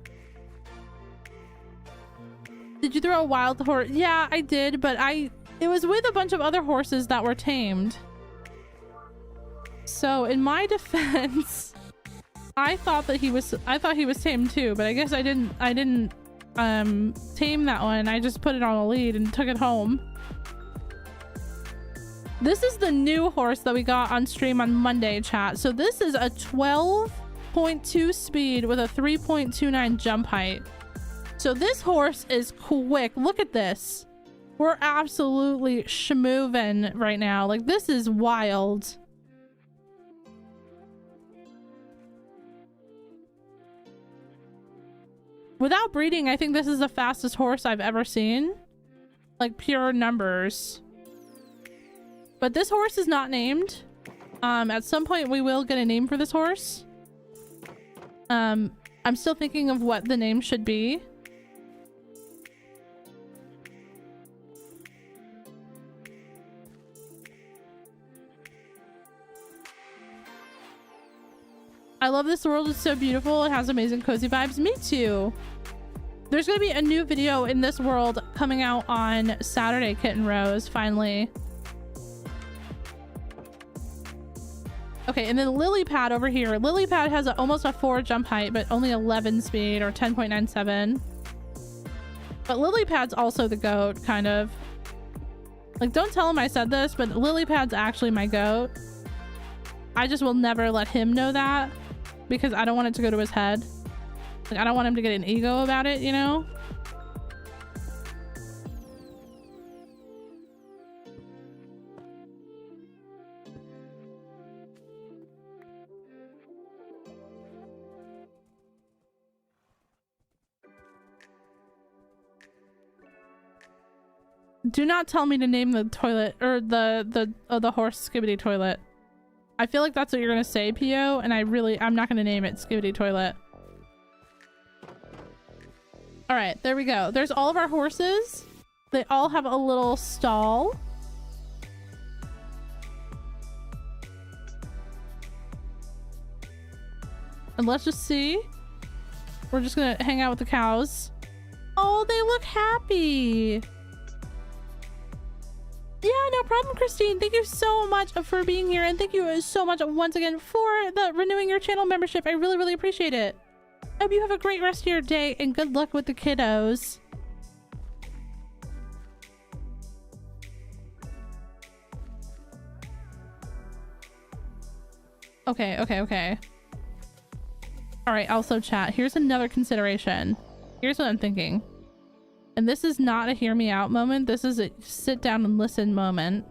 S1: Did you throw a wild horse? Yeah, I did, but it was with a bunch of other horses that were tamed. So in my defense, I thought he was tamed too, but I guess I didn't tame that one. I just put it on a lead and took it home. This is the new horse that we got on stream on Monday, chat. So this is a 12.2 speed with a 3.29 jump height. So this horse is quick. Look at this. We're absolutely schmovin' right now. Like, this is wild. Without breeding, I think this is the fastest horse I've ever seen. Like, pure numbers. But this horse is not named. At some point we will get a name for this horse. I'm still thinking of what the name should be. I love this world. It's so beautiful. It has amazing cozy vibes. Me too. There's gonna be a new video in this world coming out on Saturday, Kitten Rose, finally. Okay, and then Lily Pad over here. Lily Pad has almost a 4 jump height, but only 11 speed, or 10.97. But Lily Pad's also the goat, kind of. Like, don't tell him I said this, but Lily Pad's actually my goat. I just will never let him know that, because I don't want it to go to his head. Like, I don't want him to get an ego about it, you know? Do not tell me to name the toilet or the horse Skibbity Toilet. I feel like that's what you're gonna say, Pio, and I'm not gonna name it Skibbity Toilet. All right, there we go. There's all of our horses. They all have a little stall. And let's just see. We're just gonna hang out with the cows. Oh, they look happy. Yeah, no problem, Christine. Thank you so much for being here, and thank you so much once again for renewing your channel membership. I really, really appreciate it. I hope you have a great rest of your day, and good luck with the kiddos. Okay. All right, also chat. Here's another consideration. Here's what I'm thinking. And this is not a hear me out moment. This is a sit down and listen moment.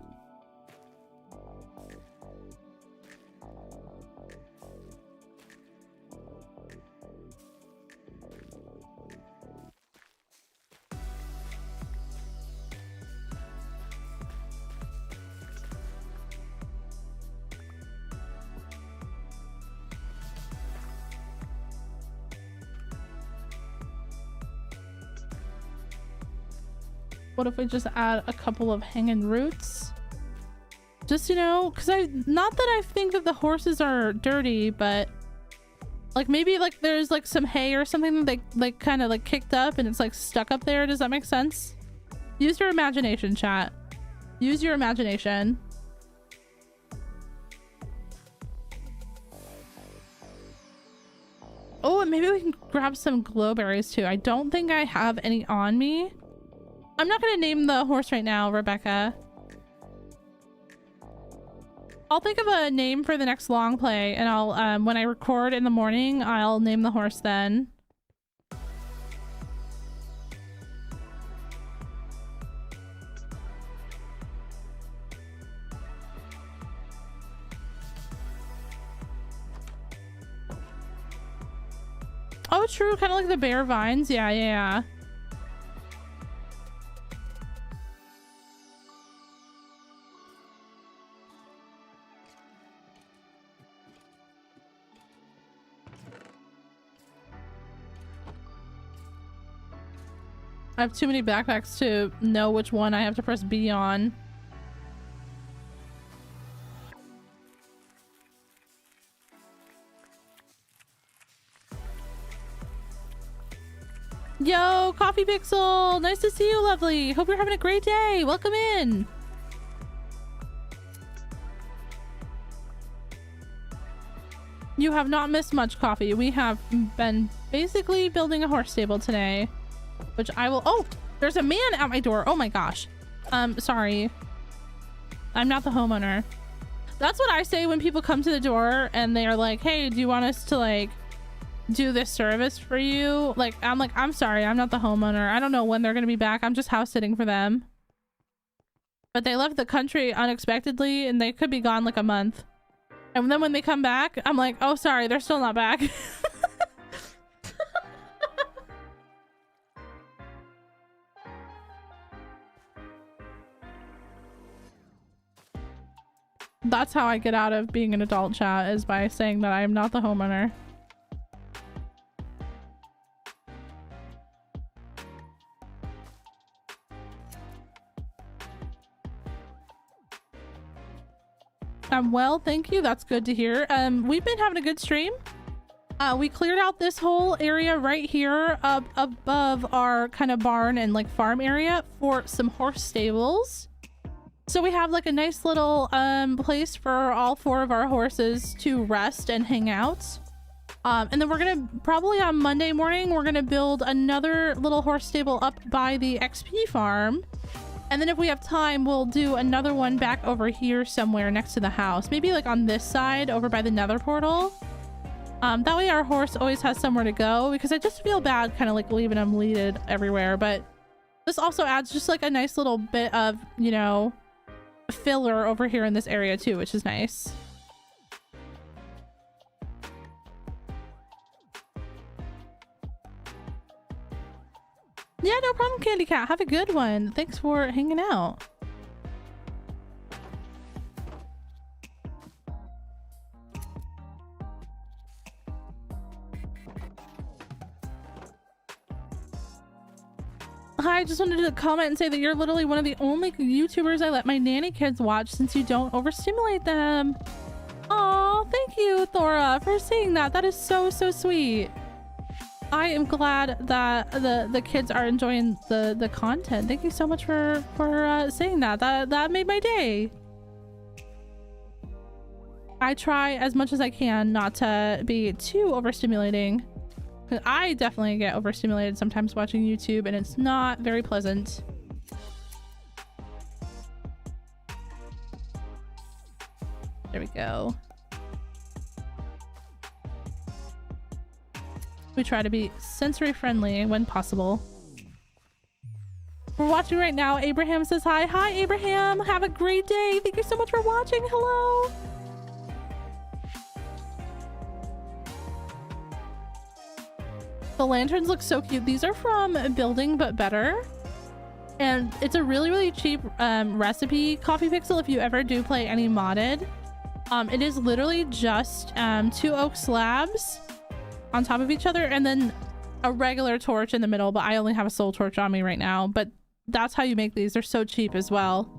S1: What if we just add a couple of hanging roots? Just, you know, because not that I think that the horses are dirty, but like maybe like there's like some hay or something that they like kind of like kicked up and it's like stuck up there. Does that make sense? Use your imagination, chat. Use your imagination. Oh, and maybe we can grab some glowberries too. I don't think I have any on me. I'm not gonna name the horse right now, Rebecca. I'll think of a name for the next long play, and I'll when I record in the morning, I'll name the horse then. Oh, true, kind of like the bear vines. Yeah, yeah, yeah. I have too many backpacks to know which one I have to press B on. Yo, Coffee Pixel! Nice to see you, lovely! Hope you're having a great day! Welcome in! You have not missed much, Coffee. We have been basically building a horse stable today. Which I will— oh! There's a man at my door! Oh my gosh. Sorry. I'm not the homeowner. That's what I say when people come to the door and they are like, hey, do you want us to like do this service for you? Like, I'm sorry, I'm not the homeowner. I don't know when they're gonna be back. I'm just house sitting for them. But they left the country unexpectedly and they could be gone like a month. And then when they come back, I'm like, oh, sorry, they're still not back. That's how I get out of being an adult, chat, is by saying that I am not the homeowner. Well, thank you. That's good to hear. We've been having a good stream. We cleared out this whole area right here up above our kind of barn and like farm area for some horse stables. So we have like a nice little place for all 4 of our horses to rest and hang out. And then we're gonna probably on Monday morning, we're gonna build another little horse stable up by the XP farm. And then if we have time, we'll do another one back over here somewhere next to the house. Maybe like on this side over by the nether portal. That way our horse always has somewhere to go, because I just feel bad kind of like leaving him leaded everywhere. But this also adds just like a nice little bit of, you know, filler over here in this area too, which is nice. Yeah, no problem, Candy Cat. Have a good one. Thanks for hanging out. Hi, I just wanted to comment and say that you're literally one of the only YouTubers I let my nanny kids watch since you don't overstimulate them. Aw, thank you, Thora, for saying that. That is so, so sweet. I am glad that the kids are enjoying the content. Thank you so much for saying that. That made my day. I try as much as I can not to be too overstimulating. I definitely get overstimulated sometimes watching YouTube, and it's not very pleasant. There we go. We try to be sensory friendly when possible. We're watching right now. Abraham says hi. Hi, Abraham. Have a great day. Thank you so much for watching. Hello. The lanterns look so cute. These are from Building But Better. And it's a really, really cheap recipe, Coffee Pixel, if you ever do play any modded. It is literally just 2 oak slabs on top of each other and then a regular torch in the middle, but I only have a soul torch on me right now. But That's how you make these. They're so cheap as well.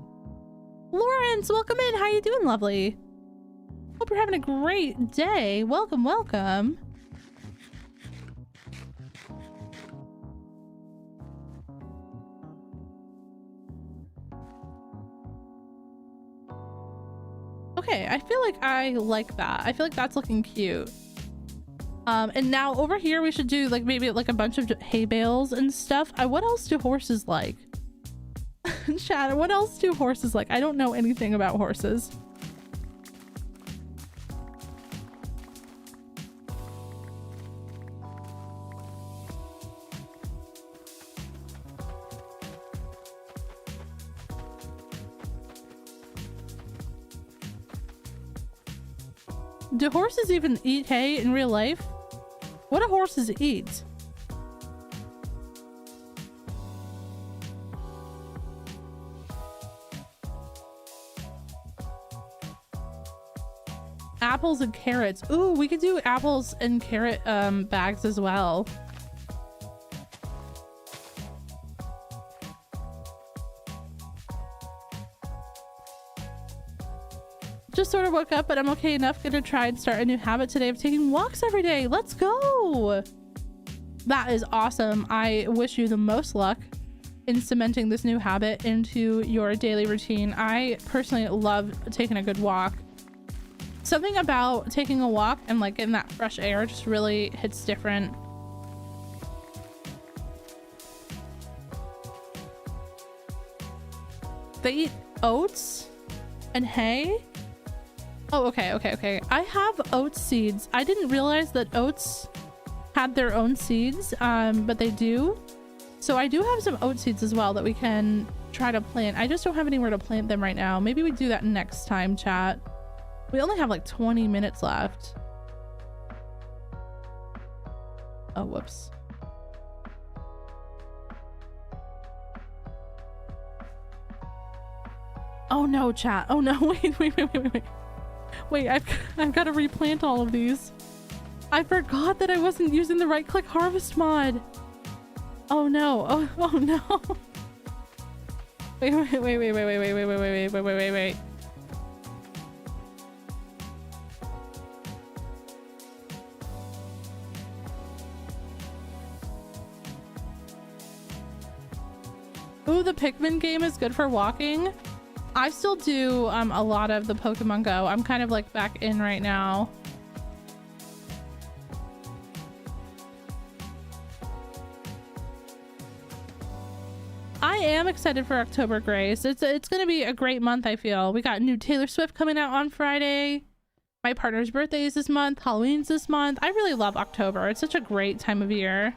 S1: Lawrence, welcome in. How you doing, lovely? Hope you're having a great day. Welcome, welcome. Okay, I feel like I like that. I feel like that's looking cute. And now over here we should do like maybe like a bunch of hay bales and stuff. What else do horses like? Chad, what else do horses like? I don't know anything about horses. Do horses even eat hay in real life? What do horses eat? Apples and carrots. Ooh, we could do apples and carrot bags as well. Just sort of woke up, but I'm okay enough. Gonna try and start a new habit today of taking walks every day. Let's go. That is awesome. I wish you the most luck in cementing this new habit into your daily routine. I personally love taking a good walk. Something about taking a walk and like getting that fresh air just really hits different. They eat oats and hay. Oh, okay. I have oat seeds. I didn't realize that oats had their own seeds, but they do. So I do have some oat seeds as well that we can try to plant. I just don't have anywhere to plant them right now. Maybe we do that next time, chat. We only have like 20 minutes left. Oh, whoops. Oh no, chat. Oh no, wait. Wait, I've got to replant all of these. I forgot that I wasn't using the right click harvest mod. Oh no. Oh no. Wait. Ooh, the Pikmin game is good for walking. I still do a lot of the Pokemon Go. I'm kind of like back in right now. I am excited for October, Grace. It's gonna be a great month, I feel. We got new Taylor Swift coming out on Friday. My partner's birthday is this month. Halloween's this month. I really love October. It's such a great time of year.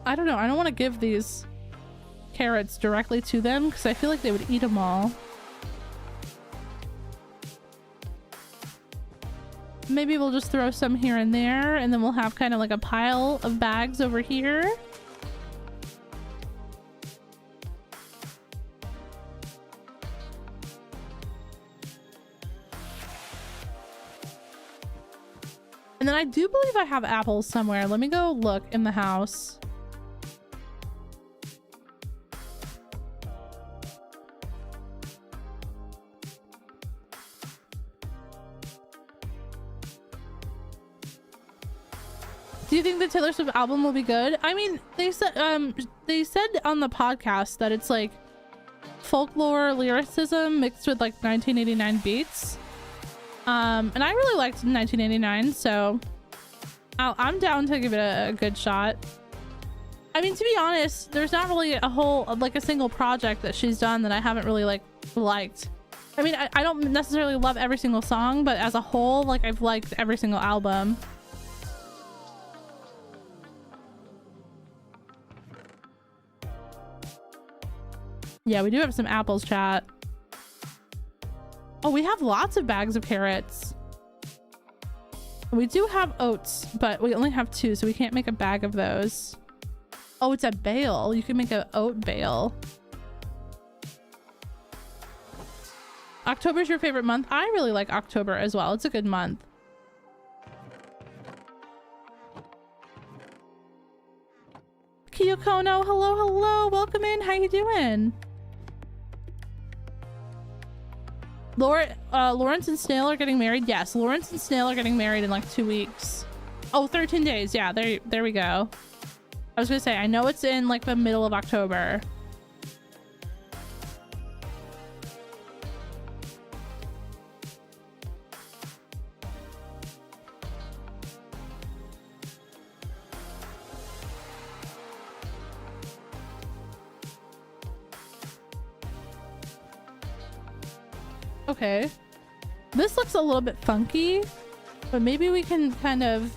S1: I don't know. I don't want to give these carrots directly to them because I feel like they would eat them all. Maybe we'll just throw some here and there, and then we'll have kind of like a pile of bags over here. And then I do believe I have apples somewhere. Let me go look in the house. Do you think the Taylor Swift album will be good? I mean, they said on the podcast that it's like folklore lyricism mixed with like 1989 beats. And I really liked 1989, so I'm down to give it a good shot. I mean, to be honest, there's not really a single project that she's done that I haven't really liked. I mean, I don't necessarily love every single song, but as a whole, like I've liked every single album. Yeah, we do have some apples, chat. Oh, we have lots of bags of carrots. We do have oats, but we only have 2, so we can't make a bag of those. Oh, it's a bale. You can make an oat bale. October's your favorite month? I really like October as well. It's a good month. Kiyokono, hello, hello. Welcome in. How you doing? Lawrence and Snail are getting married. Yes, Lawrence and Snail are getting married in like 2 weeks. Oh, 13 days. Yeah, there we go. I was gonna say, I know it's in like the middle of October. Okay, this looks a little bit funky, but maybe we can kind of,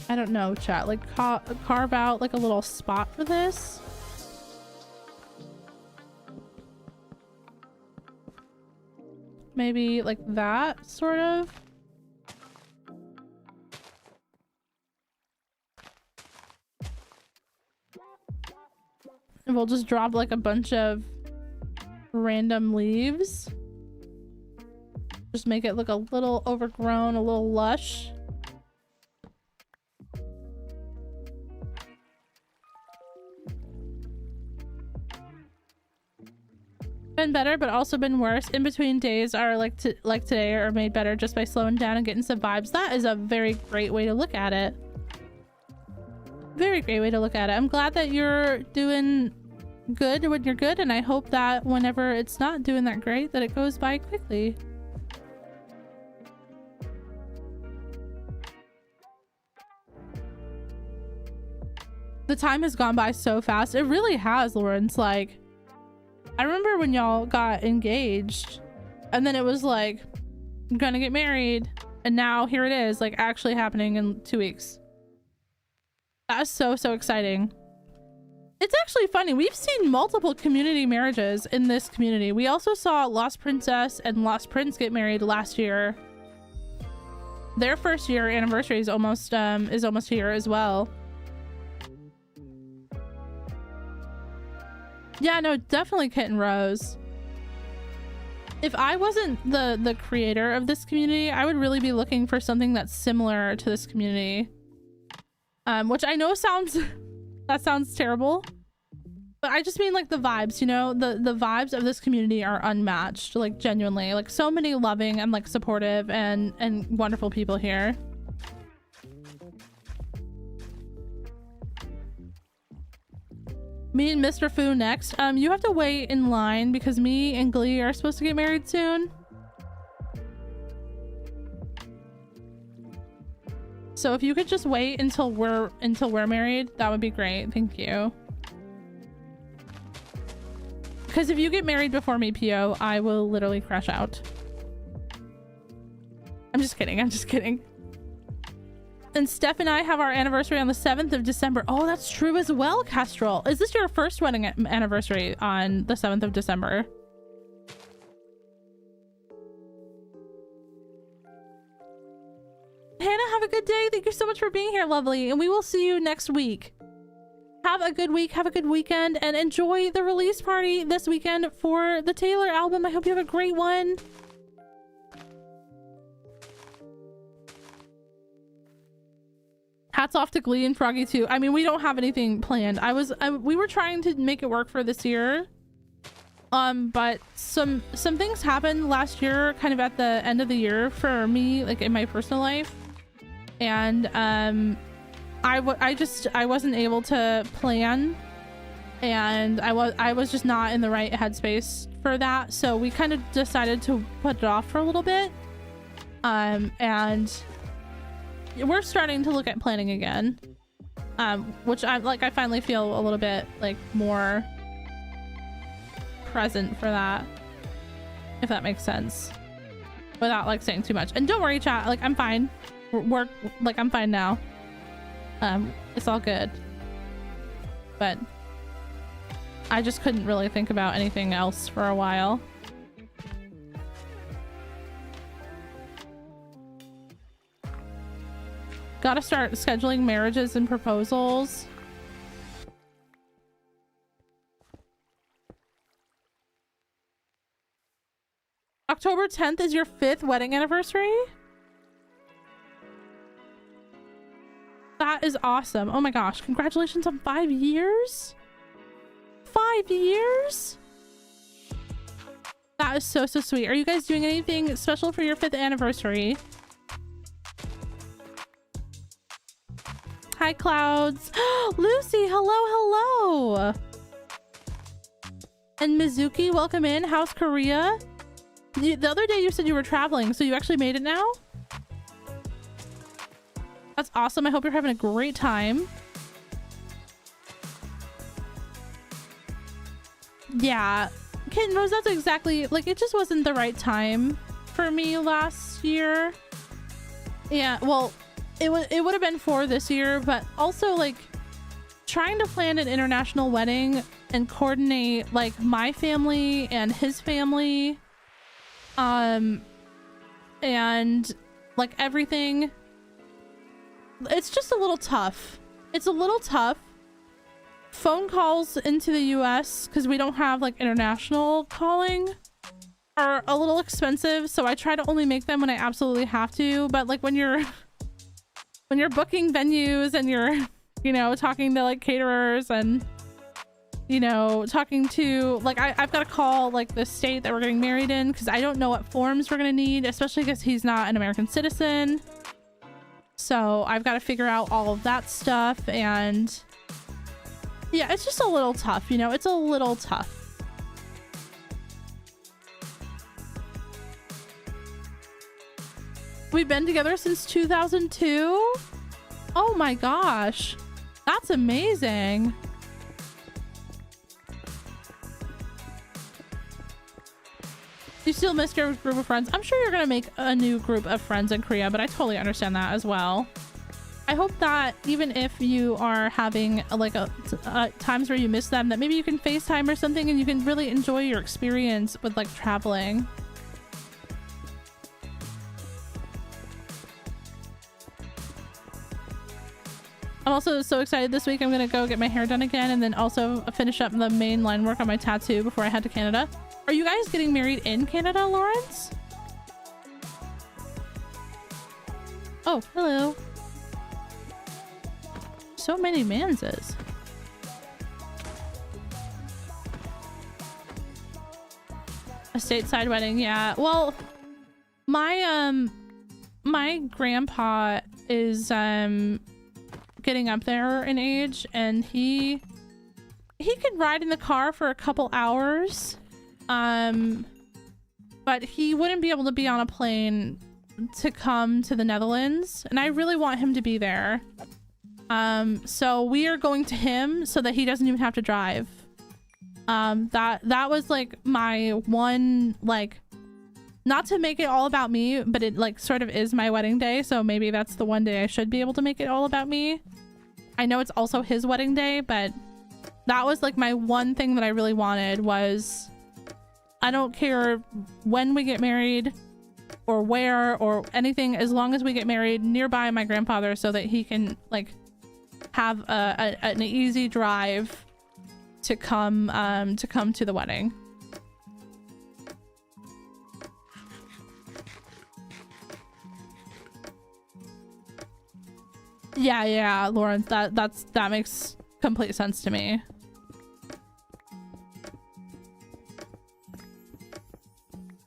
S1: I don't know, chat, like carve out like a little spot for this. Maybe like that, sort of. And we'll just drop like a bunch of random leaves. Just make it look a little overgrown, a little lush. Been better, but also been worse. In between days are like today are made better just by slowing down and getting some vibes. That is a very great way to look at it. Very great way to look at it. I'm glad that you're doing good when you're good, and I hope that whenever it's not doing that great, that it goes by quickly. The time has gone by so fast. It really has, Lawrence. Like, I remember when y'all got engaged and then it was like, I'm gonna get married, and now here it is, like actually happening in 2 weeks. That is so exciting. It's actually funny. We've seen multiple community marriages in this community. We also saw Lost Princess and Lost Prince get married last year. Their first year anniversary is almost here as well. Yeah, no, definitely Kit and Rose. If I wasn't the creator of this community, I would really be looking for something that's similar to this community. Which I know sounds that sounds terrible, but I just mean like the vibes, you know, the vibes of this community are unmatched, like genuinely, like so many loving and like supportive and wonderful people here. Me and Mr. Fu next. You have to wait in line because me and Glee are supposed to get married soon. So if you could just wait until we're married, that would be great. Thank you. Because if you get married before me, PO, I will literally crash out. I'm just kidding. I'm just kidding. And Steph and I have our anniversary on the 7th of December. Oh, that's true as well, Castrol. Is this your first wedding anniversary on the 7th of December? Hannah, have a good day. Thank you so much for being here, lovely. And we will see you next week. Have a good week. Have a good weekend. And enjoy the release party this weekend for the Taylor album. I hope you have a great one. Hats off to Glee and Froggy too. I mean, we don't have anything planned. We were trying to make it work for this year. But some things happened last year, kind of at the end of the year for me, like in my personal life. And I wasn't able to plan, and I was just not in the right headspace for that. So we kind of decided to put it off for a little bit. And we're starting to look at planning again, which I finally feel a little bit like more present for that, if that makes sense, without like saying too much. And don't worry, chat, like I'm fine. I'm fine now. It's all good, but I just couldn't really think about anything else for a while. Gotta start scheduling marriages and proposals. October 10th is your 5th wedding anniversary? That is awesome. Oh my gosh. Congratulations on 5 years. 5 years? That is so, so sweet. Are you guys doing anything special for your 5th anniversary? Hi, Clouds. Lucy, hello, hello. And Mizuki, welcome in. How's Korea? The other day you said you were traveling, so you actually made it now? That's awesome. I hope you're having a great time. Yeah. Kitten Rose, that's exactly, like, it just wasn't the right time for me last year. Yeah, well, it would have been for this year, but also, like, trying to plan an international wedding and coordinate, like, my family and his family, and, like, everything. It's just a little tough. It's a little tough. Phone calls into the US, because we don't have like international calling, are a little expensive, so I try to only make them when I absolutely have to. But like when you're booking venues and you're, you know, talking to like caterers and, you know, talking to like I've got to call like the state that we're getting married in, because I don't know what forms we're gonna need, especially because he's not an American citizen. So I've got to figure out all of that stuff, and yeah, it's just a little tough, you know, it's a little tough. We've been together since 2002. Oh my gosh, that's amazing. You still miss your group of friends? I'm sure you're gonna make a new group of friends in Korea, but I totally understand that as well. I hope that even if you are having like times where you miss them, that maybe you can FaceTime or something and you can really enjoy your experience with like traveling. I'm also so excited this week. I'm gonna go get my hair done again and then also finish up the main line work on my tattoo before I head to Canada. Are you guys getting married in Canada, Lawrence? Oh, hello. So many manses. A stateside wedding, yeah. Well, my grandpa is getting up there in age, and he could ride in the car for a couple hours, but he wouldn't be able to be on a plane to come to the Netherlands, and I really want him to be there. So we are going to him so that he doesn't even have to drive. That was like my one, like, not to make it all about me, but it like sort of is my wedding day, so maybe that's the one day I should be able to make it all about me. I know it's also his wedding day, but that was like my one thing that I really wanted was, I don't care when we get married or where or anything, as long as we get married nearby my grandfather so that he can like have an easy drive to come to the wedding. Yeah, Lawrence, that makes complete sense to me.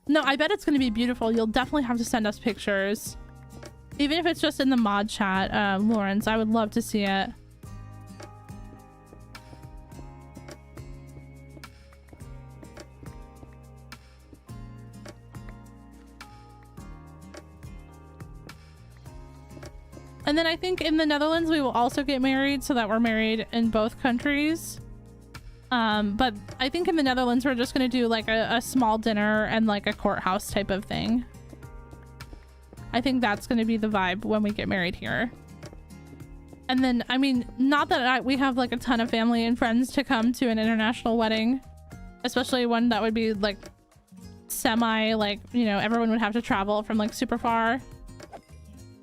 S1: No, I bet it's going to be beautiful. You'll definitely have to send us pictures. Even if it's just in the mod chat, Lawrence, I would love to see it. And then I think in the Netherlands, we will also get married so that we're married in both countries. But I think in the Netherlands, we're just going to do like a small dinner and like a courthouse type of thing. I think that's going to be the vibe when we get married here. And then, I mean, not that we have like a ton of family and friends to come to an international wedding, especially one that would be like semi, like, you know, everyone would have to travel from like super far.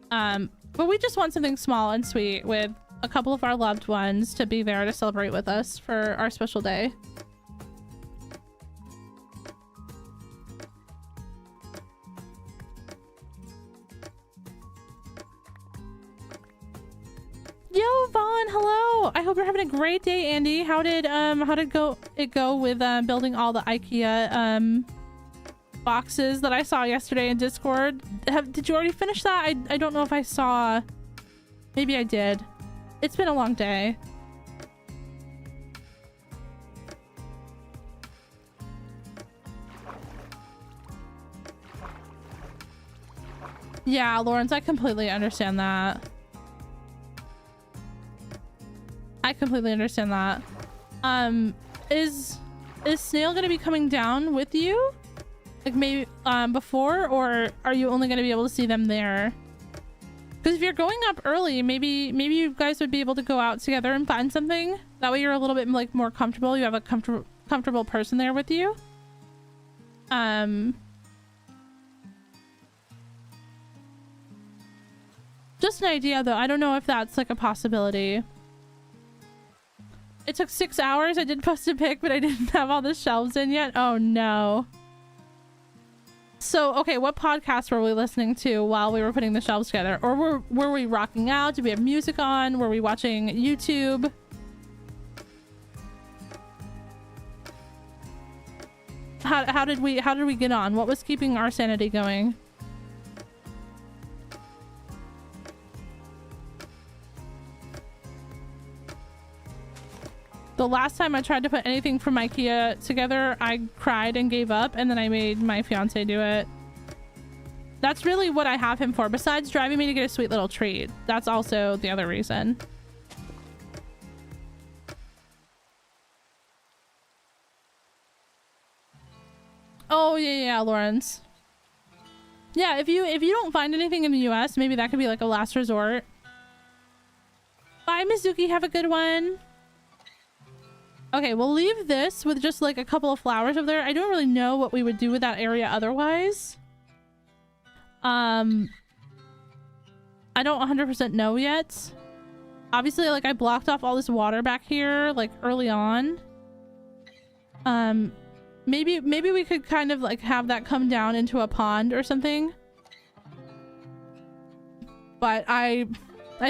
S1: But we just want something small and sweet with a couple of our loved ones to be there to celebrate with us for our special day. Vaughn, hello. I hope you're having a great day, Andy. How did it go with building all the IKEA boxes that I saw yesterday in Discord? Did you already finish that? I don't know if I saw. Maybe I did. It's been a long day. Yeah, Lawrence, I completely understand that. I completely understand that. Is Snail gonna be coming down with you? Like maybe before, or are you only gonna be able to see them there? Because if you're going up early, maybe you guys would be able to go out together and find something. That way you're a little bit like more comfortable. You have a comfortable person there with you. Just an idea though. I don't know if that's like a possibility. It took 6 hours. I did post a pic, but I didn't have all the shelves in yet. Oh no. So, okay, what podcast were we listening to while we were putting the shelves together? Or were we rocking out? Did we have music on? Were we watching YouTube? How did we get on? What was keeping our sanity going? The last time I tried to put anything from IKEA together, I cried and gave up, and then I made my fiance do it. That's really what I have him for, besides driving me to get a sweet little treat. That's also the other reason. Oh, yeah, Lawrence. Yeah, if you don't find anything in the US, maybe that could be like a last resort. Bye, Mizuki. Have a good one. Okay, we'll leave this with just like a couple of flowers over there. I don't really know what we would do with that area otherwise. I don't 100% know yet. Obviously, like I blocked off all this water back here like early on. Maybe we could kind of like have that come down into a pond or something. But I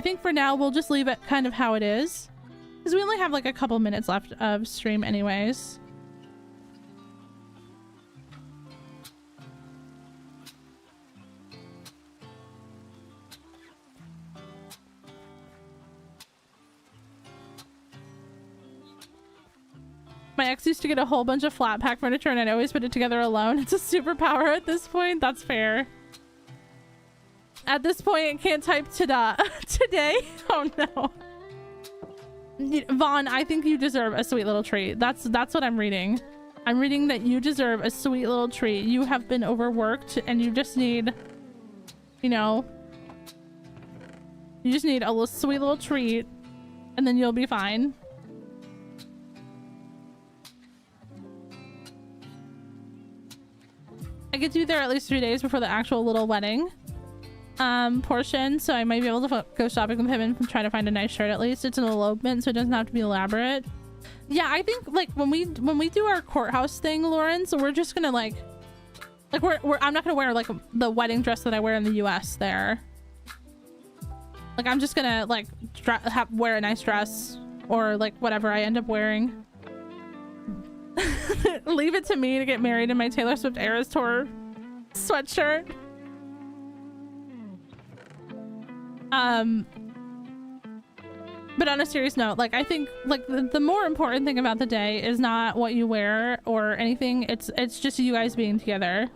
S1: think for now we'll just leave it kind of how it is. Because we only have like a couple minutes left of stream anyways. My ex used to get a whole bunch of flat pack furniture and I'd always put it together alone. It's a superpower at this point. That's fair. At this point, it can't type today. Oh no. Vaughn, I think you deserve a sweet little treat. That's what I'm reading. I'm reading that you deserve a sweet little treat. You have been overworked and you just need, you know, you just need a little sweet little treat and then you'll be fine. I get to be there at least 3 days before the actual little wedding portion, so I might be able to go shopping with him and try to find a nice shirt. At least it's an elopement, so it doesn't have to be elaborate. Yeah, I think like when we do our courthouse thing, Lawrence, we're just gonna like I'm not gonna wear like the wedding dress that I wear in the US there. Like I'm just gonna like wear a nice dress or like whatever I end up wearing. Leave it to me to get married in my Taylor Swift Eras Tour sweatshirt. But on a serious note, like I think like the more important thing about the day is not what you wear or anything. It's just you guys being together.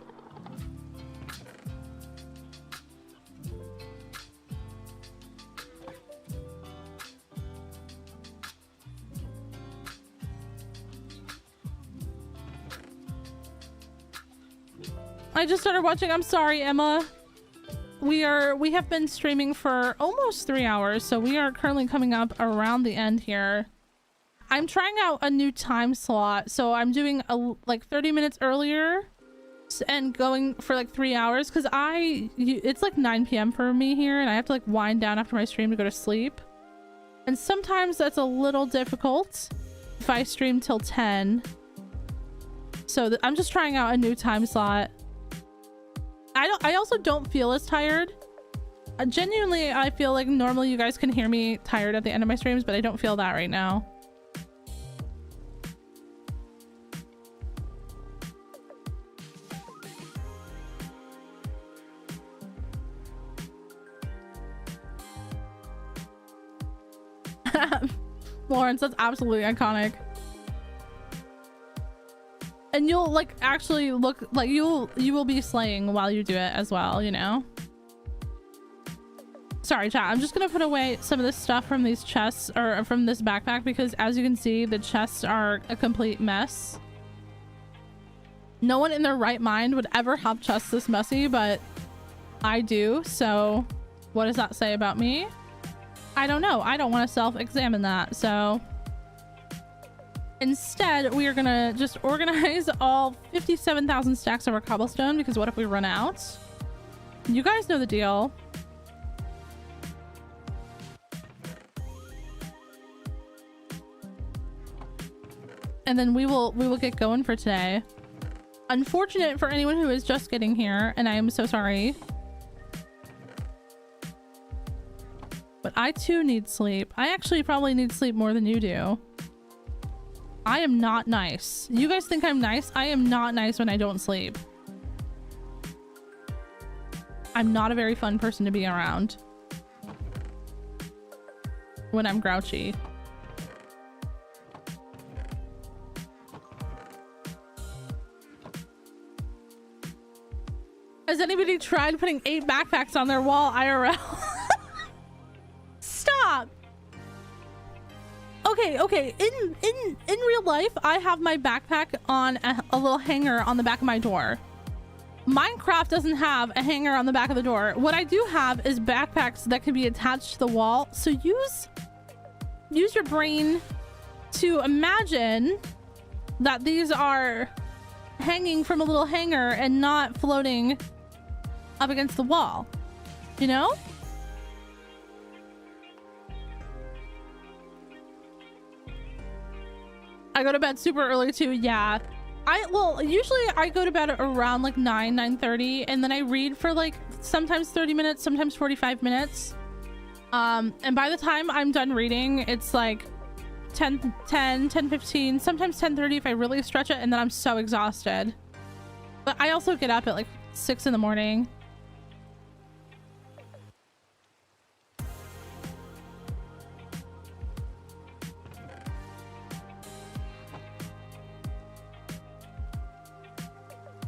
S1: I just started watching. I'm sorry, Emma. We have been streaming for almost 3 hours, so we are currently coming up around the end here. I'm trying out a new time slot, so I'm doing like 30 minutes earlier and going for like 3 hours because it's like 9 p.m. for me here and I have to like wind down after my stream to go to sleep. And sometimes that's a little difficult if I stream till 10. So I'm just trying out a new time slot. I also don't feel as tired Genuinely, I feel like normally you guys can hear me tired at the end of my streams, but I don't feel that right now. Lawrence, that's absolutely iconic. And you'll like actually look like you will be slaying while you do it as well, you know? Sorry, chat. I'm just gonna put away some of this stuff from these chests or from this backpack because as you can see, the chests are a complete mess. No one in their right mind would ever have chests this messy, but I do. So what does that say about me? I don't know. I don't want to self-examine that. So instead, we are gonna just organize all 57,000 stacks of our cobblestone because what if we run out? You guys know the deal. And then we will get going for today. Unfortunate for anyone who is just getting here, and I am so sorry. But I too need sleep. I actually probably need sleep more than you do. I am not nice. You guys think I'm nice? I am not nice when I don't sleep. I'm not a very fun person to be around when I'm grouchy. Has anybody tried putting 8 backpacks on their wall IRL? Stop. Okay. In real life, I have my backpack on a little hanger on the back of my door. Minecraft doesn't have a hanger on the back of the door. What I do have is backpacks that can be attached to the wall. So use your brain to imagine that these are hanging from a little hanger and not floating up against the wall, you know? I go to bed super early too. Yeah, usually I go to bed around like 9:30 and then I read for like sometimes 30 minutes, sometimes 45 minutes, and by the time I'm done reading it's like 10:15, sometimes 10:30 if I really stretch it, and then I'm so exhausted. But I also get up at like 6 in the morning.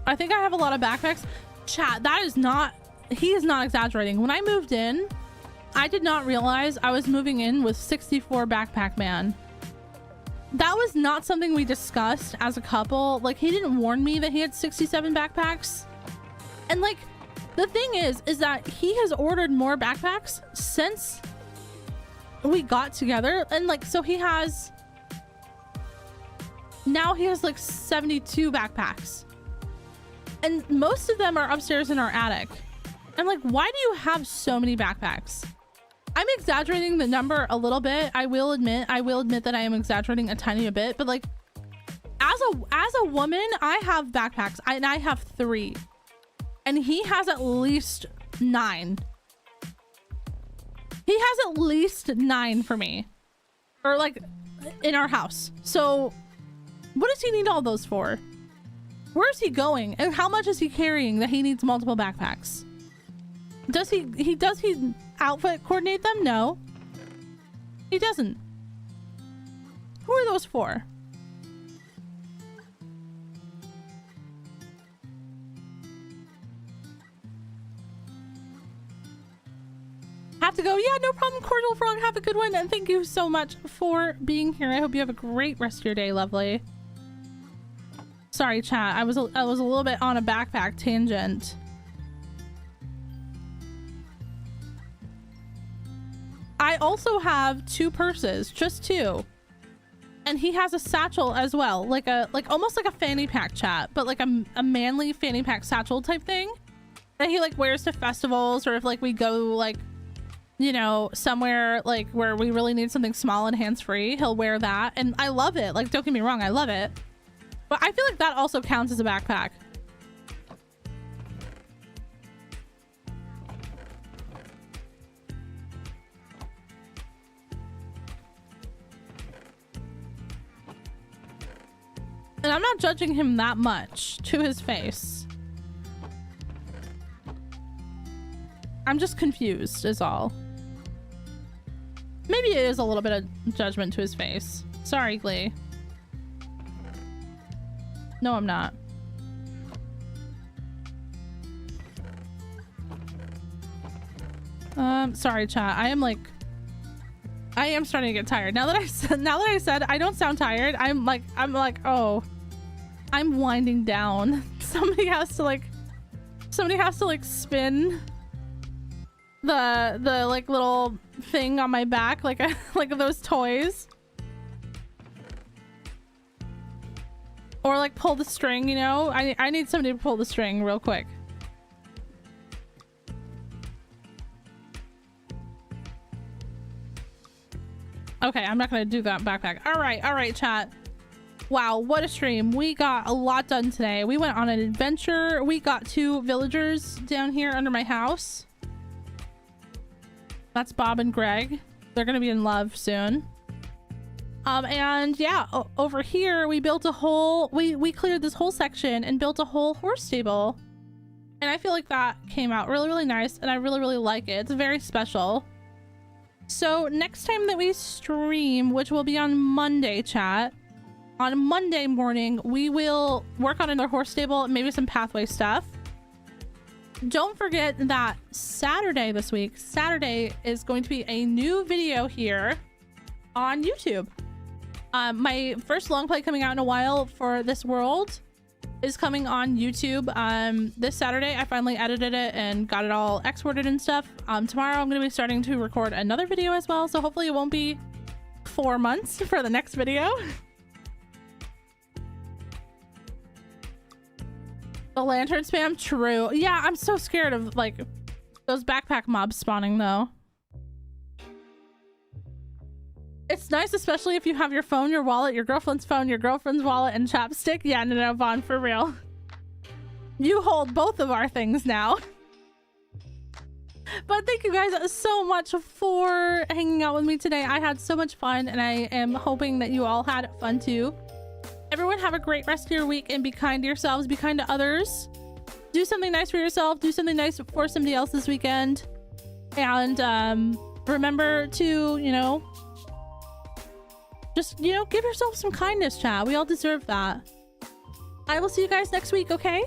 S1: I think I have a lot of backpacks. Chat, that is not, he is not exaggerating. When I moved in, I did not realize I was moving in with 64 backpack man. That was not something we discussed as a couple. Like, he didn't warn me that he had 67 backpacks. And like, the thing is that he has ordered more backpacks since we got together. And like, so he has, now he has like 72 backpacks. And most of them are upstairs in our attic. I'm like, why do you have so many backpacks? I'm exaggerating the number a little bit. I will admit that I am exaggerating a tiny bit, but like as a woman, I have backpacks and I have 3 and he has at least 9. He has at least 9 for me, or like in our house. So what does he need all those for? Where is he going? And how much is he carrying that he needs multiple backpacks? Does he outfit coordinate them? No, he doesn't. Who are those for? Have to go. Yeah, no problem, Cordial Frog. Have a good one, and thank you so much for being here. I hope you have a great rest of your day, lovely. Sorry, chat. I was a little bit on a backpack tangent. I also have 2 purses, just 2, and he has a satchel as well, like almost like a fanny pack, chat, but like a manly fanny pack satchel type thing that he like wears to festivals, or if like we go like, you know, somewhere like where we really need something small and hands-free, he'll wear that, and I love it. Like, don't get me wrong, I love it. But I feel like that also counts as a backpack. I'm not judging him that much to his face. I'm just confused is all. Maybe it is a little bit of judgment to his face. Sorry, Glee. No, I'm not. Sorry, chat. I am starting to get tired. Now that I said I don't sound tired, I'm like, oh, I'm winding down. Somebody has to like spin the like little thing on my back, like those toys. Or like pull the string, you know? I need somebody to pull the string real quick. Okay, I'm not gonna do that backpack. All right, chat. Wow, what a stream. We got a lot done today. We went on an adventure. We got 2 villagers down here under my house. That's Bob and Greg. They're gonna be in love soon. And yeah, over here we built a whole, we cleared this whole section and built a whole horse stable. And I feel like that came out really, really nice, and I really, really like it. It's very special. So next time that we stream, which will be on Monday, chat, on Monday morning, we will work on another horse stable, maybe some pathway stuff. Don't forget that Saturday this week, Saturday is going to be a new video here on YouTube. My first long play coming out in a while for this world is coming on YouTube. This Saturday I finally edited it and got it all exported and stuff. Tomorrow I'm going to be starting to record another video as well, so hopefully it won't be 4 months for the next video. The lantern spam, true. Yeah, I'm so scared of like those backpack mobs spawning though. It's nice, especially if you have your phone, your wallet, your girlfriend's phone, your girlfriend's wallet, and chapstick. Yeah, no, Vaughn, for real. You hold both of our things now. But thank you guys so much for hanging out with me today. I had so much fun, and I am hoping that you all had fun too. Everyone have a great rest of your week, and be kind to yourselves, be kind to others. Do something nice for yourself, do something nice for somebody else this weekend. And remember to, you know, just, you know, give yourself some kindness, chat. We all deserve that. I will see you guys next week, okay?